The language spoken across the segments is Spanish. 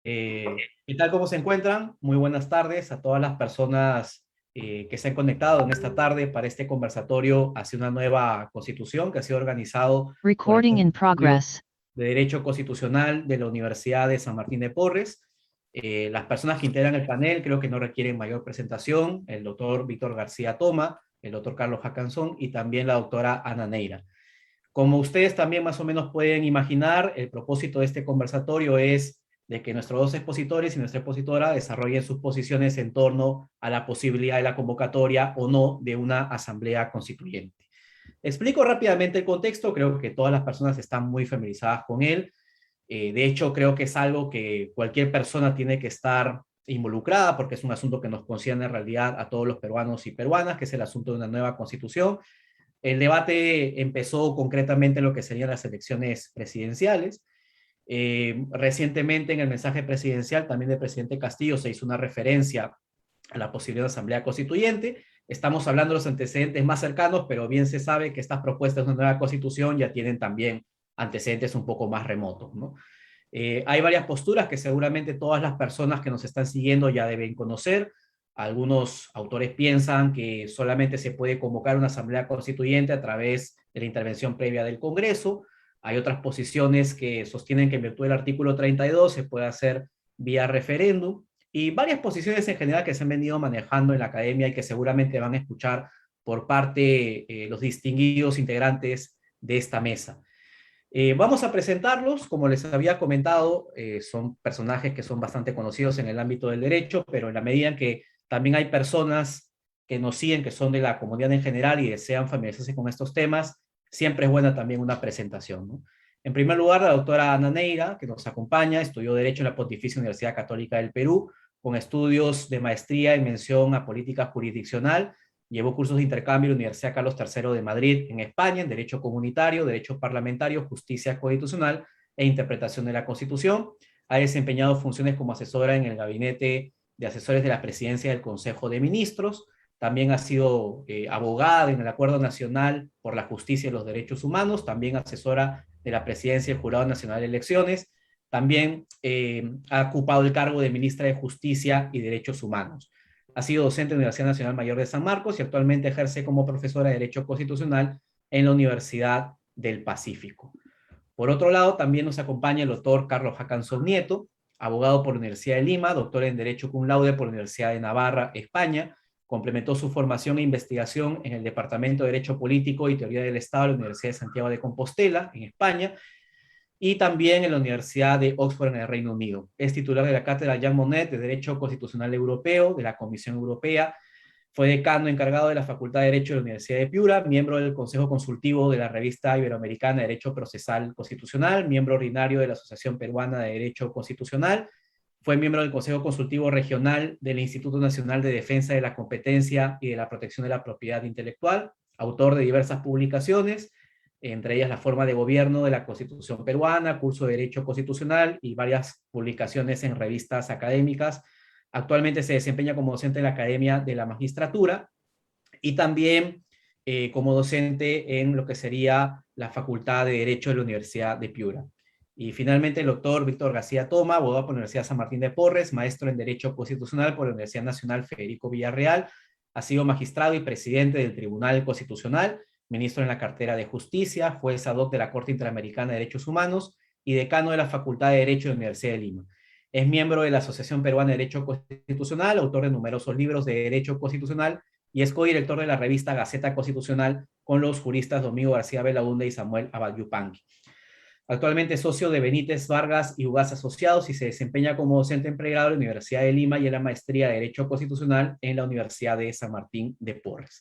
¿Qué tal? ¿Cómo se encuentran? Muy buenas tardes a todas las personas que se han conectado en esta tarde para este conversatorio hacia una nueva constitución que ha sido organizado por el Recording Centro in de Estudios progress. de Derecho Constitucional de la Universidad de San Martín de Porres. Las personas que integran el panel creo que no requieren mayor presentación: el doctor Víctor García Toma, el doctor Carlos Jacanzón y también la doctora Ana Neira. Como ustedes también más o menos pueden imaginar, el propósito de este conversatorio es de que nuestros dos expositores y nuestra expositora desarrollen sus posiciones en torno a la posibilidad de la convocatoria o no de una asamblea constituyente. Explico rápidamente el contexto, creo que todas las personas están muy familiarizadas con él. De hecho, creo que es algo que cualquier persona tiene que estar involucrada porque es un asunto que nos concierne en realidad a todos los peruanos y peruanas, que es el asunto de una nueva constitución. El debate empezó concretamente en lo que serían las elecciones presidenciales. Recientemente en el mensaje presidencial también del presidente Castillo se hizo una referencia a la posibilidad de asamblea constituyente. Estamos hablando de los antecedentes más cercanos, pero bien se sabe que estas propuestas de una nueva constitución ya tienen también antecedentes un poco más remotos, ¿no? Hay varias posturas que seguramente todas las personas que nos están siguiendo ya deben conocer. Algunos autores piensan que solamente se puede convocar una asamblea constituyente a través de la intervención previa del Congreso. Hay otras posiciones que sostienen que en virtud del artículo 32 se puede hacer vía referéndum, y varias posiciones en general que se han venido manejando en la academia y que seguramente van a escuchar por parte los distinguidos integrantes de esta mesa. Vamos a presentarlos, como les había comentado, son personajes que son bastante conocidos en el ámbito del derecho, pero en la medida en que también hay personas que nos siguen, que son de la comunidad en general y desean familiarizarse con estos temas, siempre es buena también una presentación, ¿no? En primer lugar, la doctora Ana Neira, que nos acompaña, estudió Derecho en la Pontificia Universidad Católica del Perú, con estudios de maestría en mención a política jurisdiccional. Llevó cursos de intercambio en la Universidad Carlos III de Madrid, en España, en Derecho Comunitario, Derecho Parlamentario, Justicia Constitucional e Interpretación de la Constitución. Ha desempeñado funciones como asesora en el Gabinete de Asesores de la Presidencia del Consejo de Ministros. También ha sido abogada en el Acuerdo Nacional por la Justicia y los Derechos Humanos. También asesora de la Presidencia del Jurado Nacional de Elecciones. También ha ocupado el cargo de Ministra de Justicia y Derechos Humanos. Ha sido docente en la Universidad Nacional Mayor de San Marcos y actualmente ejerce como profesora de Derecho Constitucional en la Universidad del Pacífico. Por otro lado, también nos acompaña el doctor Carlos Jacanson Nieto, abogado por la Universidad de Lima, doctor en Derecho cum laude por la Universidad de Navarra, España. Complementó su formación e investigación en el Departamento de Derecho Político y Teoría del Estado de la Universidad de Santiago de Compostela, en España, y también en la Universidad de Oxford en el Reino Unido. Es titular de la cátedra Jean Monnet de Derecho Constitucional Europeo de la Comisión Europea. Fue decano encargado de la Facultad de Derecho de la Universidad de Piura, miembro del Consejo Consultivo de la Revista Iberoamericana de Derecho Procesal Constitucional, miembro ordinario de la Asociación Peruana de Derecho Constitucional. Fue miembro del Consejo Consultivo Regional del Instituto Nacional de Defensa de la Competencia y de la Protección de la Propiedad Intelectual, autor de diversas publicaciones, entre ellas La forma de gobierno de la Constitución peruana, curso de Derecho Constitucional y varias publicaciones en revistas académicas. Actualmente se desempeña como docente en la Academia de la Magistratura y también como docente en lo que sería la Facultad de Derecho de la Universidad de Piura. Y finalmente el doctor Víctor García Toma, abogado por la Universidad San Martín de Porres, maestro en Derecho Constitucional por la Universidad Nacional Federico Villarreal, ha sido magistrado y presidente del Tribunal Constitucional, ministro en la cartera de Justicia, juez ad hoc de la Corte Interamericana de Derechos Humanos y decano de la Facultad de Derecho de la Universidad de Lima. Es miembro de la Asociación Peruana de Derecho Constitucional, autor de numerosos libros de Derecho Constitucional y es codirector de la revista Gaceta Constitucional con los juristas Domingo García Belaunde y Samuel Abad Yupanqui. Actualmente es socio de Benítez Vargas y Ugaz Asociados y se desempeña como docente en pregrado en la Universidad de Lima y en la maestría de Derecho Constitucional en la Universidad de San Martín de Porres.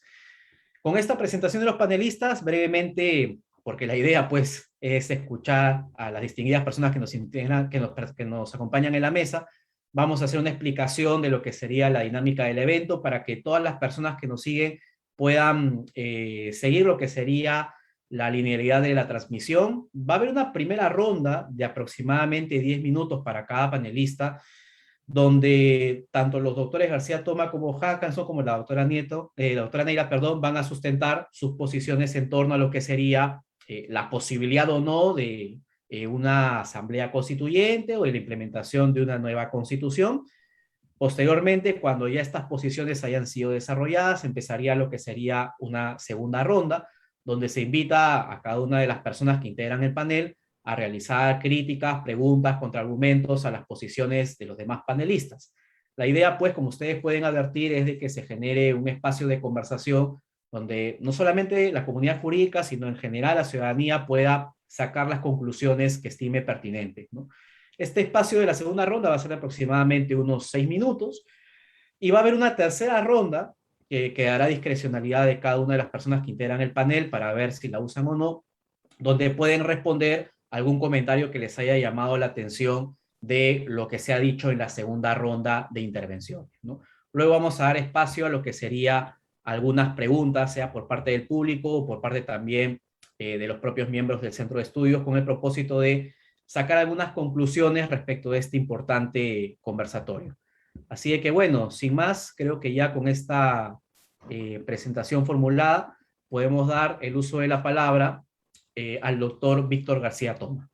Con esta presentación de los panelistas, brevemente, porque la idea pues es escuchar a las distinguidas personas que nos integran, que nos acompañan en la mesa, vamos a hacer una explicación de lo que sería la dinámica del evento para que todas las personas que nos siguen puedan seguir lo que sería la linealidad de la transmisión. Va a haber una primera ronda de aproximadamente 10 minutos para cada panelista, donde tanto los doctores García Toma como Hackanson, como la doctora Neira, perdón, van a sustentar sus posiciones en torno a lo que sería la posibilidad o no una asamblea constituyente o la implementación de una nueva constitución. Posteriormente, cuando ya estas posiciones hayan sido desarrolladas, empezaría lo que sería una segunda ronda, donde se invita a cada una de las personas que integran el panel a realizar críticas, preguntas, contraargumentos a las posiciones de los demás panelistas. La idea, pues, como ustedes pueden advertir, es de que se genere un espacio de conversación donde no solamente la comunidad jurídica, sino en general la ciudadanía pueda sacar las conclusiones que estime pertinentes, ¿no? Este espacio de la segunda ronda va a ser aproximadamente unos 6 minutos y va a haber una tercera ronda que quedará a discrecionalidad de cada una de las personas que integran el panel para ver si la usan o no, donde pueden responder algún comentario que les haya llamado la atención de lo que se ha dicho en la segunda ronda de intervenciones, ¿no? Luego vamos a dar espacio a lo que sería algunas preguntas, sea por parte del público o por parte también de los propios miembros del centro de estudios, con el propósito de sacar algunas conclusiones respecto de este importante conversatorio. Así de que bueno, sin más, creo que ya con esta presentación formulada podemos dar el uso de la palabra al doctor Víctor García Toma.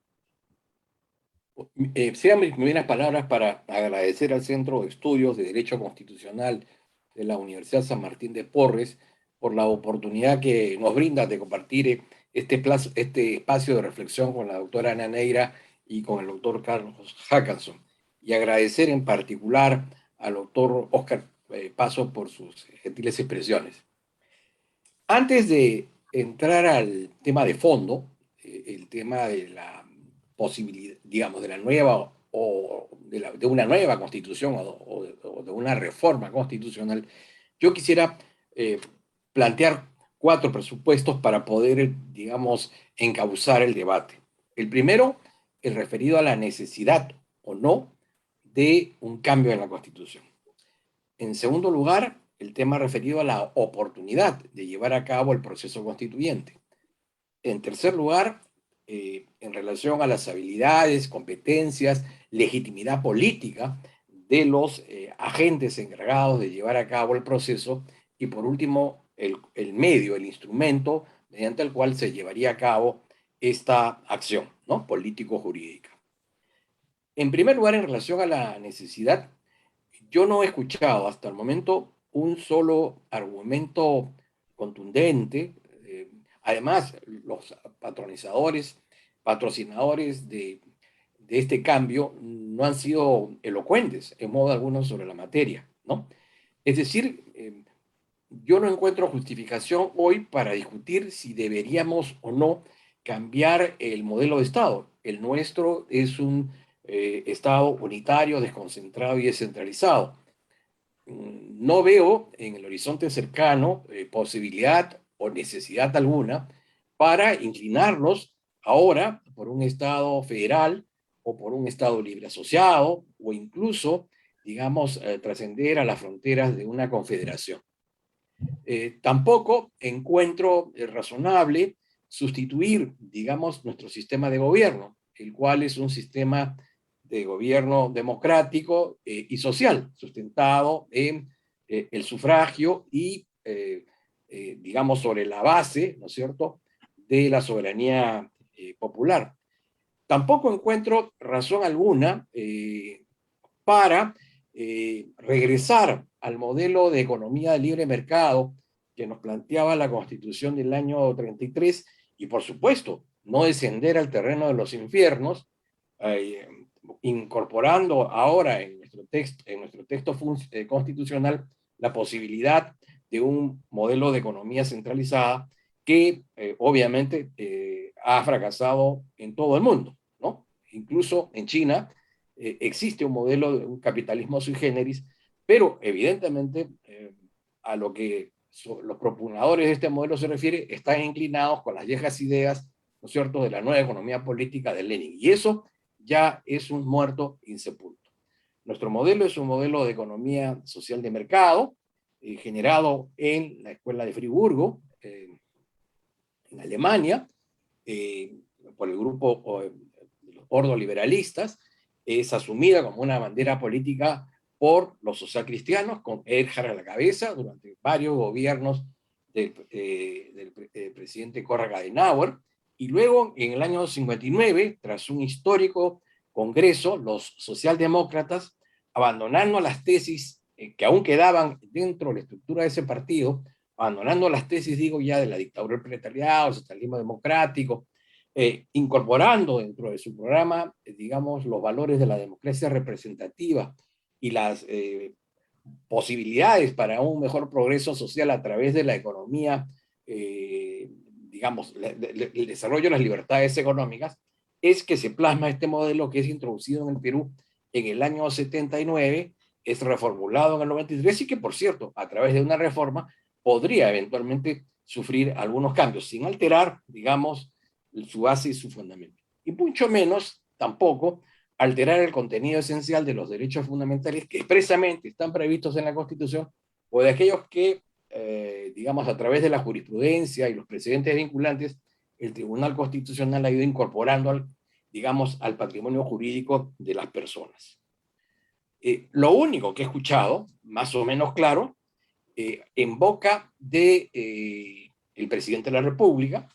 Sean mis primeras palabras para agradecer al Centro de Estudios de Derecho Constitucional de la Universidad San Martín de Porres por la oportunidad que nos brinda de compartir este espacio de reflexión con la doctora Ana Neira y con el doctor Carlos Hackanson. Y agradecer en particular al doctor Oscar Paso por sus gentiles expresiones. Antes de entrar al tema de fondo, el tema de la posibilidad, digamos, de la nueva o de una nueva constitución o de una reforma constitucional, yo quisiera plantear 4 presupuestos para poder, digamos, encauzar el debate. El primero, el referido a la necesidad o no de un cambio en la Constitución. En segundo lugar, el tema referido a la oportunidad de llevar a cabo el proceso constituyente. En tercer lugar, en relación a las habilidades, competencias, legitimidad política de los agentes encargados de llevar a cabo el proceso. Y por último, el medio, el instrumento mediante el cual se llevaría a cabo esta acción, ¿no?, político-jurídica. En primer lugar, en relación a la necesidad, yo no he escuchado hasta el momento un solo argumento contundente. Además, los patrocinadores de este cambio no han sido elocuentes, en modo alguno, sobre la materia, ¿no? Es decir, yo no encuentro justificación hoy para discutir si deberíamos o no cambiar el modelo de Estado. El nuestro es un Estado unitario, desconcentrado y descentralizado. No veo en el horizonte cercano posibilidad o necesidad alguna para inclinarnos ahora por un Estado federal o por un Estado libre asociado o incluso, digamos, trascender a las fronteras de una confederación. Tampoco encuentro razonable sustituir, digamos, nuestro sistema de gobierno, el cual es un sistema de gobierno democrático y social, sustentado en el sufragio y, digamos, sobre la base, ¿no es cierto?, de la soberanía popular. Tampoco encuentro razón alguna para regresar al modelo de economía de libre mercado que nos planteaba la Constitución del año 33 y, por supuesto, no descender al terreno de los infiernos, incorporando ahora en nuestro texto constitucional la posibilidad de un modelo de economía centralizada que obviamente ha fracasado en todo el mundo, ¿no? Incluso en China existe un modelo de un capitalismo sui generis, pero evidentemente a lo que los propugnadores de este modelo se refiere están inclinados con las viejas ideas, ¿no es cierto?, de la nueva economía política de Lenin. Y eso ya es un muerto insepulto. Nuestro modelo es un modelo de economía social de mercado, generado en la Escuela de Friburgo, en Alemania, por el grupo de los ordoliberalistas. Es asumida como una bandera política por los socialcristianos, con Erhard a la cabeza, durante varios gobiernos del presidente Konrad Adenauer, Y luego, en el año 59, tras un histórico congreso, los socialdemócratas, abandonando las tesis que aún quedaban dentro de la estructura de ese partido, abandonando las tesis, digo ya, de la dictadura del proletariado, el socialismo democrático, incorporando dentro de su programa, digamos, los valores de la democracia representativa y las posibilidades para un mejor progreso social a través de la economía, digamos, el desarrollo de las libertades económicas, es que se plasma este modelo que es introducido en el Perú en el año 79, es reformulado en el 93 y que, por cierto, a través de una reforma podría eventualmente sufrir algunos cambios, sin alterar, digamos, su base y su fundamento. Y mucho menos, tampoco, alterar el contenido esencial de los derechos fundamentales que expresamente están previstos en la Constitución o de aquellos que, digamos, a través de la jurisprudencia y los precedentes vinculantes, el Tribunal Constitucional ha ido incorporando al, digamos, al patrimonio jurídico de las personas. Lo único que he escuchado, más o menos claro, en boca de el presidente de la República,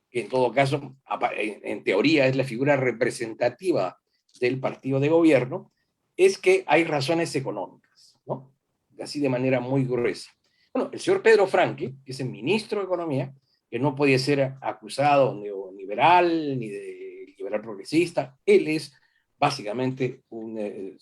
que en todo caso, en teoría es la figura representativa del partido de gobierno, es que hay razones económicas, ¿no? Así de manera muy gruesa. Bueno, el señor Pedro Franque, que es el ministro de Economía, que no podía ser acusado neoliberal ni de liberal progresista, él es básicamente un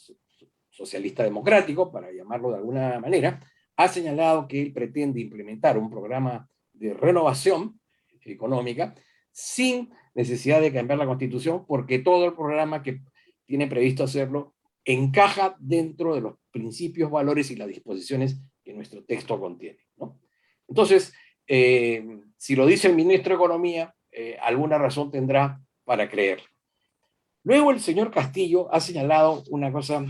socialista democrático, para llamarlo de alguna manera, ha señalado que él pretende implementar un programa de renovación económica sin necesidad de cambiar la Constitución, porque todo el programa que tiene previsto hacerlo encaja dentro de los principios, valores y las disposiciones que nuestro texto contiene, ¿no? Entonces, si lo dice el ministro de Economía, alguna razón tendrá para creer. Luego el señor Castillo ha señalado una cosa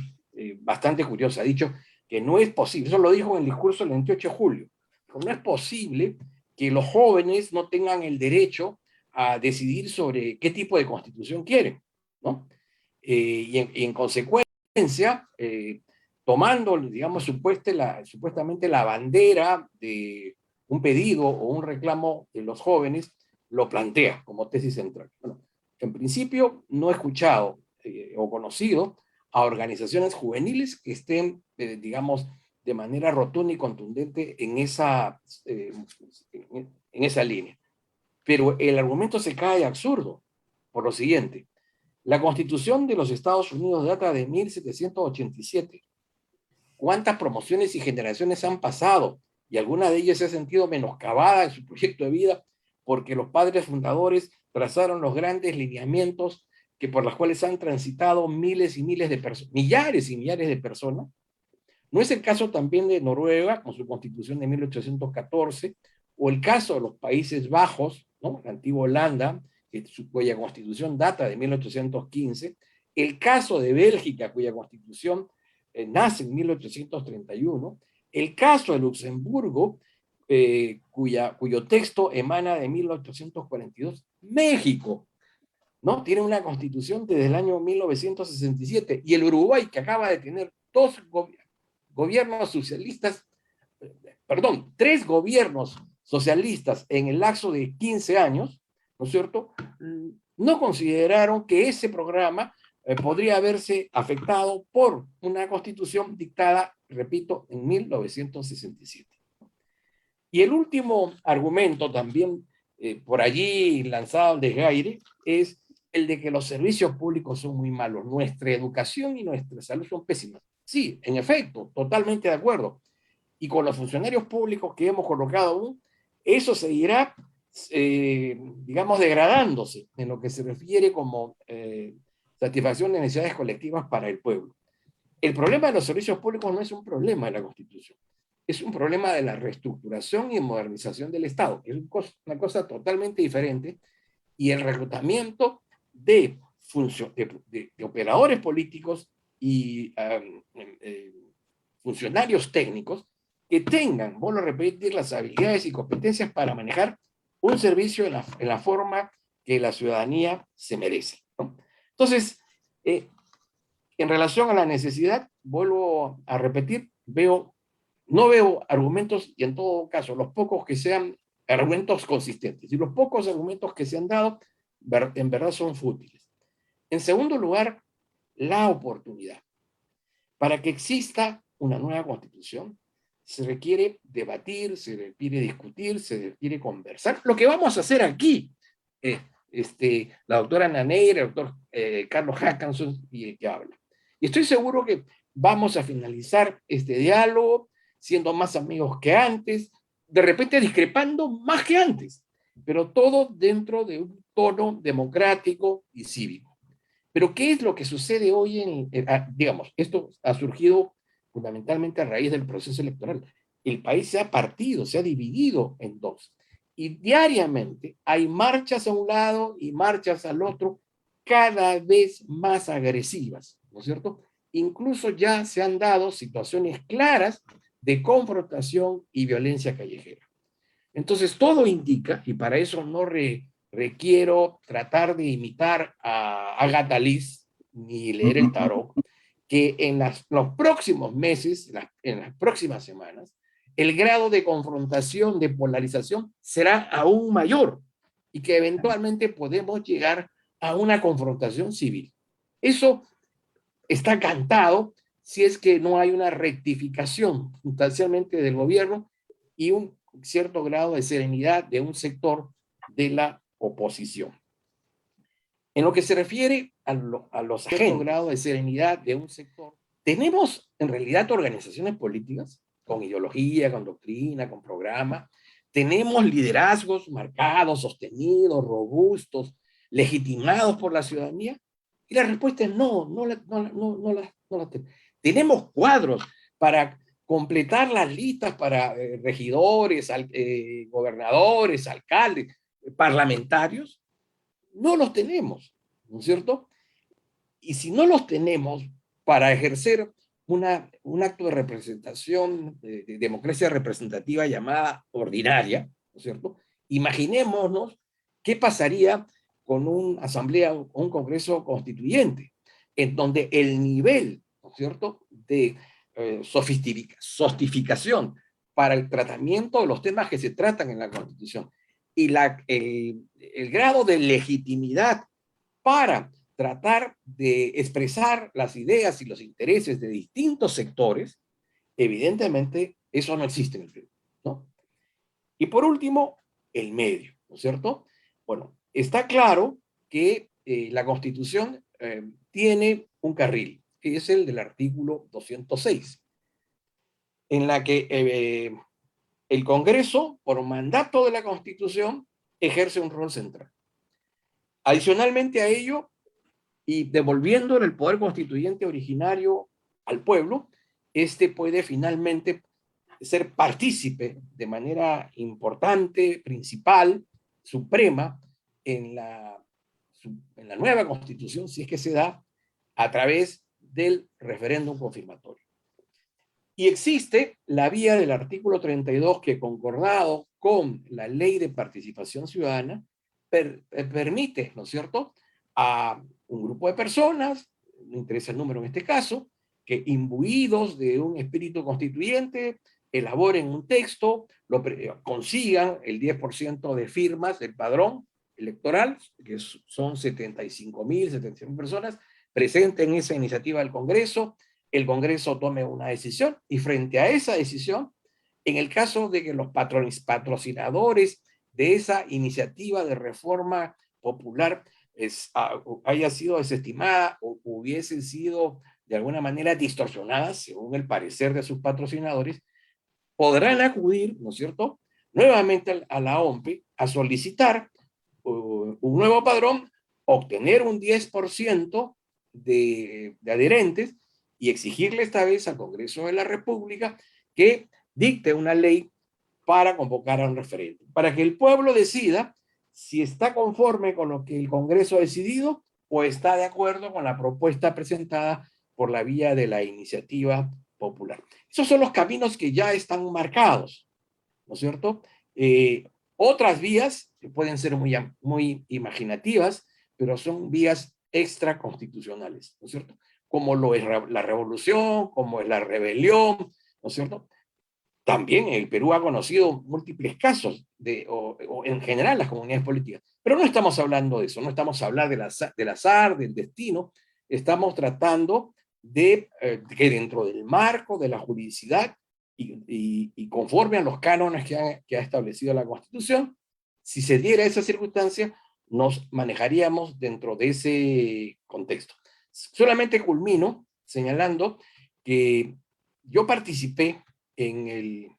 bastante curiosa, ha dicho que no es posible, eso lo dijo en el discurso del 28 de julio, no es posible que los jóvenes no tengan el derecho a decidir sobre qué tipo de constitución quieren, ¿no? Y en consecuencia, tomando, digamos, supuestamente la bandera de un pedido o un reclamo de los jóvenes, lo plantea como tesis central. Bueno, en principio, no he escuchado o conocido a organizaciones juveniles que estén, digamos, de manera rotunda y contundente en esa línea. Pero el argumento se cae absurdo por lo siguiente. La Constitución de los Estados Unidos data de 1787. ¿Cuántas promociones y generaciones han pasado? Y alguna de ellas se ha sentido menoscabada en su proyecto de vida porque los padres fundadores trazaron los grandes lineamientos que por los cuales han transitado miles y miles de personas, millares y millares de personas. ¿No es el caso también de Noruega con su constitución de 1814 o el caso de los Países Bajos, ¿no? La antigua Holanda, cuya constitución data de 1815, el caso de Bélgica, cuya constitución nace en 1831, el caso de Luxemburgo, cuyo texto emana de 1842, México, ¿no? Tiene una constitución desde el año 1967, y el Uruguay, que acaba de tener gobiernos socialistas, perdón, 3 gobiernos socialistas en el lapso de 15 años, ¿no es cierto?, no consideraron que ese programa podría haberse afectado por una constitución dictada, repito, en 1967. Y el último argumento también por allí lanzado de aire es el de que los servicios públicos son muy malos, nuestra educación y nuestra salud son pésimas. Sí, en efecto, totalmente de acuerdo. Y con los funcionarios públicos que hemos colocado aún, eso seguirá, digamos, degradándose en lo que se refiere como satisfacción de necesidades colectivas para el pueblo. El problema de los servicios públicos no es un problema de la Constitución, es un problema de la reestructuración y modernización del Estado, que es una cosa totalmente diferente, y el reclutamiento de operadores políticos y funcionarios técnicos que tengan, vuelvo a repetir, las habilidades y competencias para manejar un servicio en la forma que la ciudadanía se merece, ¿no? Entonces, en relación a la necesidad, vuelvo a repetir, no veo argumentos, y en todo caso, los pocos que sean argumentos consistentes, y los pocos argumentos que se han dado en verdad son fútiles. En segundo lugar, la oportunidad. Para que exista una nueva constitución, se requiere debatir, se requiere discutir, se requiere conversar. Lo que vamos a hacer aquí, la doctora Naneira, el doctor Carlos Hackanson y el que habla. Y estoy seguro que vamos a finalizar este diálogo siendo más amigos que antes, de repente discrepando más que antes, pero todo dentro de un tono democrático y cívico. Pero ¿qué es lo que sucede hoy digamos, esto ha surgido fundamentalmente a raíz del proceso electoral? El país se ha partido, se ha dividido en dos. Y diariamente hay marchas a un lado y marchas al otro, cada vez más agresivas, ¿no es cierto? Incluso ya se han dado situaciones claras de confrontación y violencia callejera. Entonces, todo indica, y para eso no requiero tratar de imitar a Agatha Liz ni leer el tarot, que en los próximos meses, en las próximas semanas, el grado de confrontación, de polarización, será aún mayor y que eventualmente podemos llegar a una confrontación civil. Eso está cantado si es que no hay una rectificación sustancialmente del gobierno y un cierto grado de serenidad de un sector de la oposición. En lo que se refiere a los agentes, grado de serenidad de un sector, tenemos en realidad organizaciones políticas con ideología, con doctrina, con programa. Tenemos liderazgos marcados, sostenidos, robustos, legitimados por la ciudadanía. Y la respuesta es no, no las tenemos. Tenemos cuadros para completar las listas para regidores, gobernadores, alcaldes, parlamentarios. No los tenemos, ¿no es cierto? Y si no los tenemos para ejercer un acto de representación, de democracia representativa llamada ordinaria, ¿no es cierto? Imaginémonos qué pasaría con una asamblea o un congreso constituyente, en donde el nivel, ¿no es cierto?, de sofisticación para el tratamiento de los temas que se tratan en la Constitución y el grado de legitimidad para tratar de expresar las ideas y los intereses de distintos sectores, evidentemente eso no existe en el Perú, ¿no? Y por último, el medio, ¿no es cierto? Bueno, está claro que la Constitución tiene un carril, que es el del artículo 206, en la que el Congreso, por mandato de la Constitución, ejerce un rol central. Adicionalmente a ello, y devolviendo el poder constituyente originario al pueblo, este puede finalmente ser partícipe de manera importante, principal, suprema, en la nueva constitución, si es que se da, a través del referéndum confirmatorio. Y existe la vía del artículo 32 que, concordado con la ley de participación ciudadana, permite, ¿no es cierto?, a un grupo de personas, no interesa el número en este caso, que imbuidos de un espíritu constituyente, elaboren un texto, consigan el 10% de firmas del padrón electoral, que son 75.000 personas, presenten esa iniciativa al Congreso, el Congreso tome una decisión y frente a esa decisión, en el caso de que los patrocinadores de esa iniciativa de reforma popular haya sido desestimada o hubiesen sido de alguna manera distorsionadas según el parecer de sus patrocinadores, podrán acudir, ¿no es cierto?, nuevamente a la OMPE a solicitar un nuevo padrón, obtener un 10% de adherentes y exigirle esta vez al Congreso de la República que dicte una ley para convocar a un referéndum, para que el pueblo decida si está conforme con lo que el Congreso ha decidido o está de acuerdo con la propuesta presentada por la vía de la iniciativa popular. Esos son los caminos que ya están marcados, ¿no es cierto? Otras vías que pueden ser muy imaginativas, pero son vías extraconstitucionales, ¿no es cierto? Como lo es la revolución, como es la rebelión, ¿no es cierto? también el Perú ha conocido múltiples casos, o en general las comunidades políticas. Pero no estamos hablando de eso, no estamos hablando del azar, del destino, estamos tratando de que dentro del marco de la juridicidad y conforme a los cánones que ha establecido la Constitución, si se diera esa circunstancia, nos manejaríamos dentro de ese contexto. Solamente culmino señalando que yo participé en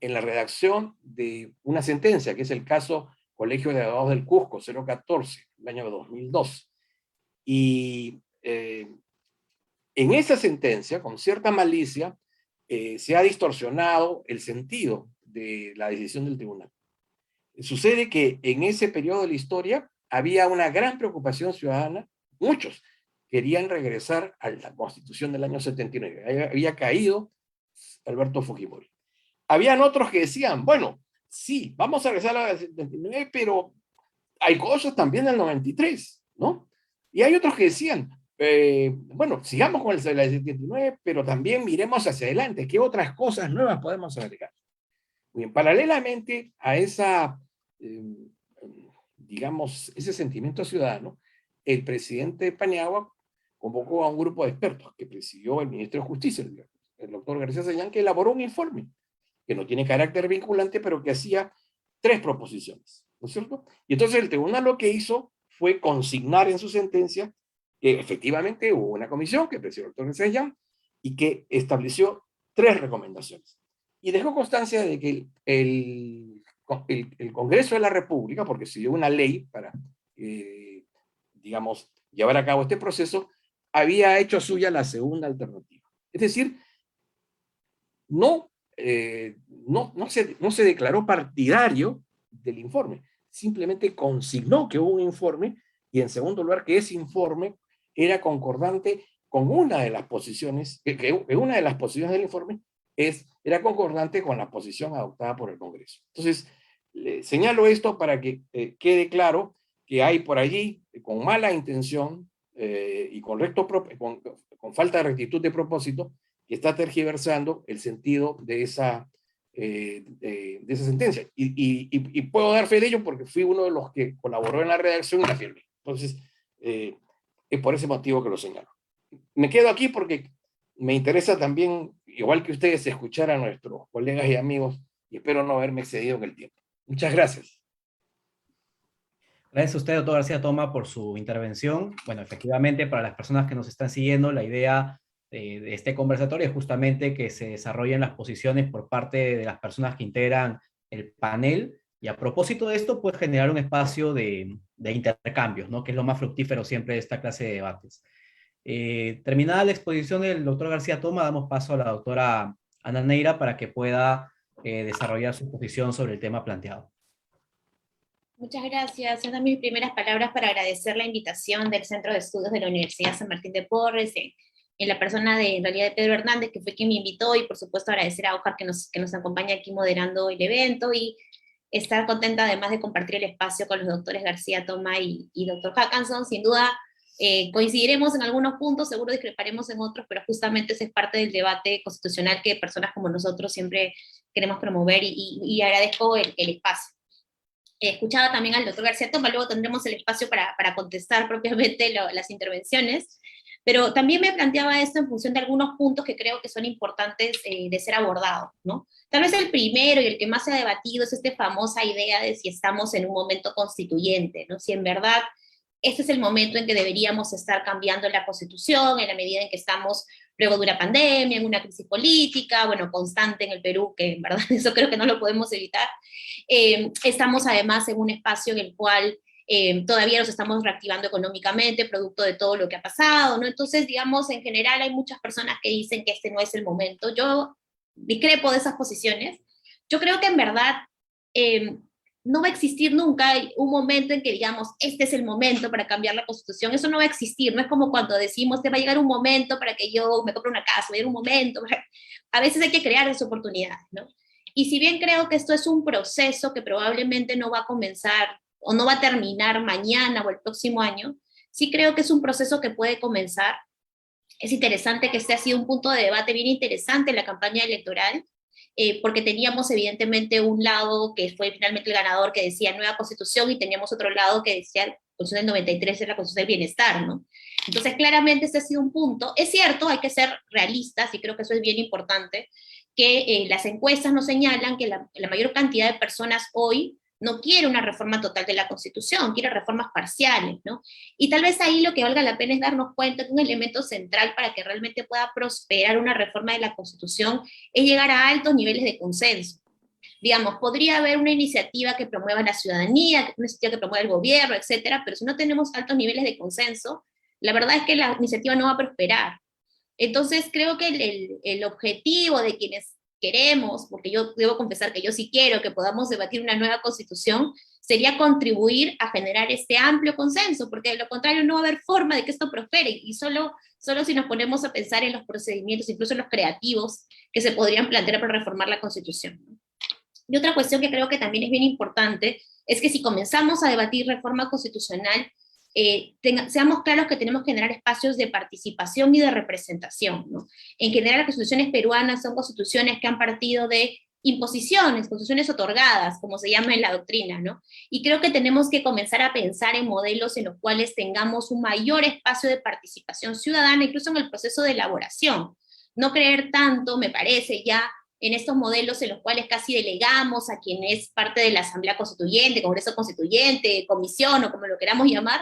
la redacción de una sentencia, que es el caso Colegio de Abogados del Cusco 014, el año 2002. Y en esa sentencia, con cierta malicia, se ha distorsionado el sentido de la decisión del tribunal. Sucede que en ese periodo de la historia había una gran preocupación ciudadana, muchos querían regresar a la Constitución del año 79, había caído Alberto Fujimori. Habían otros que decían, bueno, sí, vamos a regresar a la 79, pero hay cosas también del 93, ¿no? Y hay otros que decían, bueno, sigamos con la 79, pero también miremos hacia adelante, ¿qué otras cosas nuevas podemos agregar? Bien, paralelamente a esa, digamos, ese sentimiento ciudadano, el presidente Paniagua convocó a un grupo de expertos que presidió el ministro de Justicia, el doctor García Sellán, que elaboró un informe que no tiene carácter vinculante, pero que hacía 3 proposiciones, ¿no es cierto? Y entonces el tribunal lo que hizo fue consignar en su sentencia que efectivamente hubo una comisión que presidió el doctor García Sellán y que estableció 3 recomendaciones. Y dejó constancia de que el Congreso de la República, porque siguió una ley para, digamos, llevar a cabo este proceso, había hecho suya la segunda alternativa. Es decir, no se declaró partidario del informe, simplemente consignó que hubo un informe y, en segundo lugar, que ese informe era concordante con una de las posiciones, que una de las posiciones del informe era concordante con la posición adoptada por el Congreso. Entonces, señalo esto para que quede claro que hay por allí, con mala intención y con falta de rectitud de propósito, que está tergiversando el sentido de esa sentencia. Y puedo dar fe de ello porque fui uno de los que colaboró en la redacción y la firmé. Entonces, es por ese motivo que lo señalo. Me quedo aquí porque me interesa también, igual que ustedes, escuchar a nuestros colegas y amigos, y espero no haberme excedido en el tiempo. Muchas gracias. Gracias a usted, doctor García Toma, por su intervención. Bueno, efectivamente, para las personas que nos están siguiendo, la idea de este conversatorio es justamente que se desarrollen las posiciones por parte de las personas que integran el panel, y a propósito de esto, pues generar un espacio de intercambios, ¿no? Que es lo más fructífero siempre de esta clase de debates. Terminada la exposición del doctor García Toma, damos paso a la doctora Ana Neira para que pueda desarrollar su posición sobre el tema planteado. Muchas gracias. Son mis primeras palabras para agradecer la invitación del Centro de Estudios de la Universidad San Martín de Porres, en la persona en realidad de Pedro Hernández, que fue quien me invitó, y por supuesto agradecer a Oscar que nos acompaña aquí moderando el evento, y estar contenta además de compartir el espacio con los doctores García Toma y doctor Hackanson. Sin duda coincidiremos en algunos puntos, seguro discreparemos en otros, pero justamente ese es parte del debate constitucional que personas como nosotros siempre queremos promover, y agradezco el espacio. Escuchaba también al doctor García Toma, luego tendremos el espacio para contestar propiamente las intervenciones, pero también me planteaba esto en función de algunos puntos que creo que son importantes de ser abordados, ¿no? Tal vez el primero y el que más se ha debatido es esta famosa idea de si estamos en un momento constituyente, ¿no? Si en verdad este es el momento en que deberíamos estar cambiando la Constitución, en la medida en que estamos luego de una pandemia, en una crisis política, bueno, constante en el Perú, que en verdad eso creo que no lo podemos evitar. Estamos además en un espacio en el cual todavía nos estamos reactivando económicamente, producto de todo lo que ha pasado, ¿no? Entonces, digamos, en general hay muchas personas que dicen que este no es el momento. Yo discrepo de esas posiciones. Yo creo que en verdad no va a existir nunca un momento en que digamos, este es el momento para cambiar la Constitución. Eso no va a existir. No es como cuando decimos, te va a llegar un momento para que yo me compre una casa, va a llegar un momento. A veces hay que crear esas oportunidades, ¿no? Y si bien creo que esto es un proceso que probablemente no va a comenzar o no va a terminar mañana o el próximo año, sí creo que es un proceso que puede comenzar. Es interesante que este ha sido un punto de debate bien interesante en la campaña electoral, porque teníamos evidentemente un lado que fue finalmente el ganador que decía nueva constitución, y teníamos otro lado que decía la constitución del 93 es la constitución del bienestar, ¿no? Entonces claramente este ha sido un punto. Es cierto, hay que ser realistas, y creo que eso es bien importante, que las encuestas nos señalan que la mayor cantidad de personas hoy no quiere una reforma total de la Constitución, quiere reformas parciales, ¿no? Y tal vez ahí lo que valga la pena es darnos cuenta que un elemento central para que realmente pueda prosperar una reforma de la Constitución es llegar a altos niveles de consenso. Digamos, podría haber una iniciativa que promueva la ciudadanía, una iniciativa que promueva el gobierno, etcétera, pero si no tenemos altos niveles de consenso, la verdad es que la iniciativa no va a prosperar. Entonces, creo que el objetivo de quienes queremos, porque yo debo confesar que yo sí quiero que podamos debatir una nueva constitución, sería contribuir a generar este amplio consenso, porque de lo contrario no va a haber forma de que esto prospere, y solo si nos ponemos a pensar en los procedimientos, incluso en los creativos, que se podrían plantear para reformar la constitución. Y otra cuestión que creo que también es bien importante, es que si comenzamos a debatir reforma constitucional, seamos claros que tenemos que generar espacios de participación y de representación, ¿no? En general, las constituciones peruanas son constituciones que han partido de imposiciones, constituciones otorgadas, como se llama en la doctrina, ¿no? Y creo que tenemos que comenzar a pensar en modelos en los cuales tengamos un mayor espacio de participación ciudadana, incluso en el proceso de elaboración. No creer tanto, me parece, ya en estos modelos en los cuales casi delegamos a quien es parte de la Asamblea Constituyente, Congreso Constituyente, Comisión, o como lo queramos llamar,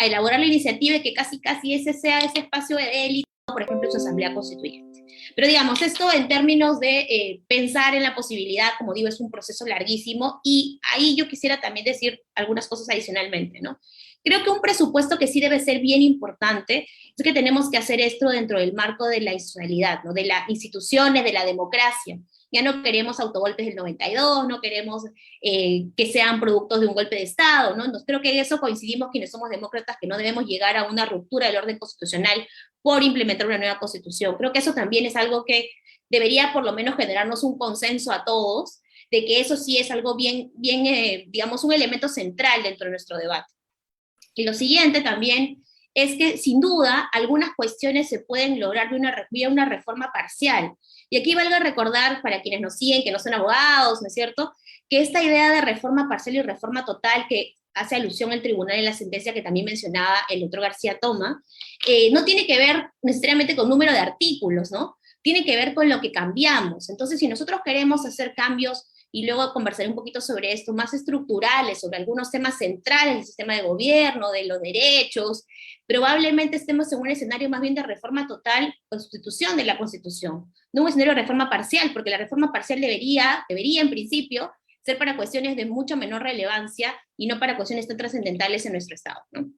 a elaborar la iniciativa, y que casi ese sea ese espacio de élite, por ejemplo, en su Asamblea Constituyente. Pero digamos, esto en términos de pensar en la posibilidad, como digo, es un proceso larguísimo, y ahí yo quisiera también decir algunas cosas adicionalmente, ¿no? Creo que un presupuesto que sí debe ser bien importante es que tenemos que hacer esto dentro del marco de la institucionalidad, ¿no? De las instituciones, de la democracia. Ya no queremos autogolpes del 92, no queremos que sean productos de un golpe de Estado, ¿no? Entonces, creo que en eso coincidimos quienes somos demócratas, que no debemos llegar a una ruptura del orden constitucional por implementar una nueva constitución. Creo que eso también es algo que debería por lo menos generarnos un consenso a todos, de que eso sí es algo bien digamos, un elemento central dentro de nuestro debate. Y lo siguiente también es que, sin duda, algunas cuestiones se pueden lograr vía una reforma parcial. Y aquí valga recordar, para quienes nos siguen, que no son abogados, ¿no es cierto?, que esta idea de reforma parcial y reforma total, que hace alusión al tribunal en la sentencia que también mencionaba el doctor García Toma, no tiene que ver necesariamente con número de artículos, ¿no? Tiene que ver con lo que cambiamos. Entonces, si nosotros queremos hacer cambios, y luego conversaré un poquito sobre esto, más estructurales, sobre algunos temas centrales del sistema de gobierno, de los derechos, probablemente estemos en un escenario más bien de reforma total o sustitución de la Constitución, no un escenario de reforma parcial, porque la reforma parcial debería en principio ser para cuestiones de mucha menor relevancia y no para cuestiones tan trascendentales en nuestro Estado, ¿no?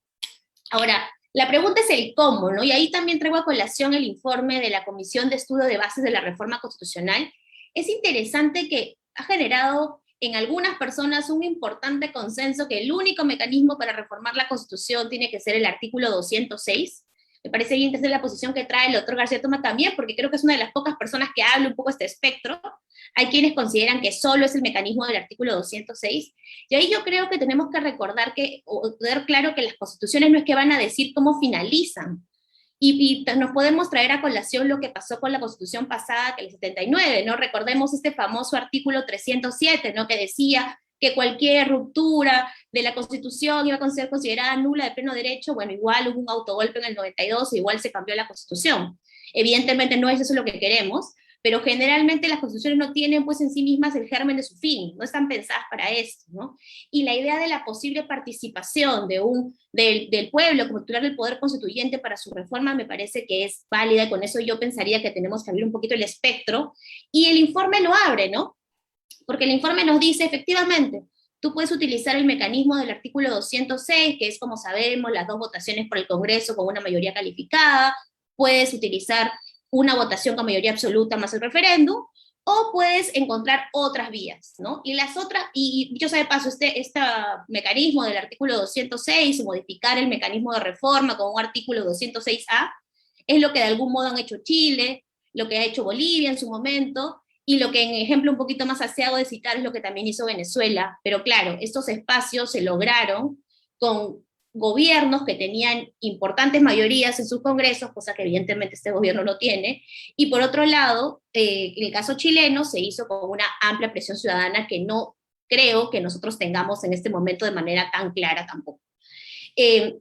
Ahora, la pregunta es el cómo, ¿no? Y ahí también traigo a colación el informe de la Comisión de Estudio de Bases de la Reforma Constitucional. Es interesante que ha generado en algunas personas un importante consenso que el único mecanismo para reformar la Constitución tiene que ser el artículo 206. Me parece bien interesante la posición que trae el doctor García Toma también, porque creo que es una de las pocas personas que habla un poco este espectro. Hay quienes consideran que solo es el mecanismo del artículo 206, y ahí yo creo que tenemos que recordar o tener claro que las constituciones no es que van a decir cómo finalizan, y nos podemos traer a colación lo que pasó con la Constitución pasada, que el 79, ¿no? Recordemos este famoso artículo 307, ¿no? Que decía que cualquier ruptura de la Constitución iba a ser considerada nula de pleno derecho. Bueno, igual hubo un autogolpe en el 92, igual se cambió la Constitución. Evidentemente no es eso lo que queremos, pero generalmente las constituciones no tienen pues en sí mismas el germen de su fin, no están pensadas para esto, ¿no? Y la idea de la posible participación del pueblo como titular del poder constituyente para su reforma me parece que es válida, y con eso yo pensaría que tenemos que abrir un poquito el espectro, y el informe lo abre, ¿no? Porque el informe nos dice, efectivamente, tú puedes utilizar el mecanismo del artículo 206, que es, como sabemos, las 2 votaciones por el Congreso con una mayoría calificada, puedes utilizar una votación con mayoría absoluta más el referéndum, o puedes encontrar otras vías, ¿no? Y las otras, y yo sé de paso, este mecanismo del artículo 206, modificar el mecanismo de reforma con un artículo 206A, es lo que de algún modo han hecho Chile, lo que ha hecho Bolivia en su momento, y lo que en ejemplo un poquito más aseado de citar es lo que también hizo Venezuela. Pero claro, estos espacios se lograron con gobiernos que tenían importantes mayorías en sus congresos, cosa que evidentemente este gobierno no tiene, y por otro lado, en el caso chileno se hizo con una amplia presión ciudadana que no creo que nosotros tengamos en este momento de manera tan clara tampoco.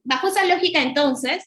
Bajo esa lógica, entonces,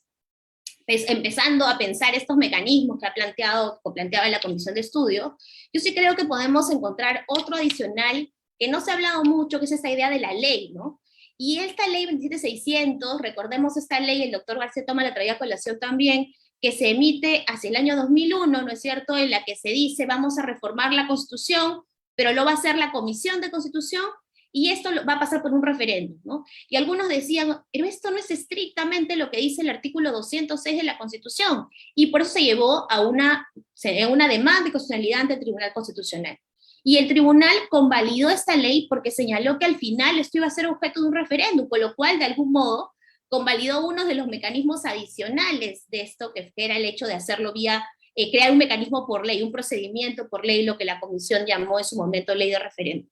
pues, empezando a pensar estos mecanismos que planteaba la comisión de estudio, yo sí creo que podemos encontrar otro adicional que no se ha hablado mucho, que es esta idea de la ley, ¿no? Y esta ley 27600, recordemos esta ley, el doctor García Toma la traía a colación también, que se emite hacia el año 2001, ¿no es cierto?, en la que se dice vamos a reformar la Constitución, pero lo va a hacer la Comisión de Constitución, y esto va a pasar por un referéndum, ¿no? Y algunos decían, pero esto no es estrictamente lo que dice el artículo 206 de la Constitución, y por eso se llevó a una demanda de constitucionalidad ante el Tribunal Constitucional. Y el tribunal convalidó esta ley porque señaló que al final esto iba a ser objeto de un referéndum, con lo cual, de algún modo, convalidó uno de los mecanismos adicionales de esto, que era el hecho de hacerlo vía, crear un mecanismo por ley, un procedimiento por ley, lo que la comisión llamó en su momento ley de referéndum.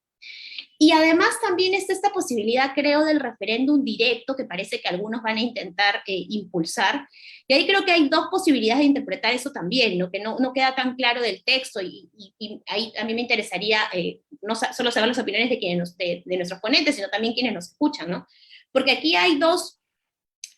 Y además también está esta posibilidad, creo, del referéndum directo, que parece que algunos van a intentar impulsar, y ahí creo que hay dos posibilidades de interpretar eso también, ¿no? Que no queda tan claro del texto, y ahí a mí me interesaría no solo saber las opiniones de nuestros ponentes, sino también quienes nos escuchan, ¿no? Porque aquí hay dos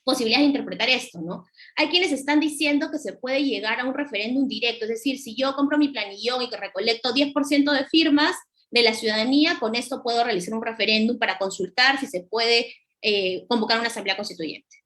posibilidades de interpretar esto, ¿no? Hay quienes están diciendo que se puede llegar a un referéndum directo, es decir, si yo compro mi planillón y que recolecto 10% de firmas de la ciudadanía, con esto puedo realizar un referéndum para consultar si se puede convocar una asamblea constituyente.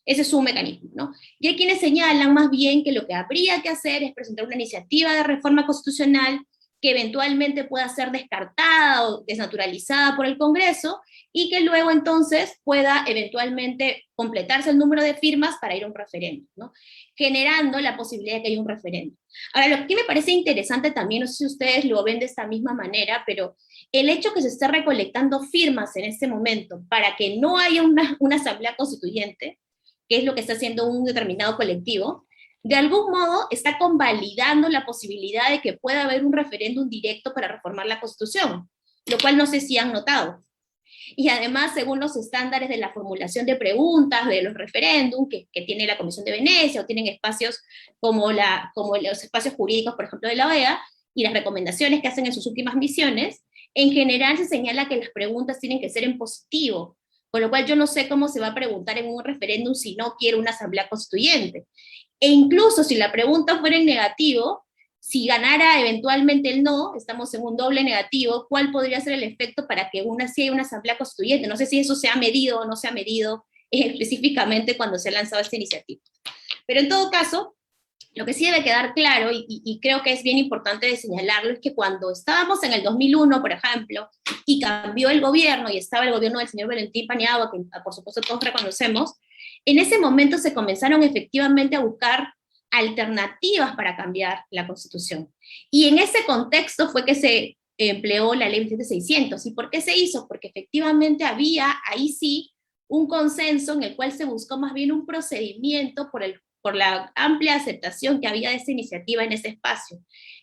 Ese es un mecanismo, ¿no? Y hay quienes señalan más bien que lo que habría que hacer es presentar una iniciativa de reforma constitucional que eventualmente pueda ser descartada o desnaturalizada por el Congreso, y que luego entonces pueda eventualmente completarse el número de firmas para ir a un referéndum, ¿no? Generando la posibilidad de que haya un referéndum. Ahora, lo que me parece interesante también, no sé si ustedes lo ven de esta misma manera, pero el hecho que se esté recolectando firmas en este momento para que no haya una asamblea constituyente, que es lo que está haciendo un determinado colectivo, de algún modo está convalidando la posibilidad de que pueda haber un referéndum directo para reformar la Constitución, lo cual no sé si han notado. Y además, según los estándares de la formulación de preguntas, de los referéndums que tiene la Comisión de Venecia, o tienen espacios como los espacios jurídicos, por ejemplo, de la OEA, y las recomendaciones que hacen en sus últimas misiones, en general se señala que las preguntas tienen que ser en positivo, con lo cual yo no sé cómo se va a preguntar en un referéndum si no quiere una asamblea constituyente. E incluso si la pregunta fuera en negativo, si ganara eventualmente el no, estamos en un doble negativo, ¿cuál podría ser el efecto para que sí haya una asamblea constituyente? No sé si eso se ha medido o no se ha medido específicamente cuando se ha lanzado esta iniciativa. Pero en todo caso, lo que sí debe quedar claro, y creo que es bien importante de señalarlo, es que cuando estábamos en el 2001, por ejemplo, y cambió el gobierno, y estaba el gobierno del señor Valentín Paniagua, que por supuesto todos reconocemos, en ese momento se comenzaron efectivamente a buscar alternativas para cambiar la Constitución. Y en ese contexto fue que se empleó la ley 27600. ¿Y por qué se hizo? Porque efectivamente había, ahí sí, un consenso en el cual se buscó más bien un procedimiento por la amplia aceptación que había de esa iniciativa en ese espacio.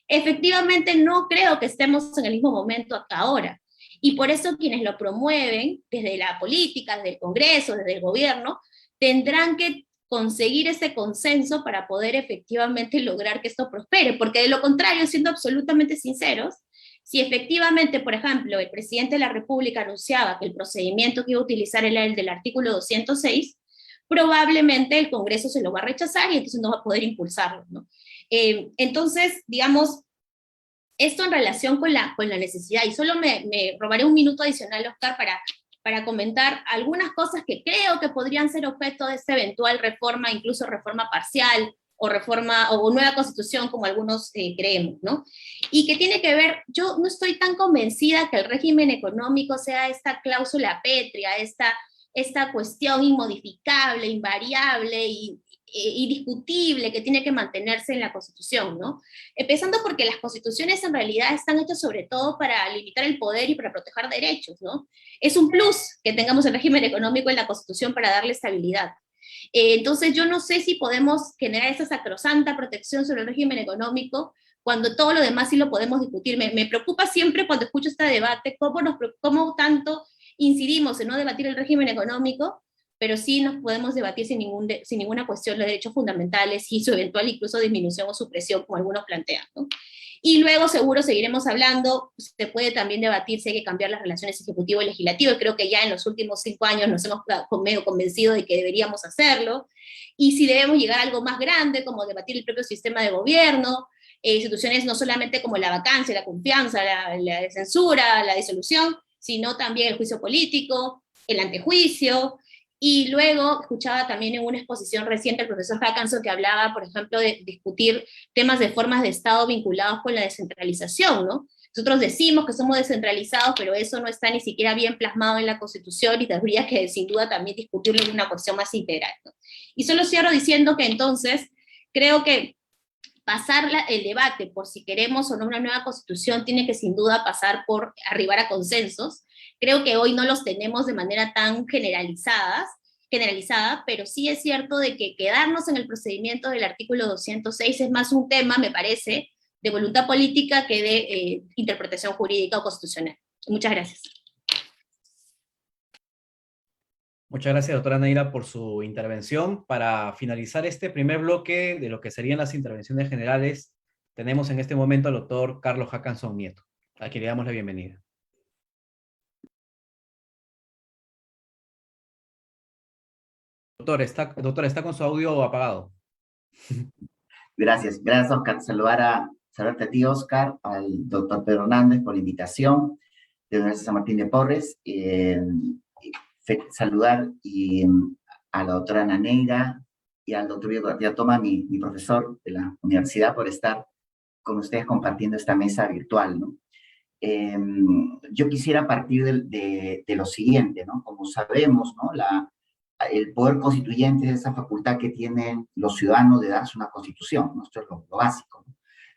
Efectivamente, no creo que estemos en el mismo momento hasta ahora. Y por eso quienes lo promueven, desde la política, desde el Congreso, desde el gobierno, tendrán que conseguir ese consenso para poder efectivamente lograr que esto prospere, porque de lo contrario, siendo absolutamente sinceros, si efectivamente, por ejemplo, el presidente de la República anunciaba que el procedimiento que iba a utilizar era el del artículo 206, probablemente el Congreso se lo va a rechazar y entonces no va a poder impulsarlo, ¿no? Entonces, digamos, esto en relación con la necesidad, y solo me robaré un minuto adicional, Oscar, para comentar algunas cosas que creo que podrían ser objeto de esta eventual reforma, incluso reforma parcial, o nueva constitución, como algunos creemos, ¿no? Y que tiene que ver, yo no estoy tan convencida que el régimen económico sea esta cláusula pétrea, esta cuestión inmodificable, invariable y indiscutible que tiene que mantenerse en la Constitución, ¿no? Empezando porque las constituciones en realidad están hechas sobre todo para limitar el poder y para proteger derechos, ¿no? Es un plus que tengamos el régimen económico en la Constitución para darle estabilidad. Entonces yo no sé si podemos generar esa sacrosanta protección sobre el régimen económico cuando todo lo demás sí lo podemos discutir. Me preocupa siempre cuando escucho este debate cómo tanto incidimos en no debatir el régimen económico, pero sí nos podemos debatir sin ninguna cuestión los derechos fundamentales y su eventual incluso disminución o supresión, como algunos plantean, ¿no? Y luego seguro seguiremos hablando, se puede también debatir si hay que cambiar las relaciones ejecutivo-legislativo, y creo que ya en los últimos 5 años nos hemos medio convencido de que deberíamos hacerlo, y si debemos llegar a algo más grande, como debatir el propio sistema de gobierno, instituciones no solamente como la vacancia, la confianza, la censura, la disolución, sino también el juicio político, el antejuicio. Y luego escuchaba también en una exposición reciente al profesor Hackanson que hablaba, por ejemplo, de discutir temas de formas de Estado vinculados con la descentralización, ¿no? Nosotros decimos que somos descentralizados, pero eso no está ni siquiera bien plasmado en la Constitución y habría que sin duda también discutirlo en una cuestión más integral, ¿no? Y solo cierro diciendo que entonces creo que pasar el debate por si queremos o no una nueva Constitución tiene que sin duda pasar por arribar a consensos. Creo que hoy no los tenemos de manera tan generalizada, pero sí es cierto de que quedarnos en el procedimiento del artículo 206 es más un tema, me parece, de voluntad política que de interpretación jurídica o constitucional. Muchas gracias. Muchas gracias, doctora Neira, por su intervención. Para finalizar este primer bloque de lo que serían las intervenciones generales, tenemos en este momento al doctor Carlos Hackanson Nieto, a quien le damos la bienvenida. Doctor, está con su audio apagado. Gracias, Oscar. Saludarte a ti, Oscar, al doctor Pedro Hernández por la invitación de la Universidad San Martín de Porres. Saludar a la doctora Ana Neira y al doctor Diego Toma, mi profesor de la universidad, por estar con ustedes compartiendo esta mesa virtual, ¿no? Yo quisiera partir de lo siguiente, ¿no? Como sabemos, ¿no? El poder constituyente es esa facultad que tienen los ciudadanos de darse una constitución, ¿no? Esto es lo básico, ¿no?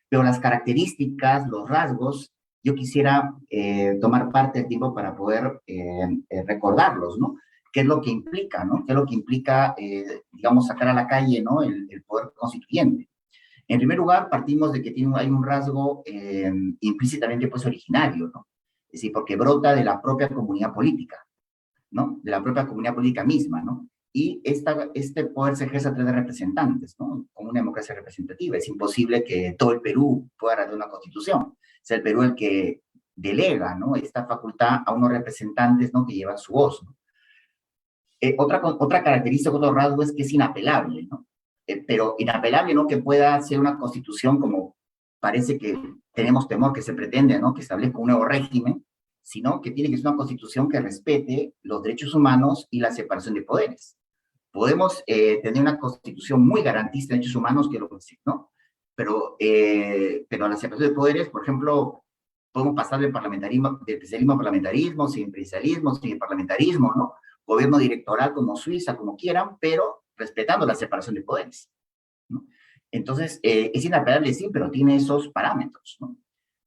Pero las características, los rasgos, yo quisiera tomar parte del tiempo para poder recordarlos, ¿no? ¿Qué es lo que implica, ¿no? ¿Qué es lo que implica, digamos, sacar a la calle, ¿no? El poder constituyente. En primer lugar, partimos de que hay un rasgo implícitamente, pues, originario, ¿no? Es decir, porque brota de la propia comunidad política, ¿no? De la propia comunidad política misma, ¿no? Y este poder se ejerce a través de representantes, ¿no? Como una democracia representativa. Es imposible que todo el Perú pueda dar una constitución. Es el Perú el que delega, ¿no? Esta facultad a unos representantes, ¿no? Que llevan su voz, ¿no? Otra característica, otro rasgo es que es inapelable, ¿no? Pero inapelable, ¿no? Que pueda ser una constitución como parece que tenemos temor que se pretende, ¿no? Que establezca un nuevo régimen, sino que tiene que ser una constitución que respete los derechos humanos y la separación de poderes. Podemos tener una constitución muy garantista de derechos humanos, que lo ¿no? Pero la separación de poderes, por ejemplo, podemos pasar del especialismo a parlamentarismo, sin presidencialismo, sin parlamentarismo, ¿no? Gobierno directoral como Suiza, como quieran, pero respetando la separación de poderes, ¿no? Entonces, es inapelable, sí, pero tiene esos parámetros, ¿no?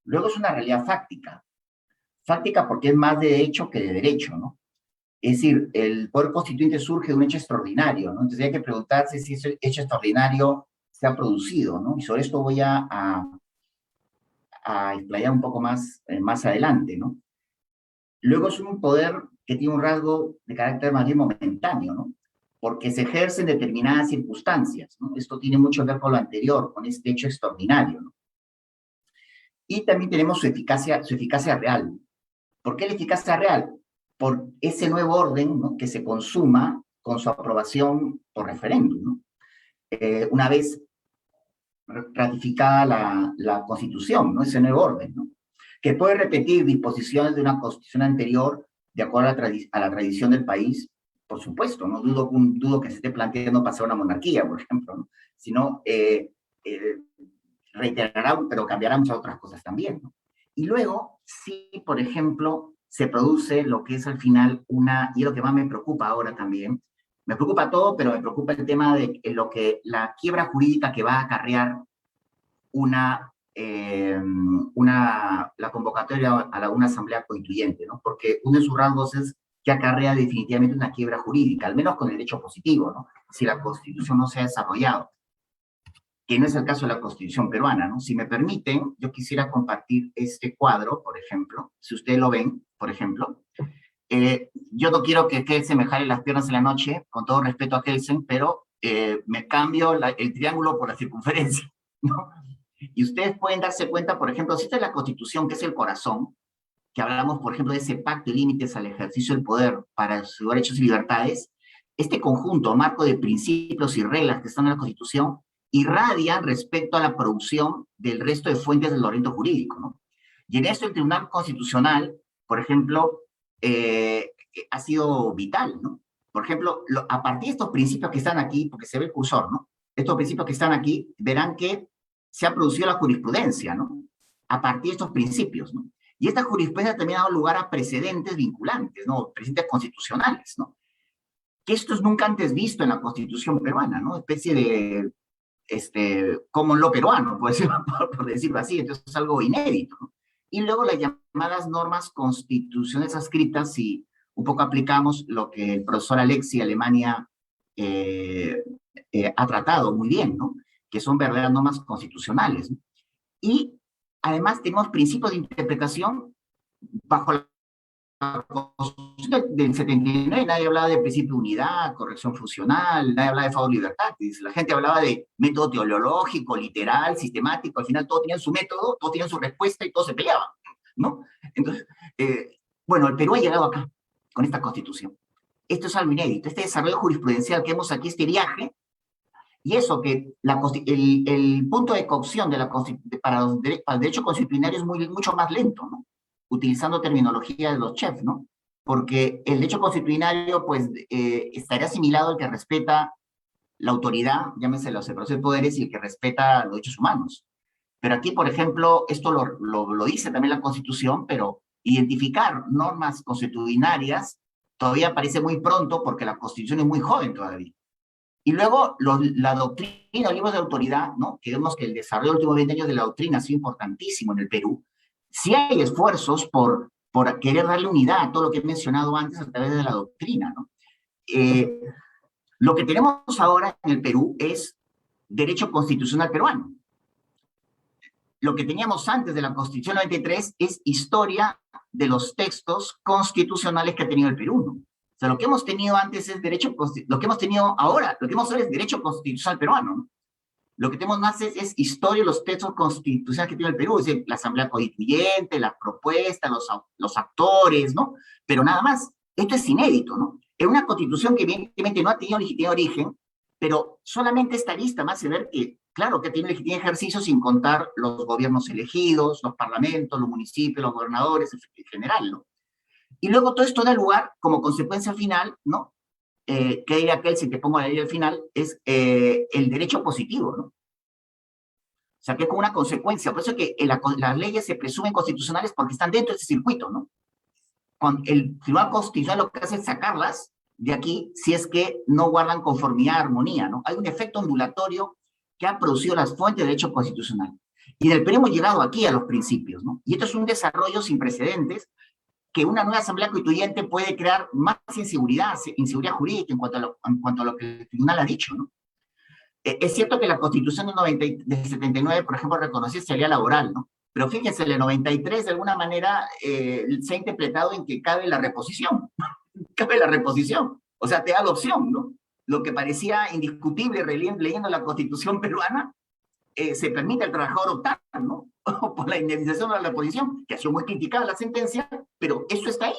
Luego es una realidad fáctica porque es más de hecho que de derecho, ¿no? Es decir, el poder constituyente surge de un hecho extraordinario, ¿no? Entonces hay que preguntarse si ese hecho extraordinario se ha producido, ¿no? Y sobre esto voy a explayar un poco más adelante, ¿no? Luego es un poder que tiene un rasgo de carácter más bien momentáneo, ¿no? Porque se ejerce en determinadas circunstancias, ¿no? Esto tiene mucho que ver con lo anterior, con este hecho extraordinario, ¿no? Y también tenemos su eficacia real. ¿Por qué la eficacia real? Por ese nuevo orden, ¿no? Que se consuma con su aprobación por referéndum, ¿no? Una vez ratificada la Constitución, ¿no? Ese nuevo orden, ¿no? Que puede repetir disposiciones de una Constitución anterior de acuerdo a la tradición del país, por supuesto, no dudo que se esté planteando pasar a una monarquía, por ejemplo, ¿no? Sino reiterará, pero cambiará muchas otras cosas también, ¿no? Y luego, sí, por ejemplo, se produce lo que es al final y lo que más me preocupa ahora también, me preocupa todo, pero me preocupa el tema de la quiebra jurídica que va a acarrear la convocatoria a una asamblea constituyente, ¿no? Porque uno de sus rasgos es que acarrea definitivamente una quiebra jurídica, al menos con el derecho positivo, ¿no? Si la Constitución no se ha desarrollado, que no es el caso de la Constitución peruana, ¿no? Si me permiten, yo quisiera compartir este cuadro, por ejemplo, si ustedes lo ven, por ejemplo, Yo no quiero que Kelsen me jale las piernas en la noche, con todo respeto a Kelsen, pero me cambio el triángulo por la circunferencia, ¿no? Y ustedes pueden darse cuenta, por ejemplo, si esta es la Constitución, que es el corazón, que hablamos, por ejemplo, de ese pacto de límites al ejercicio del poder para sus derechos y libertades, este conjunto, marco de principios y reglas que están en la Constitución, irradian respecto a la producción del resto de fuentes del ordenamiento jurídico, ¿no? Y en esto el Tribunal Constitucional, por ejemplo, ha sido vital, ¿no? Por ejemplo, a partir de estos principios que están aquí, porque se ve el cursor, ¿no? Estos principios que están aquí, verán que se ha producido la jurisprudencia, ¿no? A partir de estos principios, ¿no? Y esta jurisprudencia también ha dado lugar a precedentes vinculantes, ¿no? Precedentes constitucionales, ¿no? Que esto es nunca antes visto en la Constitución peruana, ¿no? Especie de common law peruano, por decirlo así, entonces es algo inédito, ¿no? Y luego las llamadas normas constitucionales adscritas, si un poco aplicamos lo que el profesor Alexi Alemania ha tratado muy bien, ¿no? Que son verdaderas normas constitucionales, ¿no? Y además tenemos principios de interpretación bajo la Constitución del 79, nadie hablaba de principio de unidad, corrección funcional, nadie hablaba de favor libertad, la gente hablaba de método teleológico, literal, sistemático, al final todos tenían su método, todos tenían su respuesta y todos se peleaban, ¿no? Entonces, bueno, el Perú ha llegado acá, con esta Constitución. Esto es algo inédito, este desarrollo jurisprudencial que hemos aquí, este viaje, y eso que el punto de cocción para el derecho constitucionario es mucho más lento, ¿no? Utilizando terminología de los chefs, ¿no? Porque el derecho constitucionario, pues, estaría asimilado al que respeta la autoridad, llámese la separación de poderes, y el que respeta los derechos humanos. Pero aquí, por ejemplo, esto lo dice también la Constitución, pero identificar normas constitucionarias todavía parece muy pronto porque la Constitución es muy joven todavía. Y luego la doctrina, los libros de autoridad, ¿no? Que vemos que el desarrollo de los últimos 20 años de la doctrina ha sido importantísimo en el Perú. Sí hay esfuerzos por querer darle unidad a todo lo que he mencionado antes a través de la doctrina, ¿no? Lo que tenemos ahora en el Perú es derecho constitucional peruano. Lo que teníamos antes de la Constitución 93 es historia de los textos constitucionales que ha tenido el Perú, ¿no? O sea, lo que hemos tenido antes es lo que hemos tenido ahora, lo que hemos ahora es derecho constitucional peruano, ¿no? Lo que tenemos más es historia de los textos constitucionales que tiene el Perú, es decir, la Asamblea Constituyente, las propuestas, los actores, ¿no? Pero nada más. Esto es inédito, ¿no? Es una constitución que evidentemente no ha tenido legitimidad de origen, pero solamente esta lista más hace ver que, claro, que tiene legitimidad de ejercicio sin contar los gobiernos elegidos, los parlamentos, los municipios, los gobernadores, en general, ¿no? Y luego todo esto da lugar, como consecuencia final, ¿no? Que diría aquel, si te pongo la ley al final, es el derecho positivo, ¿no? O sea, que es como una consecuencia. Por eso es que las leyes se presumen constitucionales porque están dentro de ese circuito, ¿no? Cuando el Tribunal Constitucional lo que hace es sacarlas de aquí si es que no guardan conformidad, armonía, ¿no? Hay un efecto ondulatorio que ha producido las fuentes de derecho constitucional. Y en el Perú hemos llegado aquí a los principios, ¿no? Y esto es un desarrollo sin precedentes, que una nueva asamblea constituyente puede crear más inseguridad jurídica en cuanto a lo que el tribunal ha dicho, ¿no? Es cierto que la Constitución del 79, por ejemplo, reconocía salida laboral, ¿no? Pero fíjense, el 93 de alguna manera se ha interpretado en que cabe la reposición. Cabe la reposición. O sea, te da la opción, ¿no? Lo que parecía indiscutible leyendo la Constitución peruana, se permite al trabajador optar, ¿no? Por la indemnización o la reposición, que ha sido muy criticada la sentencia, pero eso está ahí.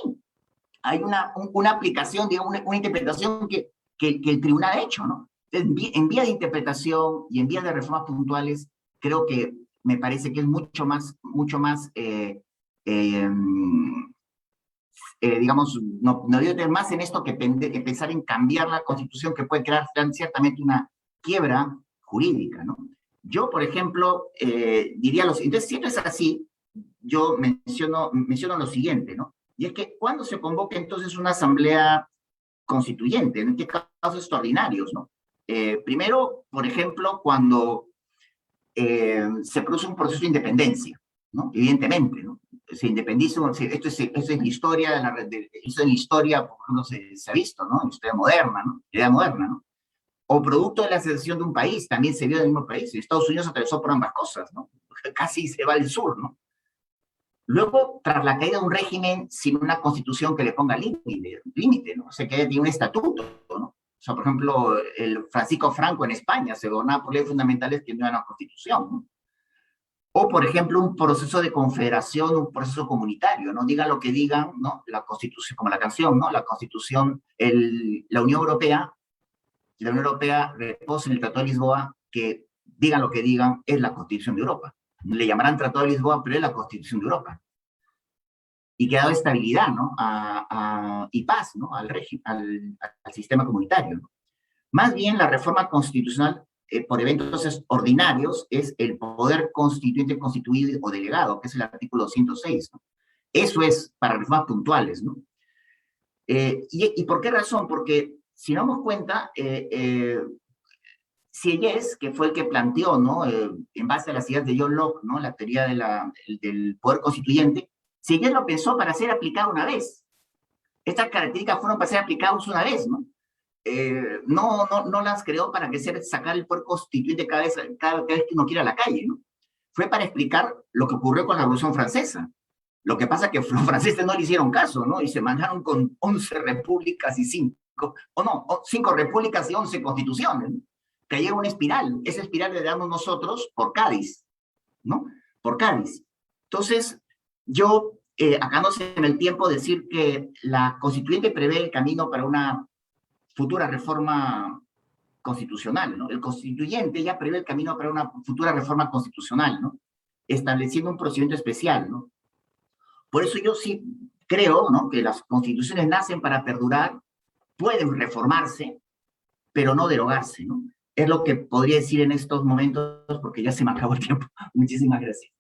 Hay una aplicación, digamos, una interpretación que el tribunal ha hecho, ¿no? En vía de interpretación y en vía de reformas puntuales, creo que me parece que es mucho más digamos, no debe tener más en esto que pensar en cambiar la Constitución, que puede crear ciertamente una quiebra jurídica, ¿no? Yo, por ejemplo, diría entonces, si esto es así, yo menciono lo siguiente, ¿no? Y es que cuando se convoca entonces una asamblea constituyente, en este caso extraordinarios, ¿no? Primero, por ejemplo, cuando se produce un proceso de independencia, ¿no? Evidentemente, ¿no? Se independiza, esto es la historia, eso en la historia, por ejemplo, se ha visto, ¿no? En la historia moderna, ¿no? La idea moderna, ¿no? O producto de la secesión de un país, también se vio del mismo país. Estados Unidos atravesó por ambas cosas, ¿no? Casi se va al sur, ¿no? Luego, tras la caída de un régimen sin una constitución que le ponga límite, ¿no? O sea, que tiene un estatuto, ¿no? O sea, por ejemplo, el Francisco Franco en España se gobernaba por leyes fundamentales que no eran una constitución, ¿no? O, por ejemplo, un proceso de confederación, un proceso comunitario, ¿no? Digan lo que digan, ¿no? La Constitución, como la canción, ¿no? La Constitución, la Unión Europea reposa en el Tratado de Lisboa, que digan lo que digan, es la Constitución de Europa. Le llamarán Tratado de Lisboa, pero es la Constitución de Europa. Y que ha dado estabilidad, ¿no? Y paz, ¿no? Al régimen, al sistema comunitario, ¿no? Más bien, la reforma constitucional por eventos ordinarios es el poder constituyente, constituido o delegado, que es el artículo 206, ¿no? Eso es para reformas puntuales, ¿no? ¿Y por qué razón? Porque si nos damos cuenta, Sieyès, que fue el que planteó, ¿no? En base a las ideas de John Locke, ¿no? La teoría del poder constituyente, Sieyès lo pensó para ser aplicado una vez. Estas características fueron para ser aplicadas una vez, ¿no? No las creó para sacar el poder constituyente cada vez que uno quiera a la calle, ¿no? Fue para explicar lo que ocurrió con la Revolución Francesa. Lo que pasa es que los franceses no le hicieron caso, ¿no? Y se mandaron con 11 repúblicas y 5 repúblicas y 11 constituciones, ¿no? Cayeron una espiral. Esa espiral le damos nosotros por Cádiz, ¿no? Por Cádiz. Entonces, yo, acá no sé en el tiempo decir que la constituyente prevé el camino para una futura reforma constitucional, ¿no? El constituyente ya prevé el camino para una futura reforma constitucional, ¿no? Estableciendo un procedimiento especial, ¿no? Por eso yo sí creo, ¿no? Que las constituciones nacen para perdurar, pueden reformarse, pero no derogarse, ¿no? Es lo que podría decir en estos momentos, porque ya se me acabó el tiempo. Muchísimas gracias.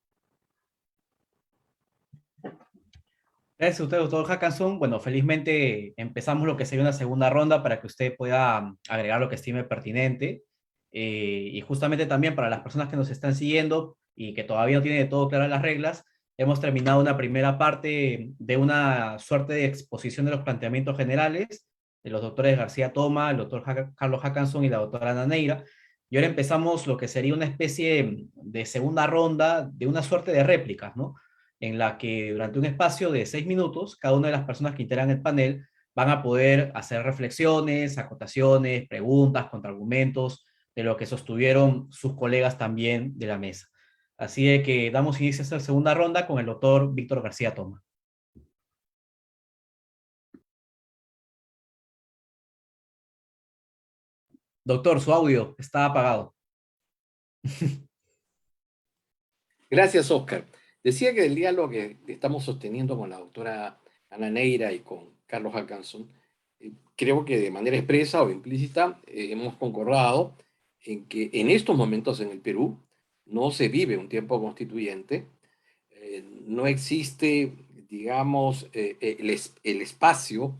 Gracias a usted, doctor Hackanson. Bueno, felizmente empezamos lo que sería una segunda ronda para que usted pueda agregar lo que estime pertinente. Y justamente también para las personas que nos están siguiendo y que todavía no tienen de todo claras las reglas, hemos terminado una primera parte de una suerte de exposición de los planteamientos generales de los doctores García Toma, el doctor Carlos Hackanson y la doctora Ana Neira. Y ahora empezamos lo que sería una especie de segunda ronda de una suerte de réplicas, ¿no? En la que durante un espacio de 6 minutos, cada una de las personas que integran el panel van a poder hacer reflexiones, acotaciones, preguntas, contraargumentos de lo que sostuvieron sus colegas también de la mesa. Así de que damos inicio a esta segunda ronda con el doctor Víctor García Toma. Doctor, su audio está apagado. Gracias, Oscar. Decía que el diálogo que estamos sosteniendo con la doctora Ana Neira y con Carlos Hackanson, creo que de manera expresa o implícita hemos concordado en que en estos momentos en el Perú no se vive un tiempo constituyente, no existe, digamos, el espacio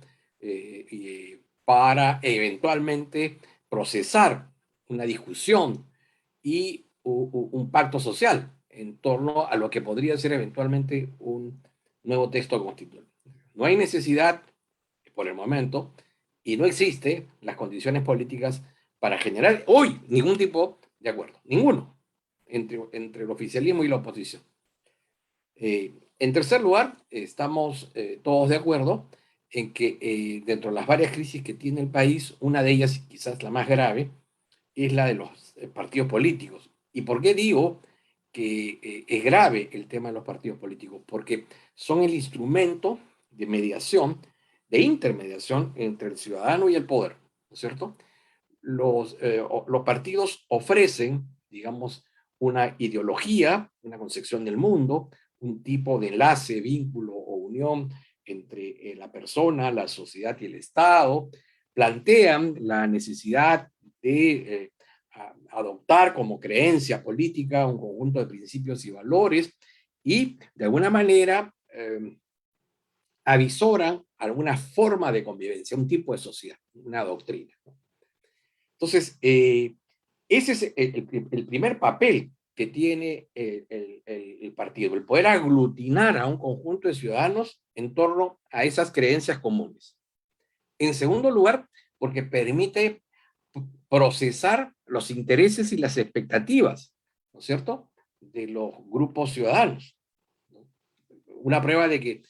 para eventualmente procesar una discusión y un pacto social en torno a lo que podría ser eventualmente un nuevo texto constitucional. No hay necesidad, por el momento, y no existe las condiciones políticas para generar hoy ningún tipo de acuerdo, ninguno, entre el oficialismo y la oposición. En tercer lugar, estamos todos de acuerdo en que dentro de las varias crisis que tiene el país, una de ellas, quizás la más grave, es la de los partidos políticos. ¿Y por qué digo que es grave el tema de los partidos políticos? Porque son el instrumento de mediación, de intermediación entre el ciudadano y el poder, ¿no es cierto? Los partidos ofrecen, digamos, una ideología, una concepción del mundo, un tipo de enlace, vínculo o unión entre la persona, la sociedad y el Estado, plantean la necesidad de adoptar como creencia política un conjunto de principios y valores y de alguna manera avisoran alguna forma de convivencia, un tipo de sociedad, una doctrina, ¿no? Entonces, ese es el primer papel que tiene el partido, el poder aglutinar a un conjunto de ciudadanos en torno a esas creencias comunes. En segundo lugar, porque permite procesar los intereses y las expectativas, ¿no es cierto?, de los grupos ciudadanos, ¿no? una prueba de que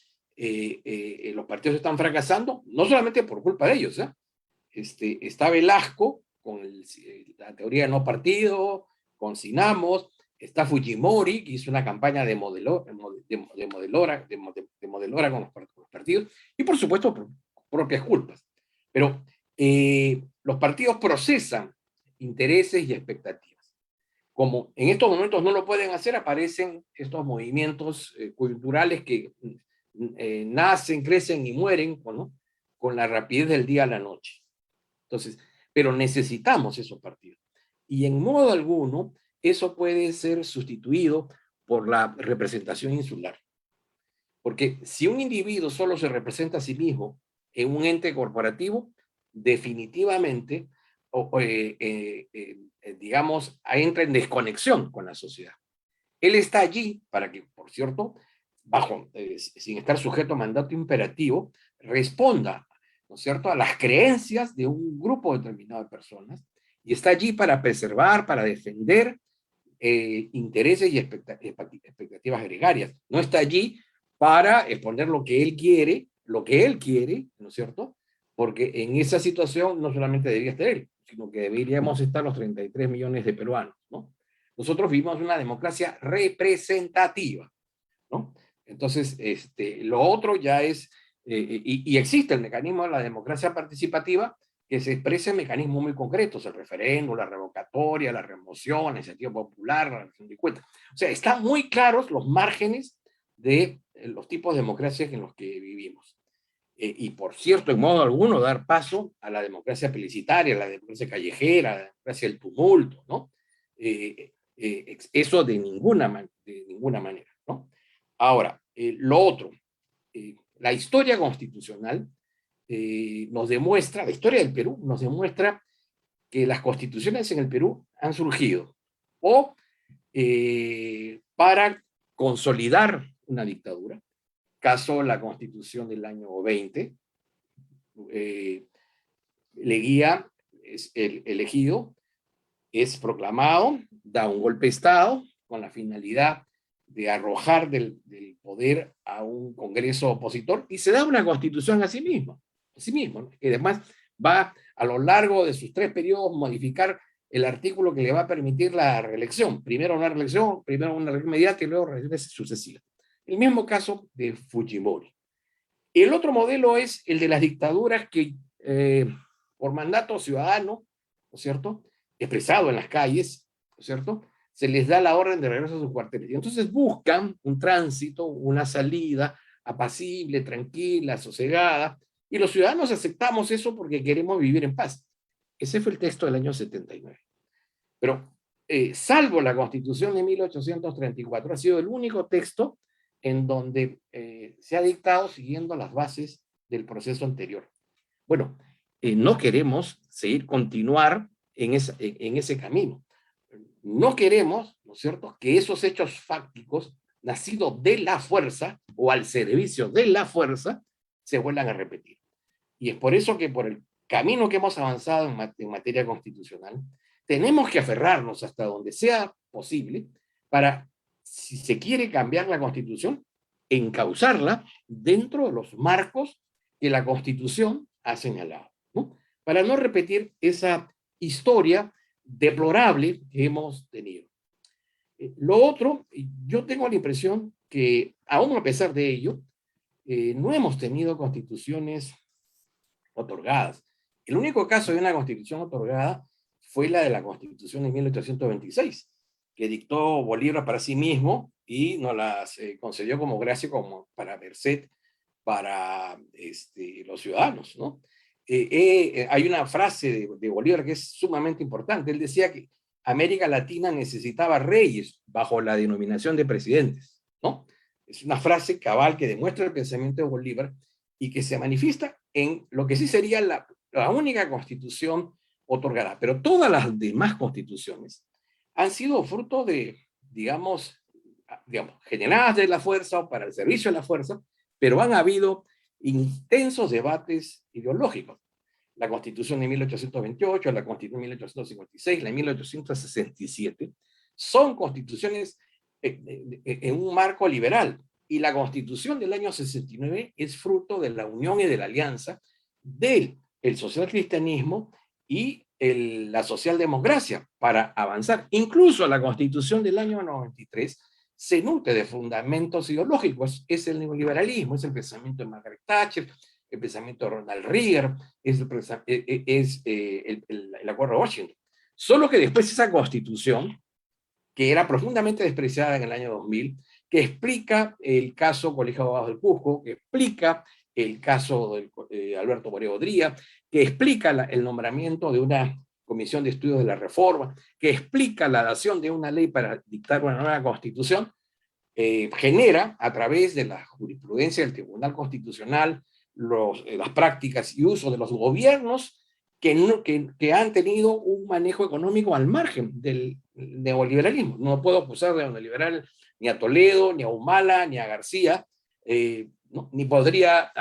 los partidos están fracasando, no solamente por culpa de ellos, ¿eh? Está Velasco con la teoría de no partido, con Sinamos, está Fujimori, que hizo una campaña de modelora con los partidos, y por supuesto por propias culpas. Pero los partidos procesan intereses y expectativas. Como en estos momentos no lo pueden hacer, aparecen estos movimientos culturales que nacen, crecen y mueren, ¿no?, con la rapidez del día a la noche. Entonces, pero necesitamos esos partidos. Y en modo alguno, eso puede ser sustituido por la representación insular. Porque si un individuo solo se representa a sí mismo en un ente corporativo, definitivamente, digamos, entra en desconexión con la sociedad. Él está allí para que, por cierto, sin estar sujeto a mandato imperativo, responda, ¿no es cierto?, a las creencias de un grupo determinado de personas, y está allí para preservar, para defender intereses y expectativas gregarias. No está allí para exponer lo que él quiere, ¿no es cierto? Porque en esa situación no solamente debería estar él, sino que deberíamos estar los 33 millones de peruanos, ¿no? Nosotros vivimos una democracia representativa, ¿no? Entonces, lo otro ya es, y existe el mecanismo de la democracia participativa, que se expresa en mecanismos muy concretos, el referéndum, la revocatoria, la remoción, la iniciativa popular, la rendición de cuentas. O sea, están muy claros los márgenes de los tipos de democracias en los que vivimos. Y por cierto, en modo alguno, dar paso a la democracia plebiscitaria, a la democracia callejera, a la democracia del tumulto, ¿no? Eso de ninguna manera, ¿no? Ahora, lo otro, la historia constitucional nos demuestra, la historia del Perú nos demuestra que las constituciones en el Perú han surgido o para consolidar una dictadura, caso la constitución del año 20, Leguía es el elegido, es proclamado, da un golpe de Estado con la finalidad de arrojar del poder a un Congreso opositor y se da una constitución a sí mismo, ¿no? Que además va a lo largo de sus 3 periodos modificar el artículo que le va a permitir la reelección. Primero una reelección inmediata y luego reelecciones sucesivas. El mismo caso de Fujimori. El otro modelo es el de las dictaduras que por mandato ciudadano, ¿no es cierto?, expresado en las calles, ¿no es cierto?, se les da la orden de regreso a sus cuarteles. Y entonces buscan un tránsito, una salida apacible, tranquila, sosegada, y los ciudadanos aceptamos eso porque queremos vivir en paz. Ese fue el texto del año 79. Pero, salvo la Constitución de 1834, ha sido el único texto en donde se ha dictado siguiendo las bases del proceso anterior. Bueno, no queremos continuar en ese camino. No queremos, ¿no es cierto?, que esos hechos fácticos nacidos de la fuerza o al servicio de la fuerza se vuelvan a repetir. Y es por eso que por el camino que hemos avanzado en materia constitucional, tenemos que aferrarnos hasta donde sea posible para, si se quiere cambiar la Constitución, encauzarla dentro de los marcos que la Constitución ha señalado, ¿no?, para no repetir esa historia deplorable que hemos tenido. Lo otro, yo tengo la impresión que, aún a pesar de ello, no hemos tenido constituciones otorgadas. El único caso de una constitución otorgada fue la de la Constitución de 1826, que dictó Bolívar para sí mismo y nos las concedió como gracia, como para merced para los ciudadanos, ¿no? Hay una frase de Bolívar que es sumamente importante. Él decía que América Latina necesitaba reyes bajo la denominación de presidentes, ¿no? Es una frase cabal que demuestra el pensamiento de Bolívar y que se manifiesta en lo que sí sería la única constitución otorgada. Pero todas las demás constituciones han sido fruto de, digamos, generadas de la fuerza o para el servicio de la fuerza, pero han habido intensos debates ideológicos. La Constitución de 1828, la Constitución de 1856, la de 1867, son constituciones en un marco liberal, Y la Constitución del año 69 es fruto de la unión y de la alianza del socialcristianismo y la socialdemocracia para avanzar. Incluso la Constitución del año 93 se nutre de fundamentos ideológicos. Es el neoliberalismo, es el pensamiento de Margaret Thatcher, el pensamiento de Ronald Reagan, es el Acuerdo de Washington. Solo que después esa Constitución, que era profundamente despreciada en el año 2000, que explica el caso Colegio de Abogados del Cusco, que explica el caso de Alberto Borrego Dría, que explica el nombramiento de una comisión de estudios de la reforma, que explica la dación de una ley para dictar una nueva constitución, genera a través de la jurisprudencia del Tribunal Constitucional las prácticas y uso de los gobiernos que han tenido un manejo económico al margen del neoliberalismo. No puedo acusar de neoliberal ni a Toledo, ni a Humala, ni a García, ni podría,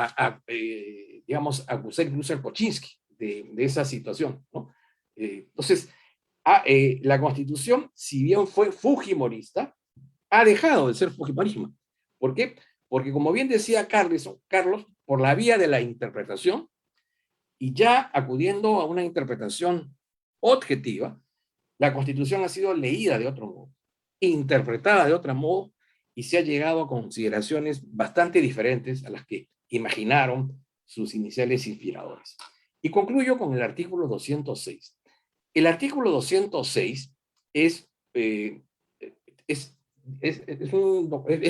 digamos, acusar incluso a Koczynski de esa situación, ¿no? Entonces, la Constitución, si bien fue fujimorista, ha dejado de ser fujimorismo. ¿Por qué? Porque, como bien decía Carlos, por la vía de la interpretación, y ya acudiendo a una interpretación objetiva, la Constitución ha sido leída de otro modo, interpretada de otro modo, y se ha llegado a consideraciones bastante diferentes a las que imaginaron sus iniciales inspiradores. Y concluyo con el artículo 206. El artículo 206 es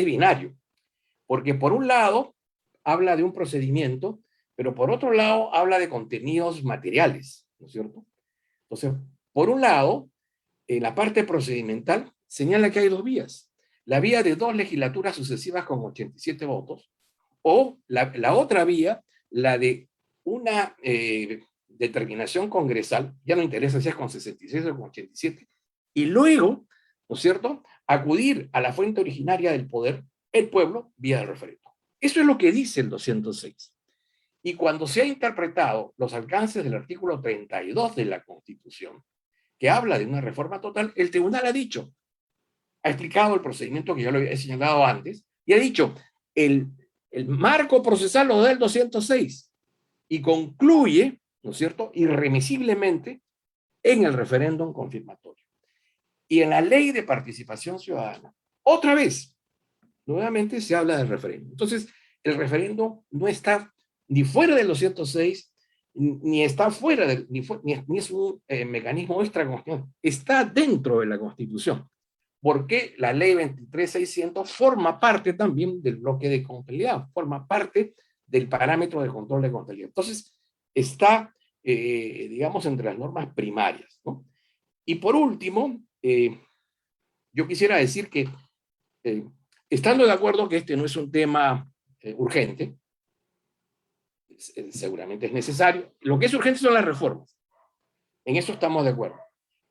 binario, porque por un lado habla de un procedimiento, pero por otro lado habla de contenidos materiales, ¿no es cierto? Entonces, por un lado, en la parte procedimental señala que hay dos vías. La vía de 2 legislaturas sucesivas con 87 votos, o la otra vía, la de una determinación congresal, ya no interesa si es con 66 o con 87, y luego, ¿no es cierto?, acudir a la fuente originaria del poder, el pueblo, vía del referéndum. Eso es lo que dice el 206. Y cuando se ha interpretado los alcances del artículo 32 de la Constitución, que habla de una reforma total, el tribunal ha explicado el procedimiento que yo lo había señalado antes, y ha dicho, el marco procesal lo da el 206, y concluye, ¿no es cierto?, irremisiblemente en el referéndum confirmatorio. Y en la ley de participación ciudadana, otra vez, nuevamente se habla del referéndum. Entonces, el referéndum no está ni fuera del 206, ni está fuera ni es un mecanismo extraconstitucional, está dentro de la Constitución, porque la ley 23.600 forma parte también del bloque de controlidad, forma parte del parámetro de control de controlidad. Entonces, está, digamos, entre las normas primarias, ¿no? Y por último, yo quisiera decir que, estando de acuerdo que este no es un tema urgente, seguramente es necesario, lo que es urgente son las reformas. En eso estamos de acuerdo.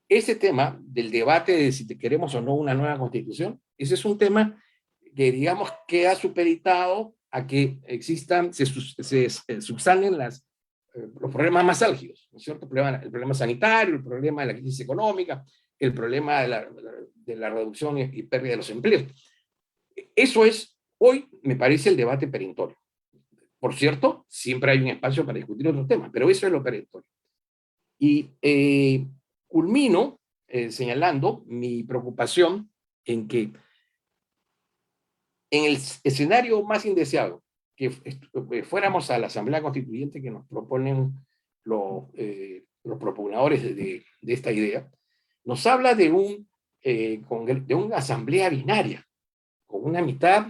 Ese tema del debate de si queremos o no una nueva constitución, ese es un tema que, digamos, que ha supeditado a que existan, se subsanen los problemas más álgidos, ¿no es cierto? El problema sanitario, el problema de la crisis económica, el problema de la reducción y pérdida de los empleos. Eso es, hoy, me parece, el debate perentorio. Por cierto, siempre hay un espacio para discutir otros temas, pero eso es lo perentorio. Y culmino señalando mi preocupación en que en el escenario más indeseado, que fuéramos a la Asamblea Constituyente que nos proponen los propugnadores de esta idea, nos habla de una asamblea binaria, con una mitad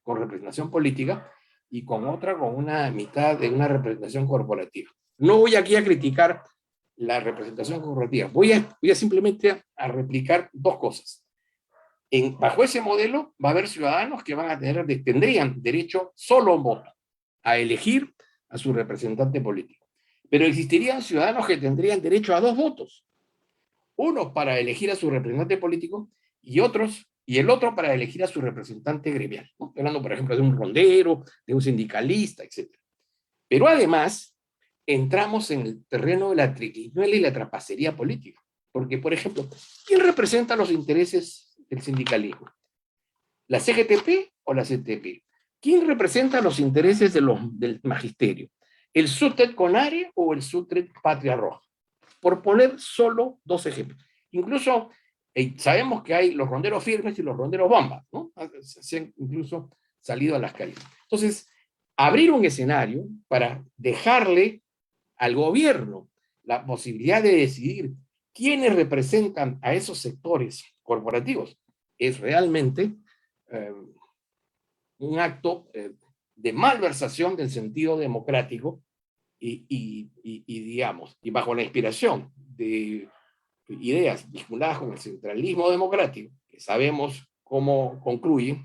con representación política y con otra con una mitad de una representación corporativa. No voy aquí a criticar la representación corporativa, voy a simplemente a replicar dos cosas. Bajo ese modelo va a haber ciudadanos que tendrían derecho solo a un voto, a elegir a su representante político. Pero existirían ciudadanos que tendrían derecho a 2 votos. Uno para elegir a su representante político y el otro para elegir a su representante gremial, ¿no? Estoy hablando, por ejemplo, de un rondero, de un sindicalista, etc. Pero además, entramos en el terreno de la triquiñuela y la trapacería política. Porque, por ejemplo, ¿quién representa los intereses del sindicalismo? ¿La CGTP o la CTP? ¿Quién representa los intereses del magisterio? ¿El SUTET CONARE o el SUTET Patria Roja? Por poner solo 2 ejemplos. Incluso sabemos que hay los ronderos firmes y los ronderos bombas, ¿no? Se han incluso salido a las calles. Entonces, abrir un escenario para dejarle al gobierno la posibilidad de decidir quiénes representan a esos sectores corporativos es realmente un acto de malversación del sentido democrático digamos, y bajo la inspiración de ideas vinculadas con el centralismo democrático, que sabemos cómo concluye,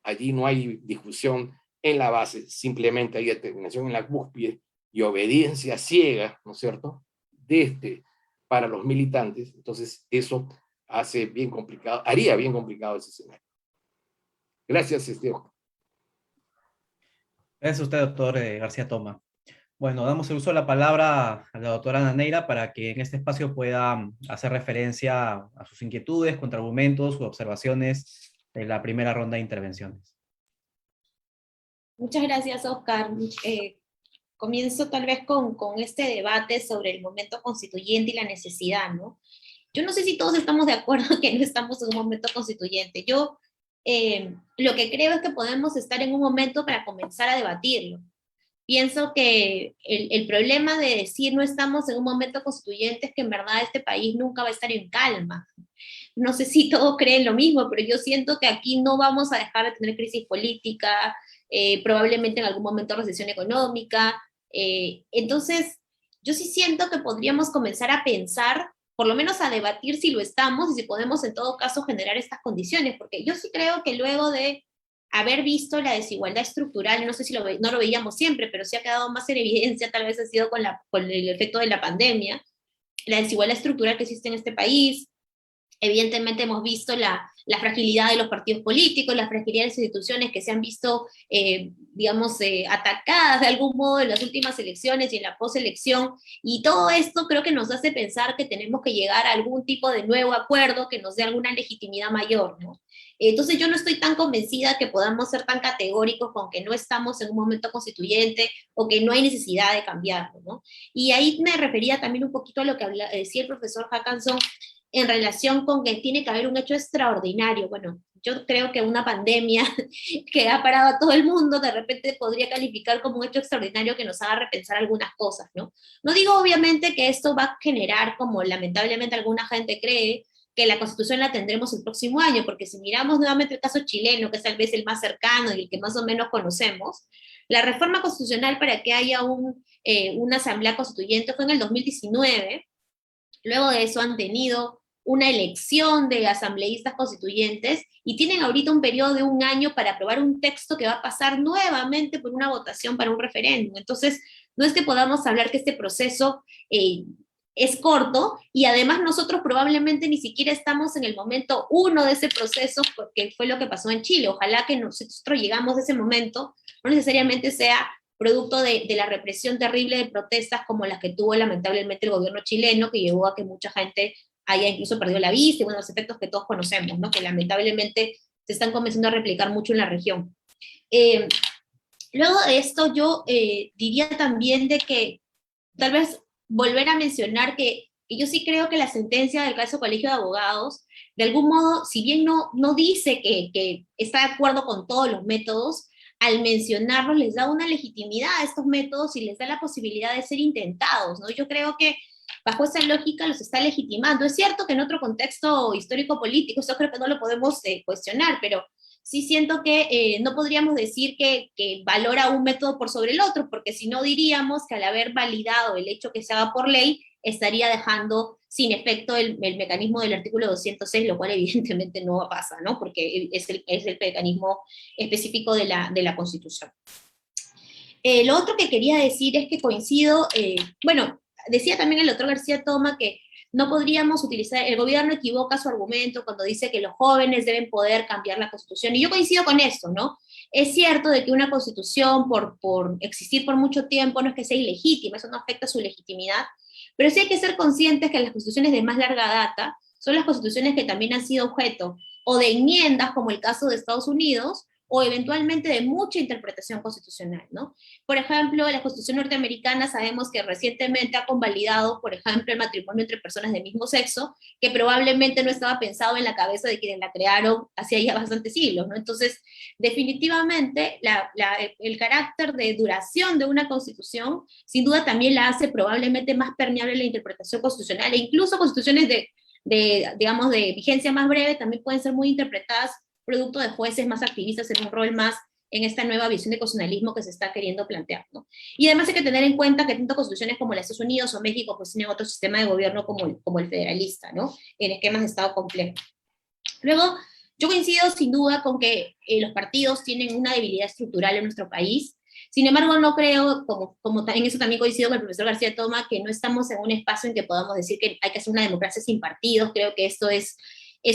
allí no hay discusión en la base, simplemente hay determinación en la cúspide y obediencia ciega, ¿no es cierto?, para los militantes. Entonces eso hace bien complicado, haría bien complicado ese escenario. Gracias, Oscar. Gracias a usted, doctor García Toma. Bueno, damos el uso de la palabra a la doctora Ana Neira para que en este espacio pueda hacer referencia a sus inquietudes, contraargumentos u observaciones de la primera ronda de intervenciones. Muchas gracias, Oscar. Comienzo tal vez con este debate sobre el momento constituyente y la necesidad, ¿no? Yo no sé si todos estamos de acuerdo que no estamos en un momento constituyente. Yo lo que creo es que podemos estar en un momento para comenzar a debatirlo. Pienso que el problema de decir no estamos en un momento constituyente es que en verdad este país nunca va a estar en calma. No sé si todos creen lo mismo, pero yo siento que aquí no vamos a dejar de tener crisis política, probablemente en algún momento recesión económica. Entonces, yo sí siento que podríamos comenzar a pensar, por lo menos a debatir si lo estamos y si podemos en todo caso generar estas condiciones, porque yo sí creo que luego de haber visto la desigualdad estructural, no sé si no lo veíamos siempre, pero sí ha quedado más en evidencia, tal vez ha sido con el efecto de la pandemia, la desigualdad estructural que existe en este país. Evidentemente hemos visto la fragilidad de los partidos políticos, la fragilidad de las instituciones que se han visto, digamos, atacadas de algún modo en las últimas elecciones y en la postelección, y todo esto creo que nos hace pensar que tenemos que llegar a algún tipo de nuevo acuerdo que nos dé alguna legitimidad mayor, ¿no? Entonces yo no estoy tan convencida que podamos ser tan categóricos con que no estamos en un momento constituyente o que no hay necesidad de cambiarlo, ¿no? Y ahí me refería también un poquito a lo que decía el profesor Hackanson en relación con que tiene que haber un hecho extraordinario. Bueno, yo creo que una pandemia que ha parado a todo el mundo de repente podría calificar como un hecho extraordinario que nos haga repensar algunas cosas, ¿no? No digo obviamente que esto va a generar, como lamentablemente alguna gente cree, que la Constitución la tendremos el próximo año, porque si miramos nuevamente el caso chileno, que es tal vez el más cercano y el que más o menos conocemos, la reforma constitucional para que haya una asamblea constituyente fue en el 2019, luego de eso han tenido una elección de asambleístas constituyentes y tienen ahorita un periodo de 1 año para aprobar un texto que va a pasar nuevamente por una votación para un referéndum. Entonces, no es que podamos hablar que este proceso es corto, y además nosotros probablemente ni siquiera estamos en el momento 1 de ese proceso, porque fue lo que pasó en Chile. Ojalá que nosotros llegamos a ese momento, no necesariamente sea producto de la represión terrible de protestas como las que tuvo lamentablemente el gobierno chileno, que llevó a que mucha gente haya incluso perdido la vista, y bueno, los efectos que todos conocemos, ¿no? Que lamentablemente se están comenzando a replicar mucho en la región. Luego de esto yo diría también de que tal vez volver a mencionar que yo sí creo que la sentencia del caso Colegio de Abogados, de algún modo, si bien no dice que está de acuerdo con todos los métodos, al mencionarlos les da una legitimidad a estos métodos y les da la posibilidad de ser intentados, ¿no? Yo creo que bajo esa lógica los está legitimando. Es cierto que en otro contexto histórico-político, eso creo que no lo podemos cuestionar, pero sí siento que no podríamos decir que valora un método por sobre el otro, porque si no diríamos que al haber validado el hecho que se haga por ley, estaría dejando sin efecto el mecanismo del artículo 206, lo cual evidentemente no pasa, ¿no? Porque es el mecanismo específico de la Constitución. Lo otro que quería decir es que coincido, bueno, decía también el doctor García Toma que no podríamos utilizar, el gobierno equivoca su argumento cuando dice que los jóvenes deben poder cambiar la Constitución, y yo coincido con esto, ¿no? Es cierto de que una Constitución por existir por mucho tiempo no es que sea ilegítima, eso no afecta su legitimidad, pero sí hay que ser conscientes que las constituciones de más larga data son las constituciones que también han sido objeto o de enmiendas, como el caso de Estados Unidos, o eventualmente de mucha interpretación constitucional, ¿no? Por ejemplo, la Constitución norteamericana sabemos que recientemente ha convalidado, por ejemplo, el matrimonio entre personas del mismo sexo, que probablemente no estaba pensado en la cabeza de quienes la crearon hace ya bastantes siglos, ¿no? Entonces, definitivamente, el carácter de duración de una Constitución, sin duda también la hace probablemente más permeable a la interpretación constitucional, e incluso constituciones digamos, de vigencia más breve también pueden ser muy interpretadas producto de jueces más activistas en un rol más en esta nueva visión de constitucionalismo que se está queriendo plantear, ¿no? Y además hay que tener en cuenta que tanto constituciones como las de Estados Unidos o México pues tienen otro sistema de gobierno como el federalista, ¿no? En esquemas de Estado complejo. Luego, yo coincido sin duda con que los partidos tienen una debilidad estructural en nuestro país. Sin embargo, no creo, como en eso también coincido con el profesor García Toma, que no estamos en un espacio en que podamos decir que hay que hacer una democracia sin partidos. Creo que esto es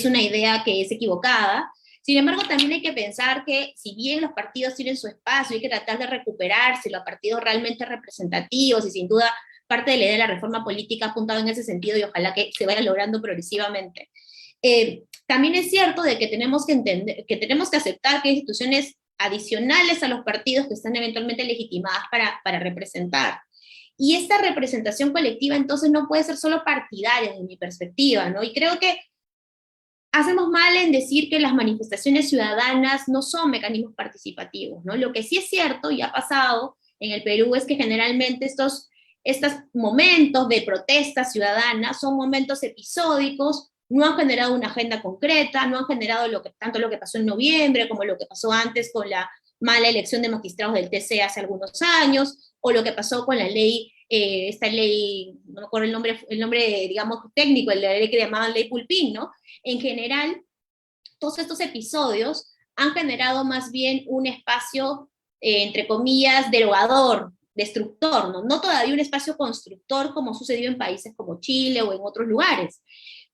una idea que es equivocada. Sin embargo, también hay que pensar que si bien los partidos tienen su espacio, hay que tratar de recuperarse los partidos realmente representativos, y sin duda parte de la idea de la reforma política ha apuntado en ese sentido, y ojalá que se vaya logrando progresivamente. También es cierto de que tenemos que entender, que tenemos que aceptar que hay instituciones adicionales a los partidos que están eventualmente legitimadas para representar. Y esta representación colectiva entonces no puede ser solo partidaria desde mi perspectiva, ¿no? Y creo que hacemos mal en decir que las manifestaciones ciudadanas no son mecanismos participativos, ¿no? Lo que sí es cierto y ha pasado en el Perú es que generalmente estos momentos de protesta ciudadana son momentos episódicos, no han generado una agenda concreta, no han generado tanto lo que pasó en noviembre como lo que pasó antes con la mala elección de magistrados del TC hace algunos años, o lo que pasó con la ley, esta ley, no me acuerdo el nombre, digamos, técnico, la ley que llamaban ley Pulpín, ¿no? En general, todos estos episodios han generado más bien un espacio, entre comillas, derogador, destructor, ¿no? No todavía un espacio constructor como sucedió en países como Chile o en otros lugares.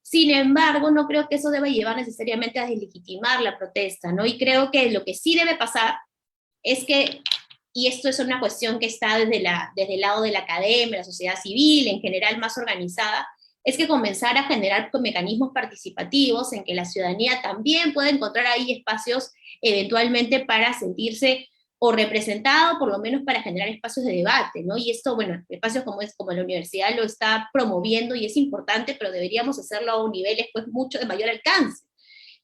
Sin embargo, no creo que eso deba llevar necesariamente a deslegitimar la protesta, ¿no? Y creo que lo que sí debe pasar es que, y esto es una cuestión que está desde el lado de la academia, la sociedad civil, en general más organizada, es que comenzar a generar mecanismos participativos en que la ciudadanía también pueda encontrar ahí espacios eventualmente para sentirse o representado, por lo menos para generar espacios de debate, ¿no? Y esto, bueno, espacios como la universidad lo está promoviendo y es importante, pero deberíamos hacerlo a niveles pues mucho de mayor alcance.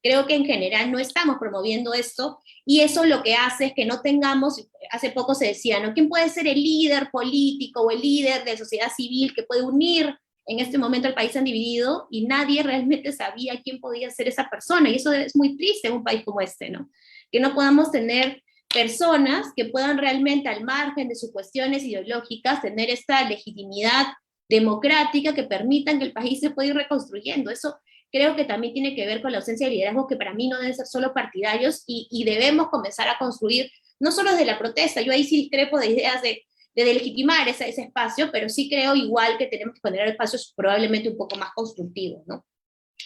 Creo que en general no estamos promoviendo esto, y eso lo que hace es que no tengamos, hace poco se decía, ¿no? ¿Quién puede ser el líder político o el líder de sociedad civil que puede unir en este momento el país han dividido? Y nadie realmente sabía quién podía ser esa persona, y eso es muy triste en un país como este, ¿no? Que no podamos tener personas que puedan realmente, al margen de sus cuestiones ideológicas, tener esta legitimidad democrática que permitan que el país se pueda ir reconstruyendo. Eso creo que también tiene que ver con la ausencia de liderazgo, que para mí no deben ser solo partidarios, y debemos comenzar a construir, no solo desde la protesta. Yo ahí sí discrepo de ideas de legitimar ese espacio, pero sí creo igual que tenemos que generar espacios probablemente un poco más constructivos, ¿no?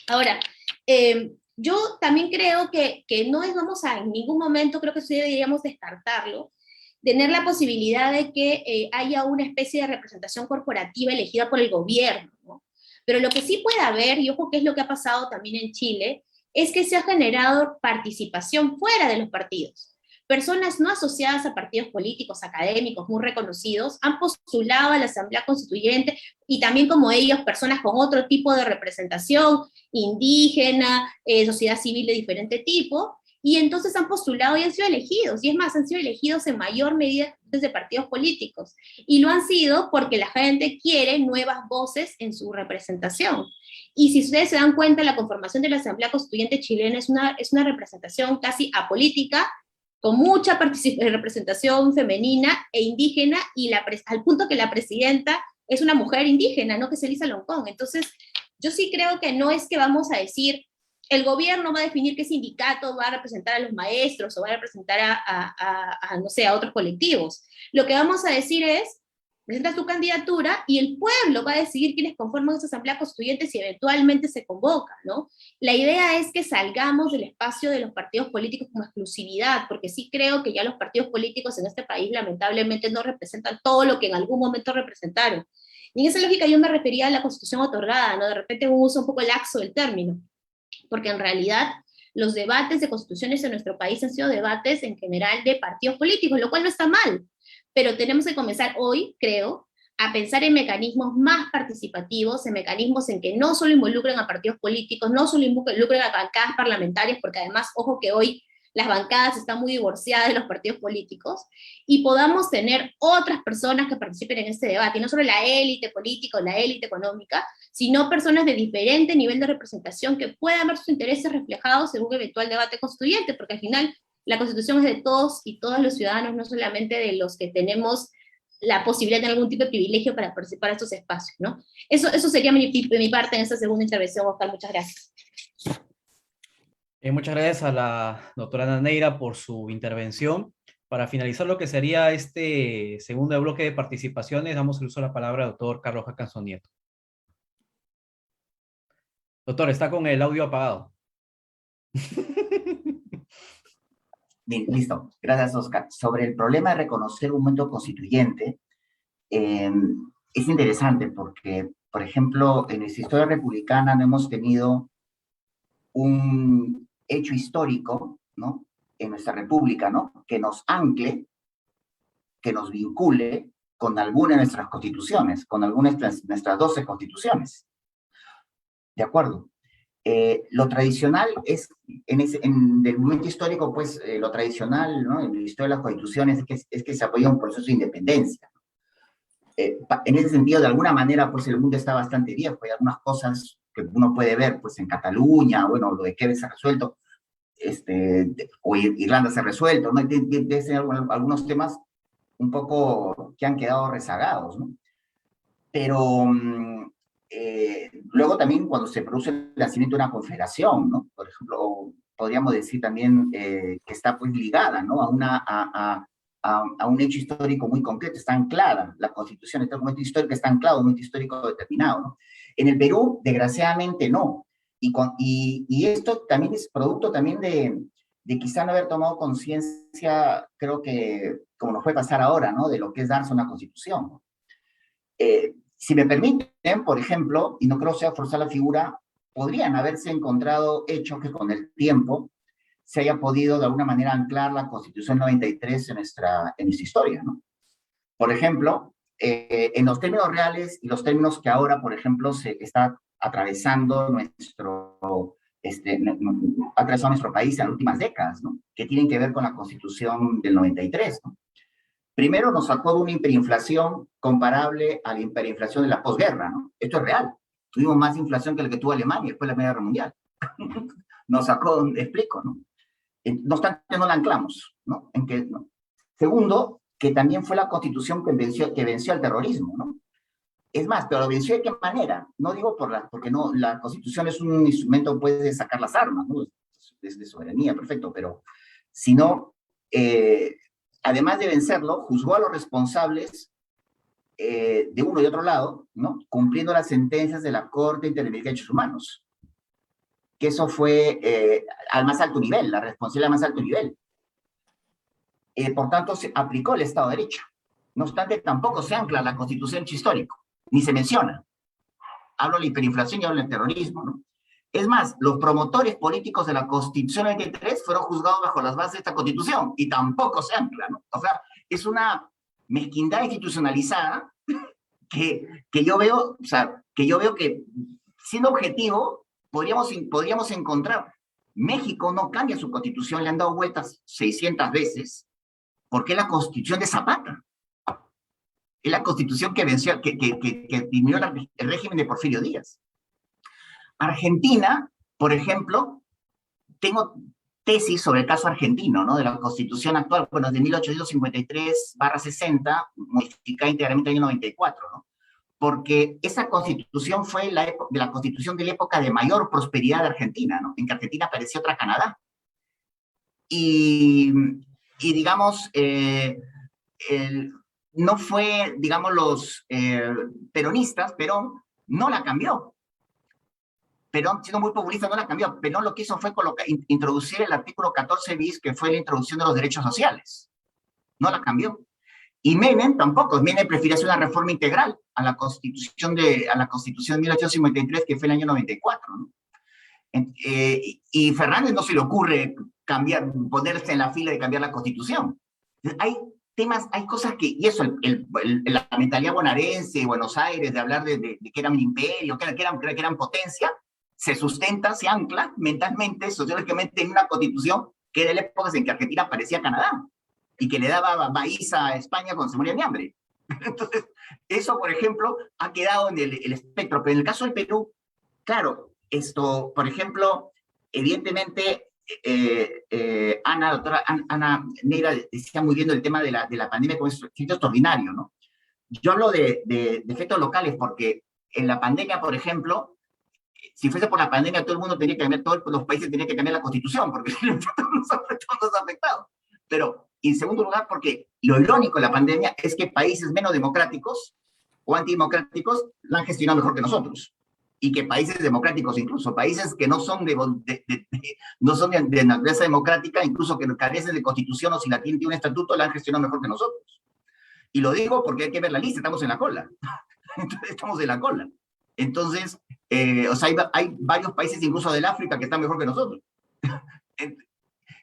Ahora, yo también creo que no vamos a, en ningún momento, creo que sí deberíamos descartarlo, tener la posibilidad de que haya una especie de representación corporativa elegida por el gobierno, ¿no? Pero lo que sí puede haber, y ojo que es lo que ha pasado también en Chile, es que se ha generado participación fuera de los partidos. Personas no asociadas a partidos políticos, académicos, muy reconocidos, han postulado a la Asamblea Constituyente, y también como ellos, personas con otro tipo de representación, indígena, sociedad civil de diferente tipo, y entonces han postulado y han sido elegidos, y es más, han sido elegidos en mayor medida desde partidos políticos, y lo han sido porque la gente quiere nuevas voces en su representación. Y si ustedes se dan cuenta, la conformación de la Asamblea Constituyente chilena es una representación casi apolítica, con mucha representación femenina e indígena, y al punto que la presidenta es una mujer indígena, no que es Elisa Loncón. Entonces, yo sí creo que no es que vamos a decir, el gobierno va a definir qué sindicato va a representar a los maestros, o va a representar no sé, a otros colectivos. Lo que vamos a decir es, presenta tu candidatura y el pueblo va a decidir quiénes conforman esa asamblea constituyente si eventualmente se convoca, ¿no? La idea es que salgamos del espacio de los partidos políticos como exclusividad, porque sí creo que ya los partidos políticos en este país lamentablemente no representan todo lo que en algún momento representaron. Y en esa lógica yo me refería a la constitución otorgada, ¿no? De repente un uso un poco laxo del término, porque en realidad los debates de constituciones en nuestro país han sido debates en general de partidos políticos, lo cual no está mal, pero tenemos que comenzar hoy, creo, a pensar en mecanismos más participativos, en mecanismos en que no solo involucren a partidos políticos, no solo involucren a bancadas parlamentarias, porque además, ojo que hoy las bancadas están muy divorciadas de los partidos políticos, y podamos tener otras personas que participen en este debate, y no solo la élite política o la élite económica, sino personas de diferente nivel de representación que puedan ver sus intereses reflejados en un eventual debate constituyente, porque al final la Constitución es de todos y todos los ciudadanos, no solamente de los que tenemos la posibilidad de algún tipo de privilegio para participar en estos espacios, ¿no? Eso sería mi parte en esta segunda intervención, Oscar. Muchas gracias. Muchas gracias a la doctora Ana Neira por su intervención. Para finalizar lo que sería este segundo bloque de participaciones, damos el uso de la palabra al doctor Carlos Jackson Nieto. Doctor, está con el audio apagado. Bien, listo. Gracias, Oscar. Sobre el problema de reconocer un momento constituyente, es interesante porque, por ejemplo, en nuestra historia republicana no hemos tenido un hecho histórico, ¿no?, en nuestra república, ¿no?, que nos ancle, que nos vincule con alguna de nuestras constituciones, con algunas de nuestras 12 constituciones. ¿De acuerdo? Lo tradicional es, en el momento histórico, pues, lo tradicional, ¿no?, en la historia de las constituciones es que se apoya un proceso de independencia. En ese sentido, de alguna manera, pues el mundo está bastante viejo, hay algunas cosas que uno puede ver, pues en Cataluña, bueno, lo de Quebec se ha resuelto, o Irlanda se ha resuelto, ¿no? De ser algunos temas un poco que han quedado rezagados, ¿no? Pero luego también cuando se produce el nacimiento de una confederación, ¿no?, por ejemplo, podríamos decir también que está pues ligada, ¿no?, a un hecho histórico muy concreto, está anclada, la Constitución, este momento histórico está anclado, un momento histórico determinado, ¿no? En el Perú, desgraciadamente, no. Y esto también es producto también de quizá no haber tomado conciencia, creo que, como nos puede pasar ahora, ¿no?, de lo que es darse una Constitución, ¿no? Si me permiten, por ejemplo, y no creo sea forzar la figura, podrían haberse encontrado hechos que con el tiempo se haya podido de alguna manera anclar la Constitución 93 en nuestra historia, ¿no? Por ejemplo, en los términos reales y los términos que ahora, por ejemplo, se está atravesando nuestro país en las últimas décadas, ¿no?, que tienen que ver con la Constitución del 93, ¿no? Primero nos sacó de una hiperinflación comparable a la hiperinflación de la posguerra, ¿no? Esto es real. Tuvimos más inflación que la que tuvo Alemania después de la Primera Guerra Mundial. Nos sacó, explico, ¿no? No obstante, no la anclamos, ¿no? ¿no? Segundo, que también fue la Constitución que venció al terrorismo, ¿no? Es más, pero lo venció de qué manera. No digo porque no, la Constitución es un instrumento, puede sacar las armas, ¿no?, es de soberanía, perfecto, pero sino, además de vencerlo, juzgó a los responsables de uno y otro lado, ¿no?, cumpliendo las sentencias de la Corte Interamericana de Derechos Humanos, que eso fue al más alto nivel, la responsabilidad al más alto nivel. Por tanto, se aplicó el Estado de Derecho. No obstante, tampoco se ancla la Constitución histórico, ni se menciona. Hablo de la hiperinflación y hablo del terrorismo, ¿no? Es más, los promotores políticos de la Constitución 93 fueron juzgados bajo las bases de esta Constitución, y tampoco se ancla, ¿no? O sea, es una mezquindad institucionalizada que yo veo, o sea, que, siendo objetivo, podríamos encontrar. México no cambia su Constitución, le han dado vueltas 600 veces, porque es la Constitución de Zapata. Es la Constitución que venció, que terminó el régimen de Porfirio Díaz. Argentina, por ejemplo, tengo tesis sobre el caso argentino, ¿no?, de la Constitución actual, bueno, de 1853/60, modificada íntegramente en el año 94, ¿no? Porque esa Constitución fue la Constitución de la época de mayor prosperidad de Argentina, ¿no?, en que Argentina parecía otra Canadá. Y digamos, no fue, digamos, los peronistas, Perón no la cambió. Perón, siendo muy populista, no la cambió. Perón lo que hizo fue introducir el artículo 14 bis, que fue la introducción de los derechos sociales. No la cambió. Y Menem tampoco. Menem prefirió hacer una reforma integral a la Constitución de 1853, que fue el año 94, ¿no? Y Fernández no se le ocurre ponerse en la fila de cambiar la Constitución. Hay temas, hay cosas que, y eso, la mentalidad bonaerense, Buenos Aires, de hablar de que eran un imperio, que eran potencia, se sustenta, se ancla mentalmente, sociológicamente, en una Constitución que era de la época en que Argentina parecía Canadá y que le daba maíz a España cuando se moría de hambre. Entonces, eso, por ejemplo, ha quedado en el espectro. Pero en el caso del Perú, claro, esto, por ejemplo, evidentemente, doctora Ana Neira decía muy bien el tema de la pandemia como efecto extraordinario, ¿no? Yo hablo de efectos locales porque en la pandemia, por ejemplo, si fuese por la pandemia, todo el mundo tenía que cambiar, todos los países tenían que cambiar la constitución, porque nos ha afectado. Pero, en segundo lugar, porque lo irónico de la pandemia es que países menos democráticos o antidemocráticos la han gestionado mejor que nosotros. Y que países democráticos, incluso países que no son de naturaleza democrática, incluso que carecen de constitución o si la tiene un estatuto, la han gestionado mejor que nosotros. Y lo digo porque hay que ver la lista, estamos en la cola. Estamos en la cola. Entonces, o sea, hay varios países, incluso del África, que están mejor que nosotros.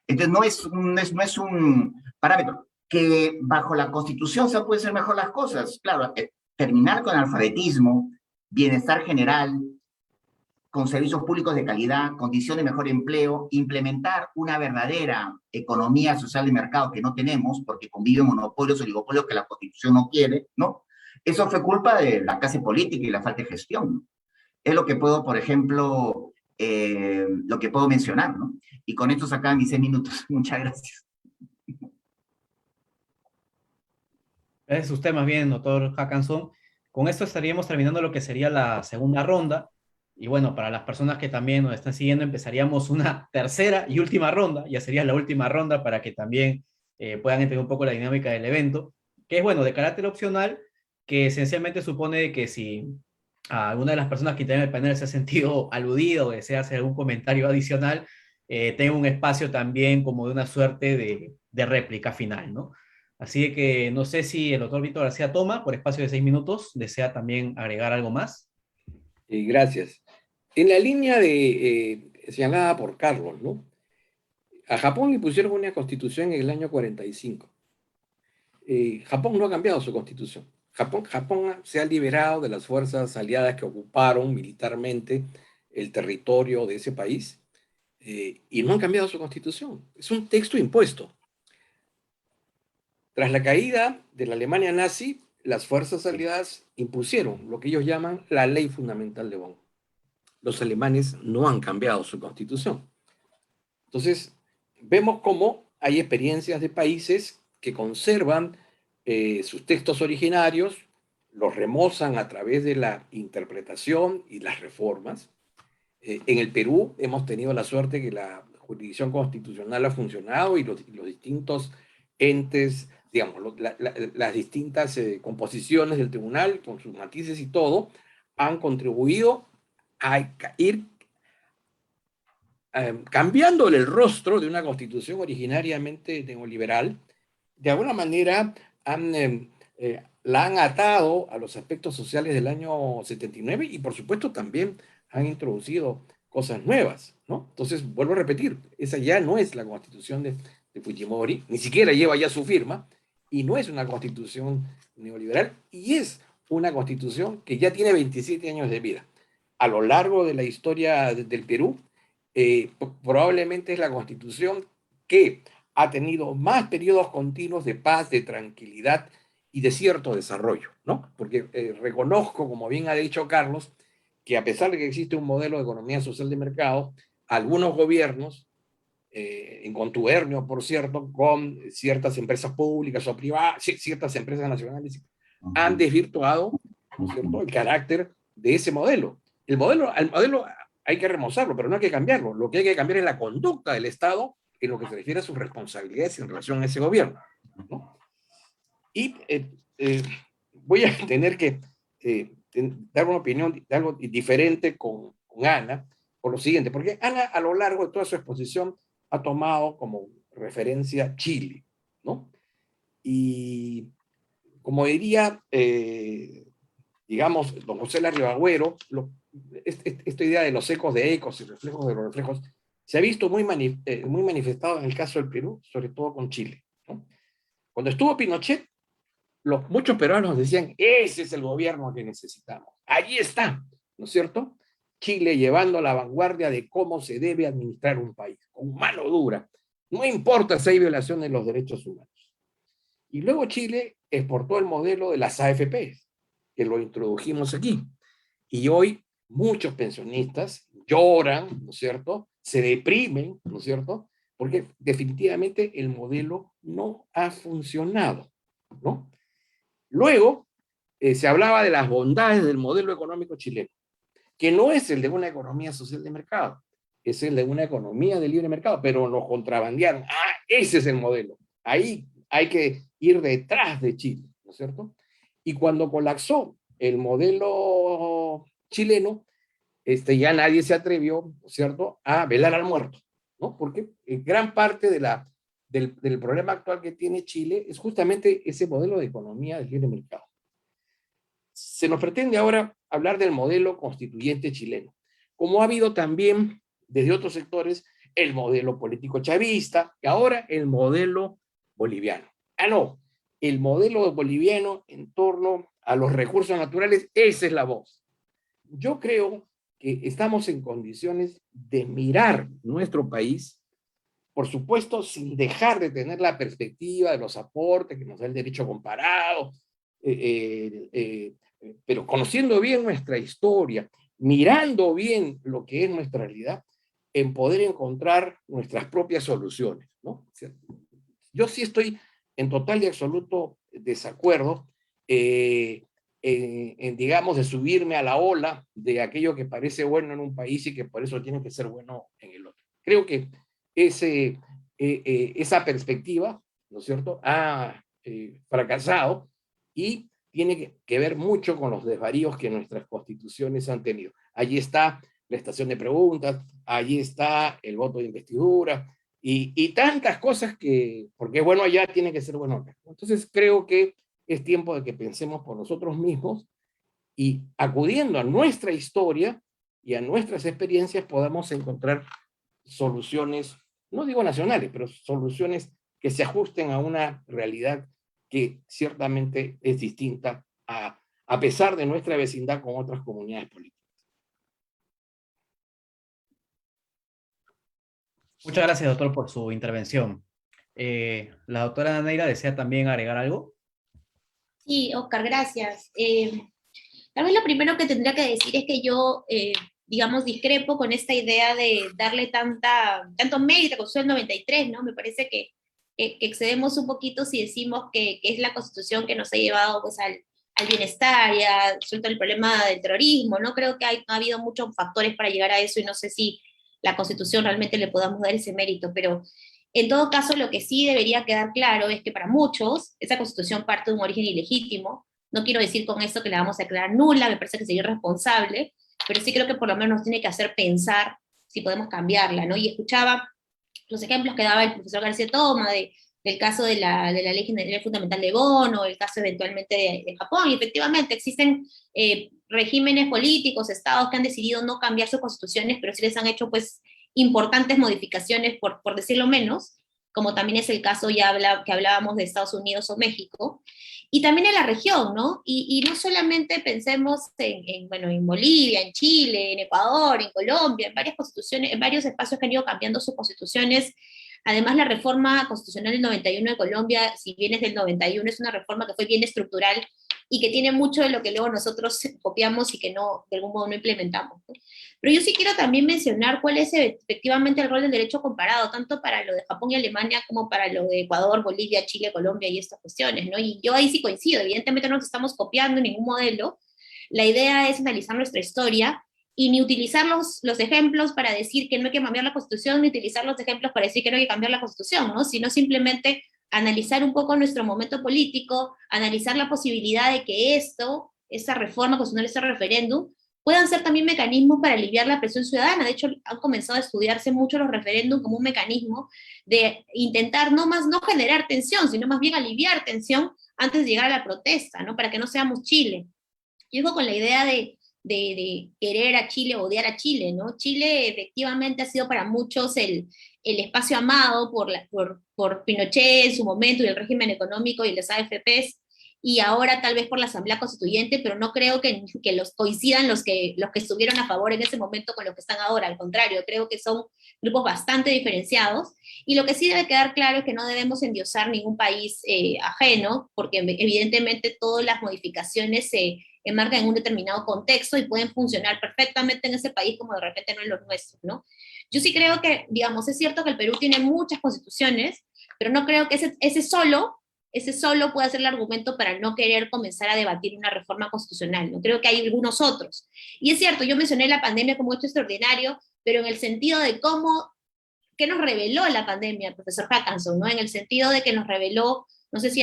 Entonces, no es un parámetro. Que bajo la Constitución se pueden ser mejor las cosas. Claro, terminar con el alfabetismo, bienestar general, con servicios públicos de calidad, condiciones de mejor empleo, implementar una verdadera economía social de mercado que no tenemos, porque conviven monopolios, oligopolios que la Constitución no quiere, ¿no? Eso fue culpa de la clase política y la falta de gestión, ¿no? Es lo que puedo, por ejemplo, lo que puedo mencionar, ¿no? Y con esto se acaban mis 6 minutos. Muchas gracias. Es usted más bien, doctor Hackanson. Con esto estaríamos terminando lo que sería la segunda ronda. Y bueno, para las personas que también nos están siguiendo, empezaríamos una tercera y última ronda. Ya sería la última ronda para que también puedan entender un poco la dinámica del evento, que es, bueno, de carácter opcional, que esencialmente supone que si alguna de las personas que tienen el panel se ha sentido aludido o desea hacer algún comentario adicional, tenga un espacio también como de una suerte de réplica final, ¿no? Así que no sé si el doctor Víctor García Toma, por espacio de 6 minutos, desea también agregar algo más. Gracias. En la línea señalada por Carlos, ¿no? A Japón le pusieron una constitución en el año 45. Japón no ha cambiado su constitución. Japón se ha liberado de las fuerzas aliadas que ocuparon militarmente el territorio de ese país y no han cambiado su constitución. Es un texto impuesto. Tras la caída de la Alemania nazi, las fuerzas aliadas impusieron lo que ellos llaman la Ley Fundamental de Bonn. Los alemanes no han cambiado su constitución. Entonces, vemos cómo hay experiencias de países que conservan sus textos originarios, los remozan a través de la interpretación y las reformas. En el Perú hemos tenido la suerte que la jurisdicción constitucional ha funcionado y los distintos entes, digamos, las distintas composiciones del tribunal, con sus matices y todo, han contribuido a ir cambiándole el rostro de una constitución originariamente neoliberal. De alguna manera la han atado a los aspectos sociales del año 79 y por supuesto también han introducido cosas nuevas, ¿no? Entonces, vuelvo a repetir, esa ya no es la constitución de Fujimori, ni siquiera lleva ya su firma, y no es una constitución neoliberal, y es una constitución que ya tiene 27 años de vida. A lo largo de la historia del Perú, probablemente es la constitución que ha tenido más periodos continuos de paz, de tranquilidad y de cierto desarrollo, ¿no? Porque reconozco, como bien ha dicho Carlos, que a pesar de que existe un modelo de economía social de mercado, algunos gobiernos, en contubernio, por cierto, con ciertas empresas públicas o privadas, ciertas empresas nacionales, han desvirtuado, ¿no es cierto?, el carácter de ese modelo. El modelo hay que remozarlo, pero no hay que cambiarlo. Lo que hay que cambiar es la conducta del Estado en lo que se refiere a sus responsabilidades en relación a ese gobierno, ¿no? Y voy a tener que dar una opinión de algo diferente con Ana, por lo siguiente, porque Ana a lo largo de toda su exposición ha tomado como referencia Chile, ¿no? Y como diría, digamos, don José Larribagüero, esta idea de los ecos de ecos y reflejos de los reflejos se ha visto muy manifestado en el caso del Perú, sobre todo con Chile, ¿no? Cuando estuvo Pinochet, muchos peruanos decían, ese es el gobierno que necesitamos. Allí está, ¿no es cierto? Chile llevando la vanguardia de cómo se debe administrar un país, con mano dura. No importa si hay violación de los derechos humanos. Y luego Chile exportó el modelo de las AFP, que lo introdujimos aquí. Y hoy muchos pensionistas lloran, ¿no es cierto? Se deprimen, ¿no es cierto? Porque definitivamente el modelo no ha funcionado, ¿no? Luego se hablaba de las bondades del modelo económico chileno, que no es el de una economía social de mercado, es el de una economía de libre mercado, pero nos contrabandearon. Ah, ese es el modelo. Ahí hay que ir detrás de Chile, ¿no es cierto? Y cuando colapsó el modelo chileno, ya nadie se atrevió, ¿no es cierto?, a velar al muerto, ¿no? Porque gran parte del problema actual que tiene Chile es justamente ese modelo de economía de libre mercado. Se nos pretende ahora hablar del modelo constituyente chileno, como ha habido también desde otros sectores el modelo político chavista y ahora el modelo boliviano. Ah, no, el modelo boliviano en torno a los recursos naturales, esa es la voz. Yo creo que estamos en condiciones de mirar nuestro país, por supuesto, sin dejar de tener la perspectiva de los aportes que nos da el derecho comparado, pero conociendo bien nuestra historia, mirando bien lo que es nuestra realidad, en poder encontrar nuestras propias soluciones, ¿no? Yo sí estoy en total y absoluto desacuerdo digamos, de subirme a la ola de aquello que parece bueno en un país y que por eso tiene que ser bueno en el otro. Creo que esa perspectiva, ¿no es cierto?, ha fracasado y tiene que ver mucho con los desvaríos que nuestras constituciones han tenido. Allí está la estación de preguntas, allí está el voto de investidura y tantas cosas que, porque es bueno allá, tiene que ser bueno acá. Entonces creo que es tiempo de que pensemos por nosotros mismos y acudiendo a nuestra historia y a nuestras experiencias podamos encontrar soluciones, no digo nacionales, pero soluciones que se ajusten a una realidad que ciertamente es distinta a pesar de nuestra vecindad con otras comunidades políticas. Muchas gracias, doctor, por su intervención. ¿La doctora Neira desea también agregar algo? Sí, Oscar, gracias. Tal vez lo primero que tendría que decir es que yo, digamos, discrepo con esta idea de darle tanto mérito a la Constitución del 93, ¿no? Me parece que excedemos un poquito si decimos que es la Constitución que nos ha llevado pues, al bienestar y ha resuelto el problema del terrorismo, ¿no? Creo que ha habido muchos factores para llegar a eso y no sé si la Constitución realmente le podamos dar ese mérito, pero en todo caso lo que sí debería quedar claro es que para muchos esa Constitución parte de un origen ilegítimo. No quiero decir con esto que la vamos a declarar nula, me parece que sería irresponsable, pero sí creo que por lo menos nos tiene que hacer pensar si podemos cambiarla, ¿no? Y escuchaba los ejemplos que daba el profesor García Toma del caso de la Ley General Fundamental de Bono, el caso eventualmente de Japón, y efectivamente existen regímenes políticos, estados que han decidido no cambiar sus constituciones, pero sí les han hecho pues importantes modificaciones, por decirlo menos, como también es el caso que hablábamos de Estados Unidos o México, y también en la región, ¿no? Y no solamente pensemos en Bolivia, en Chile, en Ecuador, en Colombia, en varias constituciones, en varios espacios que han ido cambiando sus constituciones. Además, la reforma constitucional del 91 de Colombia, si bien es del 91, es una reforma que fue bien estructural y que tiene mucho de lo que luego nosotros copiamos y que no, de algún modo no implementamos, ¿no? Pero yo sí quiero también mencionar cuál es efectivamente el rol del derecho comparado, tanto para lo de Japón y Alemania como para lo de Ecuador, Bolivia, Chile, Colombia y estas cuestiones, ¿no? Y yo ahí sí coincido, evidentemente no nos estamos copiando ningún modelo, la idea es analizar nuestra historia y ni utilizar los ejemplos para decir que no hay que cambiar la Constitución, ni utilizar los ejemplos para decir que no hay que cambiar la Constitución, ¿no? Sino simplemente analizar un poco nuestro momento político, analizar la posibilidad de que esa reforma constitucional, ese referéndum, puedan ser también mecanismos para aliviar la presión ciudadana. De hecho, han comenzado a estudiarse mucho los referéndums como un mecanismo de intentar no generar tensión, sino más bien aliviar tensión antes de llegar a la protesta, ¿no? Para que no seamos Chile. Yo digo con la idea de de querer a Chile, odiar a Chile, ¿no? Chile efectivamente ha sido para muchos el espacio amado por Pinochet en su momento y el régimen económico y las AFPs, y ahora tal vez por la Asamblea Constituyente, pero no creo que los coincidan los que estuvieron a favor en ese momento con los que están ahora, al contrario, creo que son grupos bastante diferenciados, y lo que sí debe quedar claro es que no debemos endiosar ningún país ajeno, porque evidentemente todas las modificaciones se enmarcan en un determinado contexto y pueden funcionar perfectamente en ese país como de repente no en los nuestros, ¿no? Yo sí creo que, digamos, es cierto que el Perú tiene muchas constituciones, pero no creo que ese solo puede ser el argumento para no querer comenzar a debatir una reforma constitucional, ¿no? Creo que hay algunos otros. Y es cierto, yo mencioné la pandemia como hecho extraordinario, pero en el sentido de qué nos reveló la pandemia, profesor Hackanson, ¿no? En el sentido de que nos reveló, no sé si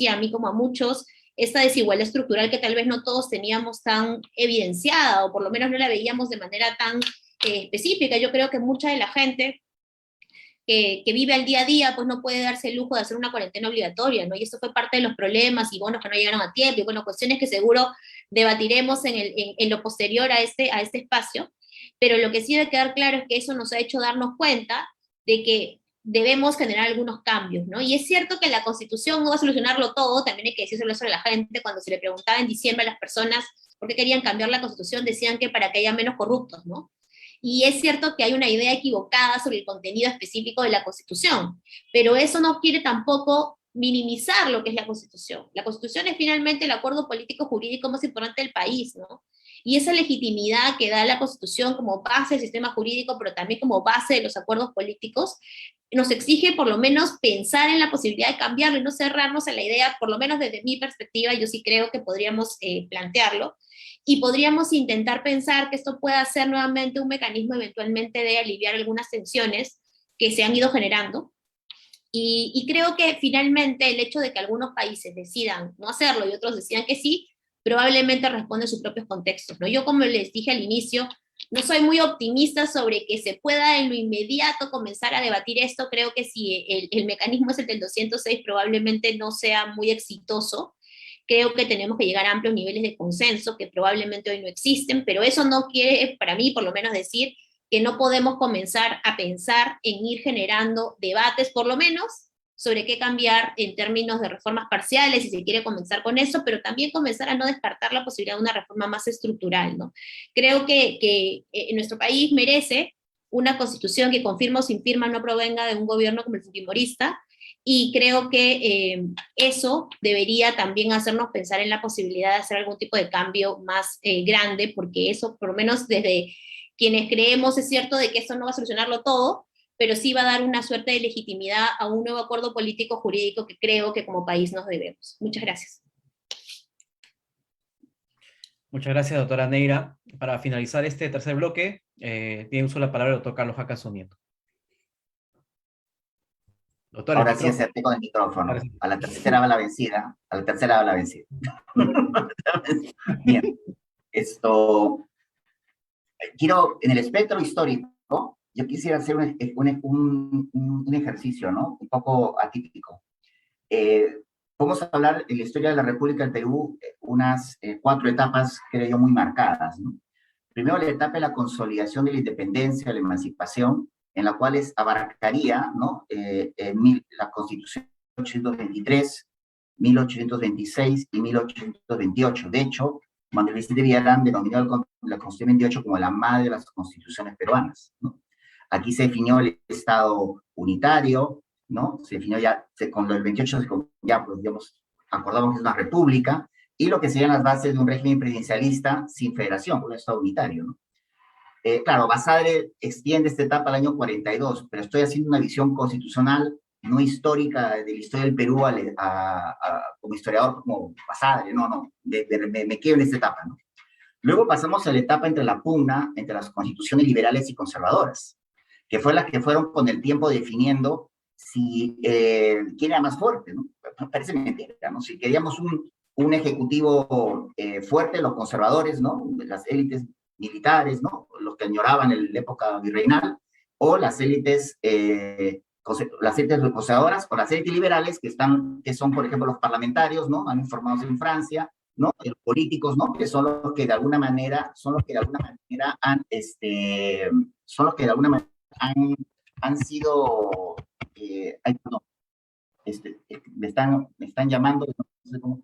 a mí como a muchos, esta desigualdad estructural que tal vez no todos teníamos tan evidenciada, o por lo menos no la veíamos de manera tan específica. Yo creo que mucha de la gente que vive al día a día, pues no puede darse el lujo de hacer una cuarentena obligatoria, ¿no? Y eso fue parte de los problemas, y bonos que no llegaron a tiempo, y bueno, cuestiones que seguro debatiremos en lo posterior a este espacio, pero lo que sí debe quedar claro es que eso nos ha hecho darnos cuenta de que debemos generar algunos cambios, ¿no? Y es cierto que la Constitución no va a solucionarlo todo, también hay que decírselo eso a la gente. Cuando se le preguntaba en diciembre a las personas por qué querían cambiar la Constitución, decían que para que haya menos corruptos, ¿no? Y es cierto que hay una idea equivocada sobre el contenido específico de la Constitución, pero eso no quiere tampoco minimizar lo que es la Constitución. La Constitución es finalmente el acuerdo político-jurídico más importante del país, ¿no? Y esa legitimidad que da la Constitución como base del sistema jurídico, pero también como base de los acuerdos políticos, nos exige por lo menos pensar en la posibilidad de cambiarlo y no cerrarnos a la idea, por lo menos desde mi perspectiva, yo sí creo que podríamos plantearlo, y podríamos intentar pensar que esto pueda ser nuevamente un mecanismo eventualmente de aliviar algunas tensiones que se han ido generando. Y creo que finalmente el hecho de que algunos países decidan no hacerlo y otros decidan que sí, probablemente responde a sus propios contextos, ¿no? Yo, como les dije al inicio, no soy muy optimista sobre que se pueda en lo inmediato comenzar a debatir esto. Creo que si el mecanismo es el del 206, probablemente no sea muy exitoso. Creo que tenemos que llegar a amplios niveles de consenso, que probablemente hoy no existen, pero eso no quiere, para mí por lo menos, decir que no podemos comenzar a pensar en ir generando debates, por lo menos, sobre qué cambiar en términos de reformas parciales, si se quiere comenzar con eso, pero también comenzar a no descartar la posibilidad de una reforma más estructural, ¿no? Creo que nuestro país merece una constitución que, con firma o sin firma, no provenga de un gobierno como el fujimorista, y creo que eso debería también hacernos pensar en la posibilidad de hacer algún tipo de cambio más grande, porque eso, por lo menos desde quienes creemos, es cierto de que esto no va a solucionarlo todo, pero sí va a dar una suerte de legitimidad a un nuevo acuerdo político-jurídico que creo que como país nos debemos. Muchas gracias. Muchas gracias, doctora Neira. Para finalizar este tercer bloque, tiene uso la palabra el doctor Carlos Hackanson Nieto. Doctor, ahora sí acerté con el micrófono. A la tercera va la vencida. A la tercera va la vencida. Bien. Quiero, en el espectro histórico, yo quisiera hacer un ejercicio, ¿no? Un poco atípico. Vamos a hablar en la historia de la República del Perú, unas 4 etapas, creo yo, muy marcadas, ¿no? Primero, la etapa de la consolidación de la independencia, de la emancipación, en la cual abarcaría, ¿no? La Constitución de 1823, 1826 y 1828. De hecho, Manuel Vicente Villarán denominó la Constitución 28 como la madre de las constituciones peruanas, ¿no? Aquí se definió el Estado unitario, ¿no? Se definió ya, con el 28 ya, pues, digamos, acordamos que es una república, y lo que serían las bases de un régimen presidencialista sin federación, un Estado unitario, ¿no? Claro, Basadre extiende esta etapa al año 42, pero estoy haciendo una visión constitucional, no histórica, de la historia del Perú como historiador, como Basadre, no, me quedo en esta etapa, ¿no? Luego pasamos a la etapa entre la pugna entre las constituciones liberales y conservadoras, que fue las que fueron con el tiempo definiendo quién era más fuerte, ¿no? Parece mentira, ¿no? Si queríamos un ejecutivo fuerte, los conservadores, ¿no? Las élites militares, ¿no? Los que añoraban la época virreinal, o las élites conservadoras, o las élites liberales, que son, por ejemplo, los parlamentarios, ¿no? Han formados en Francia, ¿no? Los políticos, ¿no? Que son los que de alguna manera, han, son los que de alguna manera han sido, ay, perdón, me están llamando, no sé cómo,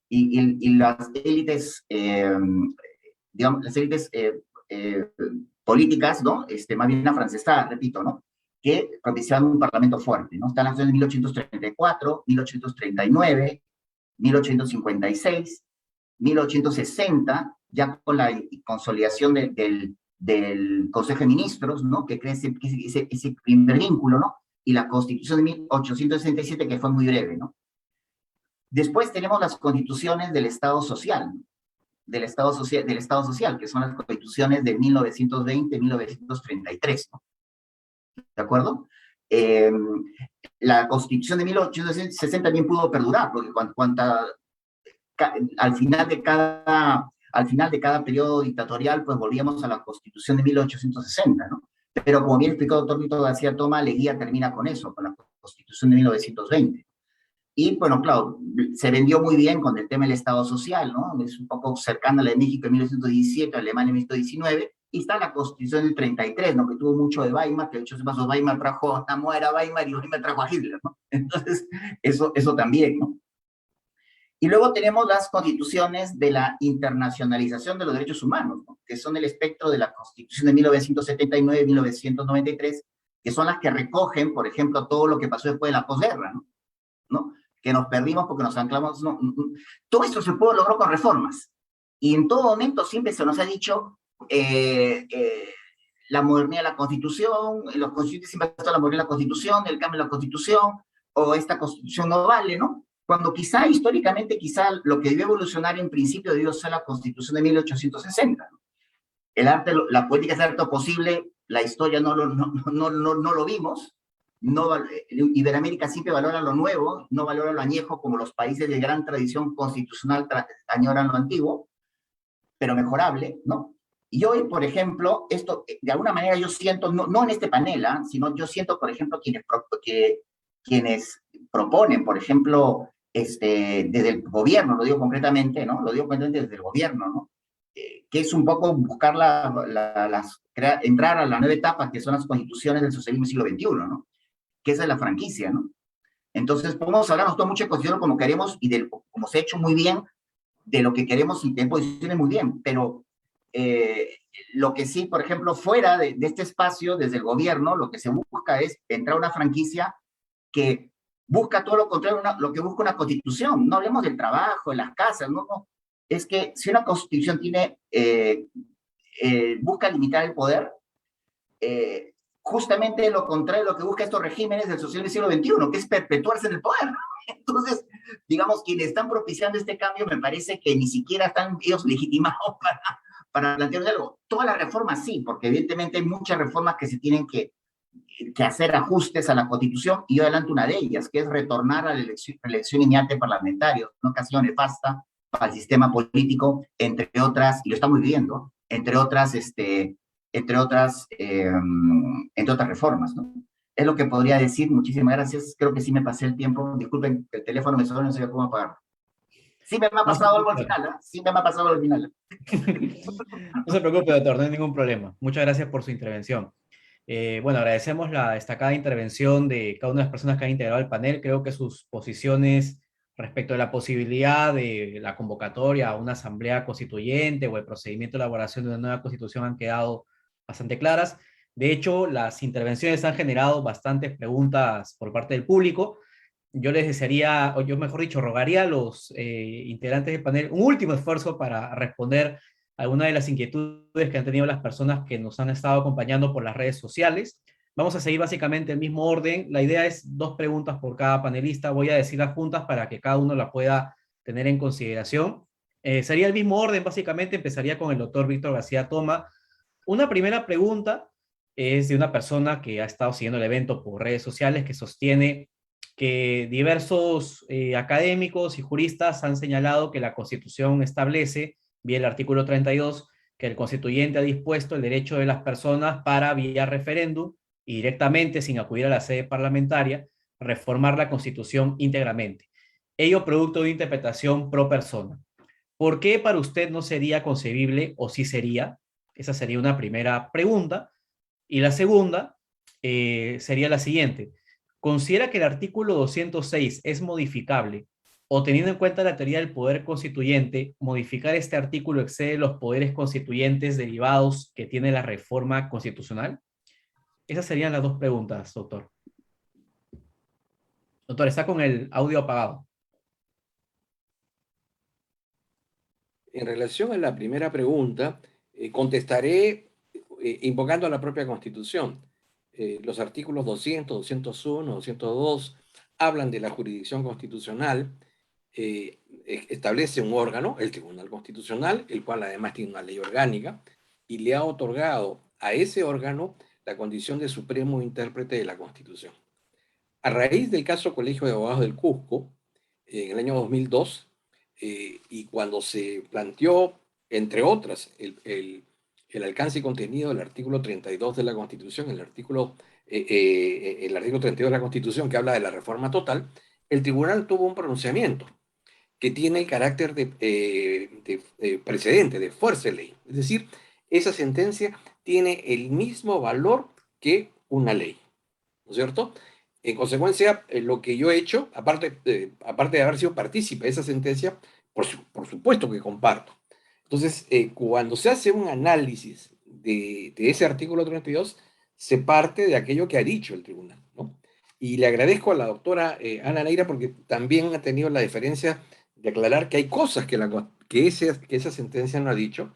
y las élites, digamos, las élites políticas, ¿no? Más bien afrancesadas, repito, ¿no? Que propiciaban un parlamento fuerte, ¿no? Están las de 1834, 1839, 1856, 1860, ya con la consolidación del Consejo de Ministros, ¿no? Que crea ese primer vínculo, ¿no? Y la Constitución de 1867, que fue muy breve, ¿no? Después tenemos las constituciones del Estado Social, ¿no? del Estado Social, que son las constituciones de 1920 y 1933, ¿no? ¿De acuerdo? La Constitución de 1860 también pudo perdurar, porque al final de cada periodo dictatorial, pues volvíamos a la Constitución de 1860, ¿no? Pero como bien explicó el doctor Víctor García Toma, Leguía termina con eso, con la Constitución de 1920. Y bueno, claro, se vendió muy bien con el tema del Estado Social, ¿no? Es un poco cercana a la de México en 1917, Alemania en 1919, y está la Constitución del 33, ¿no? Que tuvo mucho de Weimar, que de hecho, Weimar trajo a Muera Weimar y Weimar trajo a Hitler, ¿no? Entonces, eso también, ¿no? Y luego tenemos las constituciones de la internacionalización de los derechos humanos, ¿no? Que son el espectro de la Constitución de 1979 y 1993, que son las que recogen, por ejemplo, todo lo que pasó después de la posguerra, ¿no? Que nos perdimos porque nos anclamos. Todo esto se pudo lograr con reformas. Y en todo momento siempre se nos ha dicho la modernidad de la Constitución, los constituyentes siempre han estado la modernidad de la Constitución, el cambio de la Constitución, o esta Constitución no vale, ¿no? Cuando quizá históricamente, lo que debió evolucionar en principio debió ser la Constitución de 1860, ¿no? El arte, la política es el arte posible, la historia no lo vimos. Iberoamérica siempre valora lo nuevo, no valora lo añejo, como los países de gran tradición constitucional añoran lo antiguo, pero mejorable, ¿no? Y hoy, por ejemplo, esto, de alguna manera yo siento, no en este panel, sino yo siento, por ejemplo, quienes proponen, por ejemplo, desde el gobierno, lo digo concretamente, ¿no? Lo digo concretamente desde el gobierno, ¿no? Que es un poco buscar entrar a la nueva etapa, que son las constituciones del socialismo siglo XXI, ¿no? Que esa es la franquicia, ¿no? Entonces, podemos hablar nosotros mucho de constitución como queremos y como se ha hecho muy bien, de lo que queremos y de posiciones muy bien, pero lo que sí, por ejemplo, fuera de este espacio, desde el gobierno, lo que se busca es entrar a una franquicia que busca todo lo contrario, lo que busca una constitución. No hablemos del trabajo, de las casas, no. Es que si una constitución busca limitar el poder, justamente lo contrario de lo que busca estos regímenes del socialismo del siglo XXI, que es perpetuarse en el poder. Entonces, digamos, quienes están propiciando este cambio, me parece que ni siquiera están ellos legitimados para plantear algo. Todas las reformas sí, porque evidentemente hay muchas reformas que se tienen que hacer ajustes a la Constitución, y yo adelanto una de ellas, que es retornar a la elección inmediata de parlamentarios, una ocasión nefasta para el sistema político, entre otras, y lo estamos viviendo, entre otras reformas, ¿no? Es lo que podría decir. Muchísimas gracias. Creo que sí me pasé el tiempo. Disculpen, el teléfono me sonó, no sé cómo apagarlo. Sí me ha pasado algo al final, ¿eh? Sí me ha pasado algo al final. No se preocupe, doctor, no hay ningún problema. Muchas gracias por su intervención. Bueno, agradecemos la destacada intervención de cada una de las personas que han integrado el panel. Creo que sus posiciones respecto a la posibilidad de la convocatoria a una asamblea constituyente o el procedimiento de elaboración de una nueva constitución han quedado bastante claras. De hecho, las intervenciones han generado bastantes preguntas por parte del público. Yo les desearía, o yo mejor dicho, rogaría a los integrantes del panel un último esfuerzo para responder algunas de las inquietudes que han tenido las personas que nos han estado acompañando por las redes sociales. Vamos a seguir básicamente el mismo orden. La idea es 2 preguntas por cada panelista. Voy a decirlas juntas para que cada uno la pueda tener en consideración. Sería el mismo orden, básicamente. Empezaría con el doctor Víctor García Toma. Una primera pregunta es de una persona que ha estado siguiendo el evento por redes sociales, que sostiene que diversos académicos y juristas han señalado que la Constitución establece, vía el artículo 32, que el constituyente ha dispuesto el derecho de las personas para, vía referéndum y directamente, sin acudir a la sede parlamentaria, reformar la Constitución íntegramente. Ello producto de interpretación pro persona. ¿Por qué para usted no sería concebible o sí sería? Esa sería una primera pregunta. Y la segunda sería la siguiente. ¿Considera que el artículo 206 es modificable o teniendo en cuenta la teoría del poder constituyente, modificar este artículo excede los poderes constituyentes derivados que tiene la reforma constitucional? Esas serían las dos preguntas, doctor. Doctor, está con el audio apagado. En relación a la primera pregunta, contestaré invocando a la propia Constitución. Los artículos 200, 201, 202 hablan de la jurisdicción constitucional, establece un órgano, el Tribunal Constitucional, el cual además tiene una ley orgánica, y le ha otorgado a ese órgano la condición de supremo intérprete de la Constitución. A raíz del caso Colegio de Abogados del Cusco, en el año 2002, y cuando se planteó, entre otras, el alcance y contenido del artículo 32 de la Constitución, el artículo 32 de la Constitución que habla de la reforma total, el tribunal tuvo un pronunciamiento que tiene el carácter de precedente, de fuerza de ley. Es decir, esa sentencia tiene el mismo valor que una ley, ¿no es cierto? En consecuencia, lo que yo he hecho, aparte de haber sido partícipe de esa sentencia, por supuesto que comparto. Entonces, cuando se hace un análisis de ese artículo 32, se parte de aquello que ha dicho el tribunal, ¿no? Y le agradezco a la doctora Ana Neira porque también ha tenido la deferencia de aclarar que hay cosas que esa sentencia no ha dicho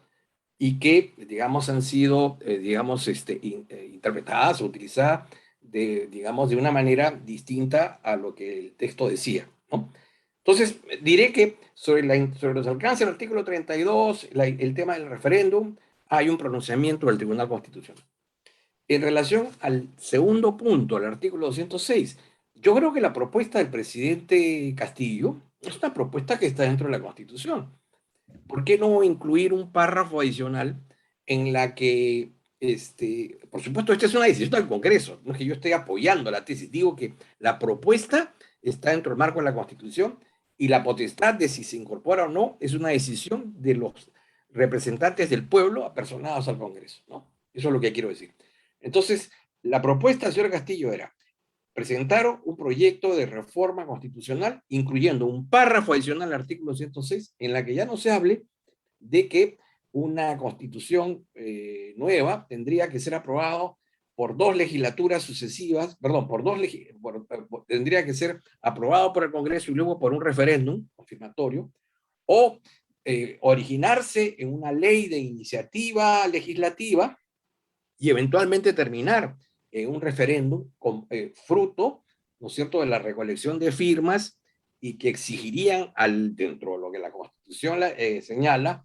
y que, digamos, han sido, interpretadas o utilizadas digamos, de una manera distinta a lo que el texto decía, ¿no? Entonces, diré que sobre los alcances del artículo 32, el tema del referéndum, hay un pronunciamiento del Tribunal Constitucional. En relación al segundo punto, al artículo 206, yo creo que la propuesta del presidente Castillo es una propuesta que está dentro de la Constitución. ¿Por qué no incluir un párrafo adicional en la que, por supuesto, esta es una decisión del Congreso, no es que yo esté apoyando la tesis, digo que la propuesta está dentro del marco de la Constitución y la potestad de si se incorpora o no es una decisión de los representantes del pueblo apersonados al Congreso, ¿no? Eso es lo que quiero decir. Entonces, la propuesta del señor Castillo era presentaron un proyecto de reforma constitucional, incluyendo un párrafo adicional al artículo 106, en la que ya no se hable de que una constitución nueva tendría que ser aprobado por dos legislaturas sucesivas, perdón, tendría que ser aprobado por el Congreso y luego por un referéndum confirmatorio, o originarse en una ley de iniciativa legislativa y eventualmente terminar en un referéndum con fruto, ¿no es cierto?, de la recolección de firmas y que exigirían dentro de lo que la Constitución señala,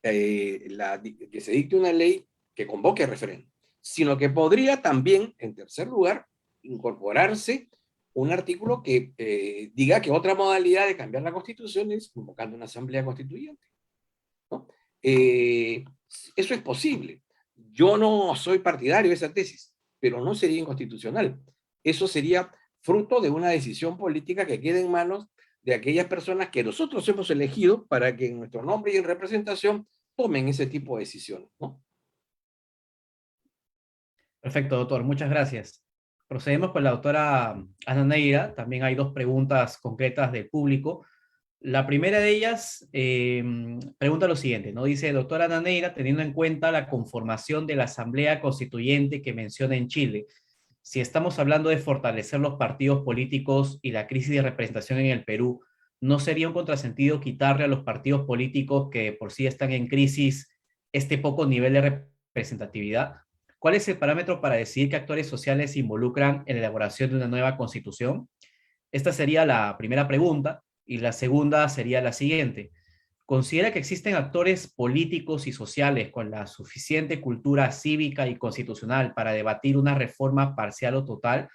que se dicte una ley que convoque referéndum, sino que podría también, en tercer lugar, incorporarse un artículo que diga que otra modalidad de cambiar la Constitución es convocando una asamblea constituyente, ¿no? Eso es posible. Yo no soy partidario de esa tesis, pero no sería inconstitucional. Eso sería fruto de una decisión política que queda en manos de aquellas personas que nosotros hemos elegido para que en nuestro nombre y en representación tomen ese tipo de decisiones, ¿no? Perfecto, doctor. Muchas gracias. Procedemos con la doctora Ana Neira. También hay dos preguntas concretas del público. La primera de ellas pregunta lo siguiente, ¿no? Dice, doctora Ana Neira, teniendo en cuenta la conformación de la Asamblea Constituyente que menciona en Chile, si estamos hablando de fortalecer los partidos políticos y la crisis de representación en el Perú, ¿no sería un contrasentido quitarle a los partidos políticos que por sí están en crisis este poco nivel de representatividad? ¿Cuál es el parámetro para decidir qué actores sociales se involucran en la elaboración de una nueva constitución? Esta sería la primera pregunta y la segunda sería la siguiente. ¿Considera que existen actores políticos y sociales con la suficiente cultura cívica y constitucional para debatir una reforma parcial o total?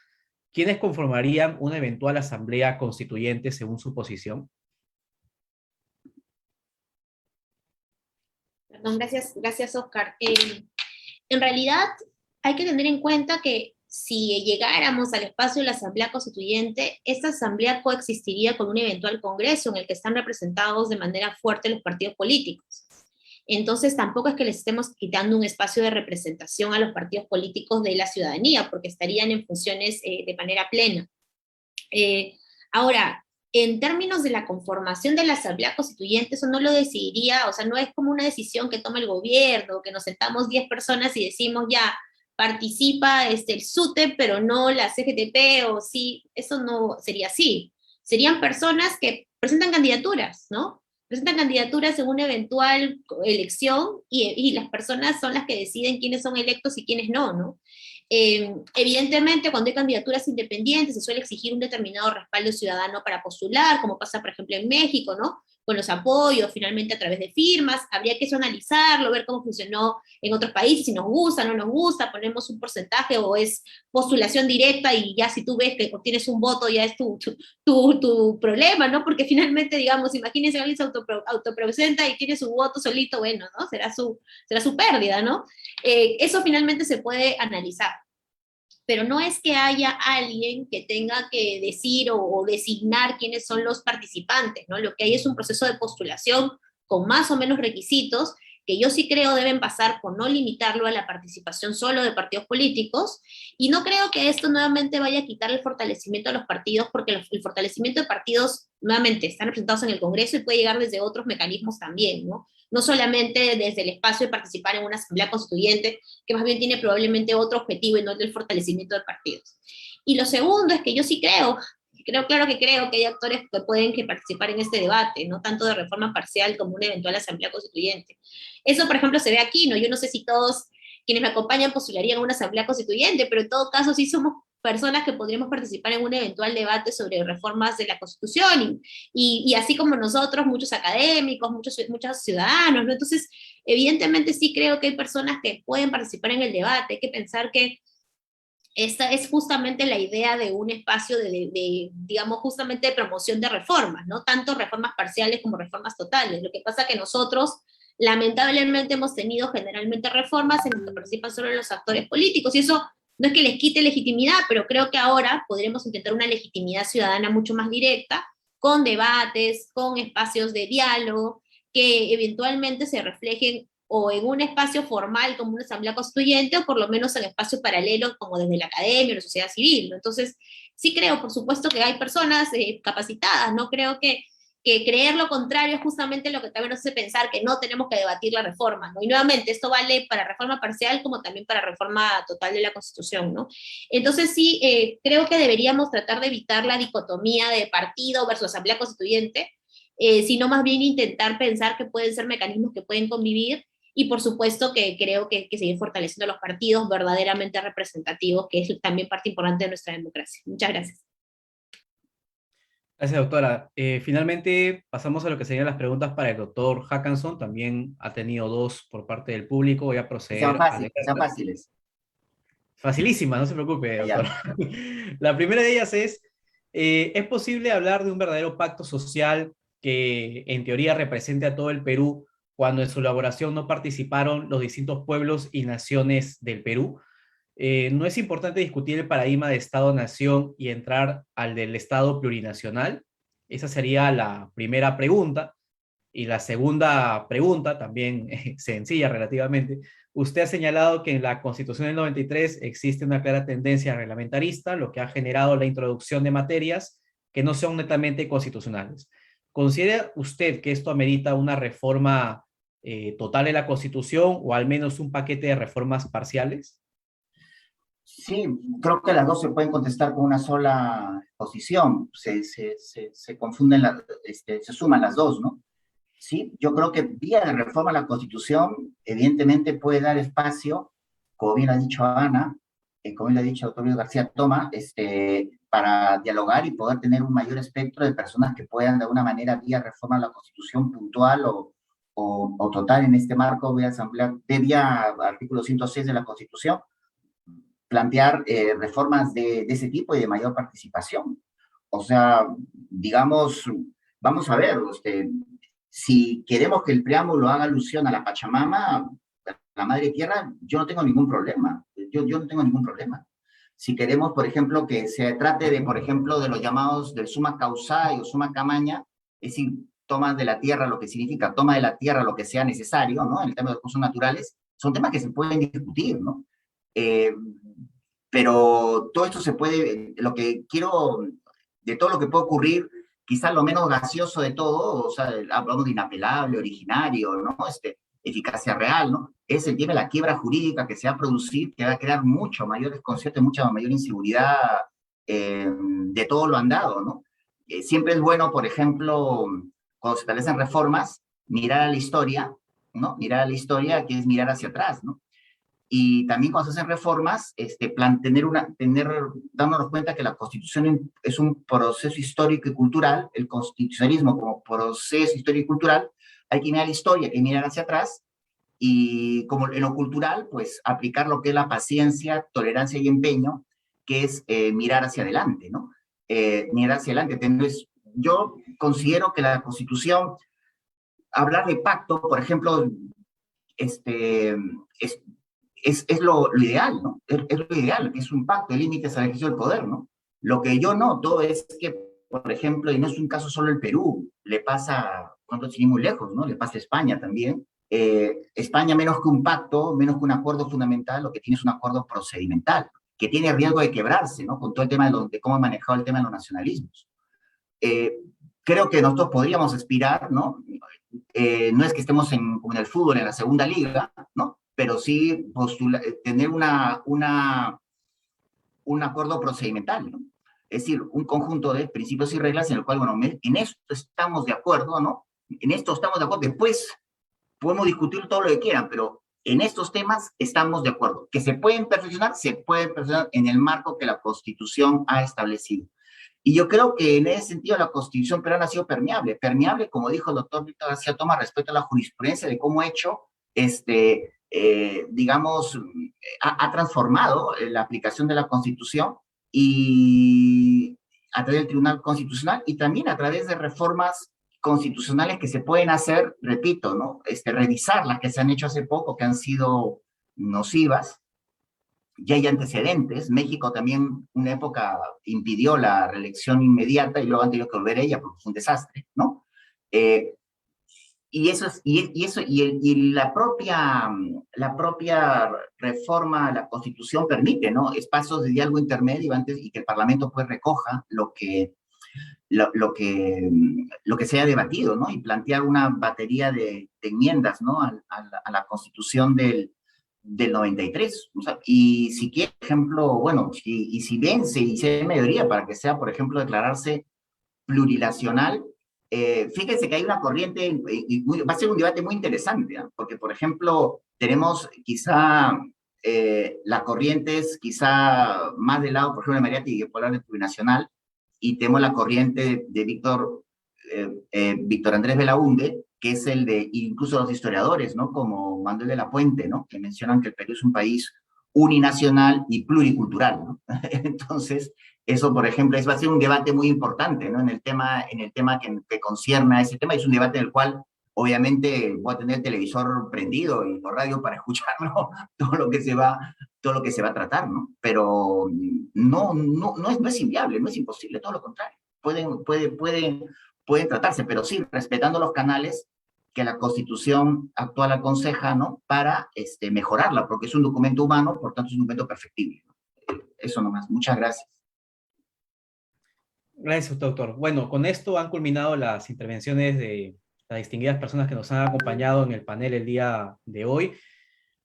¿Quiénes conformarían una eventual asamblea constituyente según su posición? Perdón, gracias Oscar. En realidad hay que tener en cuenta que si llegáramos al espacio de la Asamblea Constituyente, esta Asamblea coexistiría con un eventual Congreso en el que están representados de manera fuerte los partidos políticos. Entonces tampoco es que les estemos quitando un espacio de representación a los partidos políticos de la ciudadanía, porque estarían en funciones de manera plena. Ahora, en términos de la conformación de la Asamblea Constituyente, eso no lo decidiría, o sea, no es como una decisión que toma el gobierno, que nos sentamos 10 personas y decimos ya, participa el SUTEP, pero no la CGTP, o sí, eso no sería así. Serían personas que presentan candidaturas, ¿no? Presentan candidaturas en una eventual elección y las personas son las que deciden quiénes son electos y quiénes no, ¿no? Evidentemente, cuando hay candidaturas independientes, se suele exigir un determinado respaldo ciudadano para postular, como pasa, por ejemplo, en México, ¿no? Con los apoyos, finalmente a través de firmas. Habría que eso analizarlo, ver cómo funcionó en otros países, si nos gusta, no nos gusta, ponemos un porcentaje o es postulación directa y ya si tú ves que obtienes un voto ya es tu problema, ¿no? Porque finalmente, digamos, imagínense que alguien se autopresenta y tiene su voto solito, bueno, ¿no? Será su pérdida, ¿no? Eso finalmente se puede analizar. Pero no es que haya alguien que tenga que decir o designar quiénes son los participantes, ¿no? Lo que hay es un proceso de postulación con más o menos requisitos que yo sí creo deben pasar por no limitarlo a la participación solo de partidos políticos, y no creo que esto nuevamente vaya a quitar el fortalecimiento de los partidos, porque el fortalecimiento de partidos nuevamente están representados en el Congreso y puede llegar desde otros mecanismos también, ¿no? No solamente desde el espacio de participar en una asamblea constituyente, que más bien tiene probablemente otro objetivo y no el del fortalecimiento de partidos. Y lo segundo es que yo sí creo claro que creo que hay actores que pueden participar en este debate, no tanto de reforma parcial como una eventual asamblea constituyente. Eso, por ejemplo, se ve aquí, ¿no? Yo no sé si todos quienes me acompañan postularían a una asamblea constituyente, pero en todo caso sí somos personas que podríamos participar en un eventual debate sobre reformas de la Constitución, y así como nosotros, muchos académicos, muchos ciudadanos, ¿no? Entonces, evidentemente sí creo que hay personas que pueden participar en el debate. Hay que pensar que esta es justamente la idea de un espacio digamos, justamente de promoción de reformas, ¿no? Tanto reformas parciales como reformas totales. Lo que pasa es que nosotros, lamentablemente, hemos tenido generalmente reformas en las que participan solo los actores políticos, y eso no es que les quite legitimidad, pero creo que ahora podremos intentar una legitimidad ciudadana mucho más directa, con debates, con espacios de diálogo, que eventualmente se reflejen o en un espacio formal como una asamblea constituyente, o por lo menos en espacios paralelos como desde la academia o la sociedad civil, ¿no? Entonces, sí creo, por supuesto, que hay personas capacitadas, no creo que creer lo contrario es justamente lo que también nos hace pensar que no tenemos que debatir la reforma, ¿no? Y nuevamente, esto vale para reforma parcial como también para reforma total de la Constitución, ¿no? Entonces sí, creo que deberíamos tratar de evitar la dicotomía de partido versus asamblea constituyente, sino más bien intentar pensar que pueden ser mecanismos que pueden convivir. Y por supuesto que creo que hay que seguir fortaleciendo los partidos verdaderamente representativos, que es también parte importante de nuestra democracia. Muchas gracias. Gracias, doctora. Finalmente pasamos a lo que serían las preguntas para el doctor Hackanson. También ha tenido dos por parte del público. Voy a proceder a leer. Sean fáciles. Facilísimas, no se preocupe, doctor. La primera de ellas ¿es posible hablar de un verdadero pacto social que en teoría represente a todo el Perú cuando en su elaboración no participaron los distintos pueblos y naciones del Perú? ¿No es importante discutir el paradigma de Estado-nación y entrar al del Estado plurinacional? Esa sería la primera pregunta. Y la segunda pregunta, también sencilla relativamente. Usted ha señalado que en la Constitución del 93 existe una clara tendencia reglamentarista, lo que ha generado la introducción de materias que no son netamente constitucionales. ¿Considera usted que esto amerita una reforma total de la Constitución o al menos un paquete de reformas parciales? Sí, creo que las dos se pueden contestar con una sola posición. Se confunden, se suman las dos, ¿no? Sí, yo creo que vía de reforma a la Constitución, evidentemente puede dar espacio, como bien ha dicho Ana, como bien lo ha dicho el doctor Luis García Toma, para dialogar y poder tener un mayor espectro de personas que puedan de alguna manera vía reforma a la Constitución puntual o total en este marco vía asamblea, vía artículo 106 de la Constitución, plantear reformas de ese tipo y de mayor participación. O sea, digamos, vamos a ver, si queremos que el preámbulo haga alusión a la Pachamama, la Madre Tierra, yo no tengo ningún problema. Yo no tengo ningún problema. si queremos, por ejemplo, que se trate de, por ejemplo, de los llamados del summa causae o summa camaña, es decir, toma de la tierra lo que significa, toma de la tierra lo que sea necesario, ¿no? En el tema de los recursos naturales, son temas que se pueden discutir, ¿no? Pero todo esto se puede, lo que quiero, de todo lo que puede ocurrir, quizás lo menos gaseoso de todo, o sea, hablamos de inapelable, originario, ¿no? Eficacia real, ¿no? Es el tema de la quiebra jurídica que se va a producir, que va a crear mucho mayor desconcierto y mucha mayor inseguridad de todo lo andado, ¿no? Siempre es bueno, por ejemplo, cuando se establecen reformas, mirar a la historia, ¿no? Mirar a la historia, que es mirar hacia atrás, ¿no? Y también cuando se hacen reformas, dándonos cuenta que la Constitución es un proceso histórico y cultural, el constitucionalismo como proceso histórico y cultural, hay que mirar la historia, hay que mirar hacia atrás, y como en lo cultural, pues aplicar lo que es la paciencia, tolerancia y empeño, que es mirar hacia adelante, ¿no? Mirar hacia adelante. Entonces, yo considero que la Constitución, hablar de pacto, por ejemplo, es lo ideal, ¿no? Es lo ideal, que es un pacto de límites al ejercicio del poder, ¿no? Lo que yo noto es que, por ejemplo, y no es un caso solo el Perú, le pasa, cuando sin ir muy lejos, ¿no? Le pasa a España también. España, menos que un pacto, menos que un acuerdo fundamental, lo que tiene es un acuerdo procedimental, que tiene riesgo de quebrarse, ¿no? Con todo el tema de cómo ha manejado el tema de los nacionalismos. Creo que nosotros podríamos aspirar, ¿no? No es que estemos como en el fútbol, en la segunda liga, ¿no? Pero sí tener un acuerdo procedimental, ¿no? Es decir, un conjunto de principios y reglas en el cual, bueno, en esto estamos de acuerdo, ¿no? En esto estamos de acuerdo. Después podemos discutir todo lo que quieran, pero en estos temas estamos de acuerdo. Que se pueden perfeccionar en el marco que la Constitución ha establecido. Y yo creo que en ese sentido la Constitución peruana ha sido permeable, como dijo el doctor Víctor García Tomás, respecto a la jurisprudencia de cómo ha hecho, digamos, ha transformado la aplicación de la Constitución y a través del Tribunal Constitucional y también a través de reformas constitucionales que se pueden hacer, repito, ¿no? Revisar las que se han hecho hace poco, que han sido nocivas. Ya hay antecedentes. México también, una época, impidió la reelección inmediata y luego han tenido que volver a ella porque fue un desastre, ¿no? Y la propia reforma a la Constitución permite, ¿no? Espacios de diálogo intermedio antes y que el Parlamento pues recoja lo que se haya debatido, ¿no? Y plantear una batería de enmiendas, ¿no? A la Constitución del 93. O sea, y si quiere, por ejemplo, bueno, si vence y si hay mayoría para que sea, por ejemplo, declararse plurinacional, fíjense que hay una corriente, va a ser un debate muy interesante, ¿eh? Porque, por ejemplo, tenemos quizá la corriente es quizá más del lado, por ejemplo, de María Tiguepolar del plurinacional, y tenemos la corriente de Víctor Andrés Belaúnde, que es el de incluso los historiadores, ¿no? Como Manuel de la Puente, ¿no? Que mencionan que el Perú es un país uninacional y pluricultural, ¿no? Entonces, eso, por ejemplo, va a ser un debate muy importante, ¿no? En el tema que concierne a ese tema. Es un debate en el cual, obviamente, voy a tener el televisor prendido y la radio para escucharlo, todo lo que se va a tratar, ¿no? Pero no es inviable, no es imposible, todo lo contrario. Pueden tratarse, pero sí, respetando los canales que la Constitución actual aconseja, ¿no? Para mejorarla, porque es un documento humano, por tanto es un documento perfectible, ¿no? Eso nomás. Muchas gracias. Gracias, doctor. Bueno, con esto han culminado las intervenciones de las distinguidas personas que nos han acompañado en el panel el día de hoy.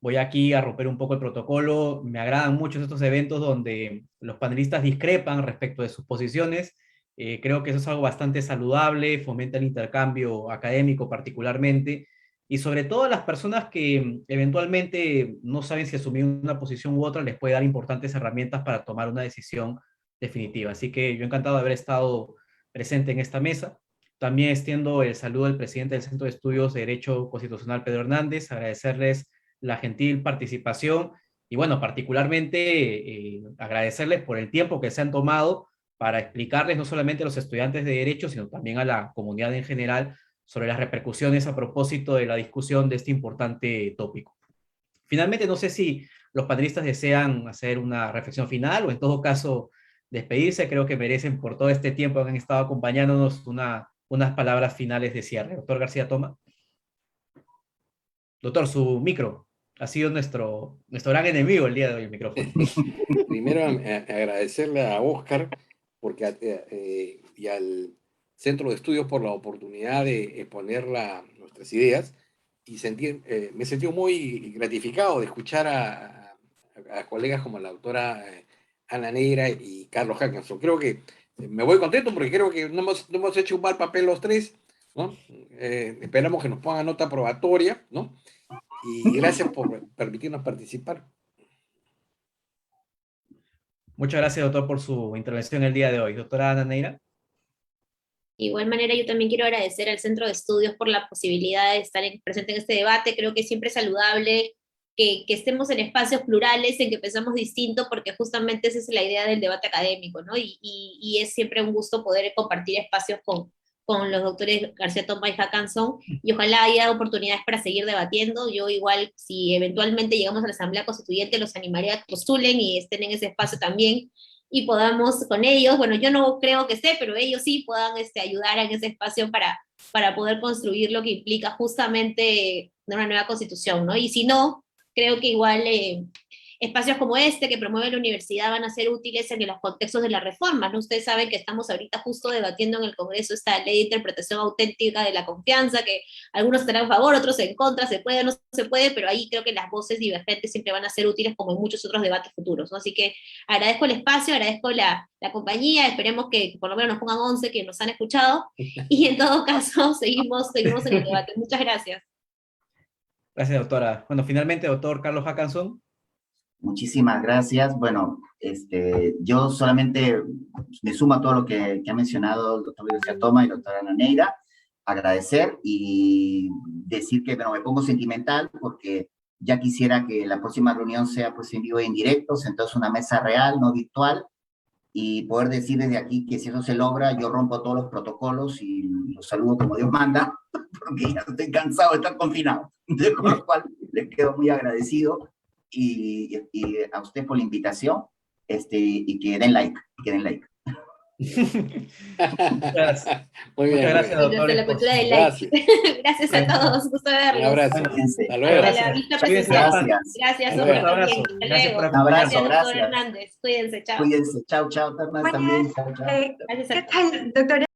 Voy aquí a romper un poco el protocolo. Me agradan mucho estos eventos donde los panelistas discrepan respecto de sus posiciones. Creo que eso es algo bastante saludable, fomenta el intercambio académico particularmente, y sobre todo a las personas que eventualmente no saben si asumir una posición u otra, les puede dar importantes herramientas para tomar una decisión definitiva. Así que yo encantado de haber estado presente en esta mesa. También extiendo el saludo al presidente del Centro de Estudios de Derecho Constitucional, Pedro Hernández, agradecerles la gentil participación y, bueno, particularmente agradecerles por el tiempo que se han tomado para explicarles no solamente a los estudiantes de Derecho, sino también a la comunidad en general sobre las repercusiones a propósito de la discusión de este importante tópico. Finalmente, no sé si los panelistas desean hacer una reflexión final o en todo caso despedirse, creo que merecen por todo este tiempo que han estado acompañándonos unas palabras finales de cierre. Doctor García Toma. Doctor, su micro ha sido nuestro gran enemigo el día de hoy, el micrófono. Primero, agradecerle a Oscar y al Centro de Estudios por la oportunidad de exponer nuestras ideas, y me he sentido muy gratificado de escuchar a colegas como la doctora Ana Neira y Carlos Hackinson. Creo que me voy contento porque creo que no hemos hecho un mal papel los tres, ¿no? Esperamos que nos pongan nota probatoria, ¿no? Y gracias por permitirnos participar. Muchas gracias, doctor, por su intervención el día de hoy. Doctora Ana Neira. De igual manera, yo también quiero agradecer al Centro de Estudios por la posibilidad de estar presente en este debate. Creo que siempre es saludable que estemos en espacios plurales, en que pensamos distinto, porque justamente esa es la idea del debate académico, ¿no? Y es siempre un gusto poder compartir espacios con los doctores García Toma y Hackinson, y ojalá haya oportunidades para seguir debatiendo. Yo igual, si eventualmente llegamos a la Asamblea Constituyente, los animaría a que postulen y estén en ese espacio también, y podamos con ellos, bueno, yo no creo que esté, pero ellos sí puedan ayudar en ese espacio para poder construir lo que implica justamente una nueva constitución, ¿no? Y si no, creo que igual espacios como este que promueve la universidad van a ser útiles en los contextos de la reforma, ¿no? Ustedes saben que estamos ahorita justo debatiendo en el Congreso esta ley de interpretación auténtica de la confianza, que algunos estarán a favor, otros en contra, se puede o no se puede, pero ahí creo que las voces divergentes siempre van a ser útiles como en muchos otros debates futuros, ¿no? Así que agradezco el espacio, agradezco la compañía, esperemos que por lo menos nos pongan 11 que nos han escuchado, y en todo caso seguimos en el debate. Muchas gracias. Gracias, doctora. Bueno, finalmente, doctor Carlos Hackinson. Muchísimas gracias. Bueno, yo solamente me sumo a todo lo que ha mencionado el doctor García Toma y la doctora Ana Neira, agradecer y decir que, bueno, me pongo sentimental porque ya quisiera que la próxima reunión sea pues en vivo e en directo, entonces una mesa real, no virtual, y poder decir desde aquí que si eso se logra, yo rompo todos los protocolos y los saludo como Dios manda, porque ya estoy cansado de estar confinado. Entonces, con lo cual, les quedo muy agradecido y a usted por la invitación, y que den like, Gracias. Muy bien. Muchas gracias, doctor. La cultura del like. Gracias a todos, gusto verlos. Un abrazo. Hasta luego. Gracias. Gracias. Un abrazo. Un abrazo, doctor Hernández. Cuídense, chao. Cuídense, chao, Ternas, también. Chao. Gracias a ¿Qué tal, doctora?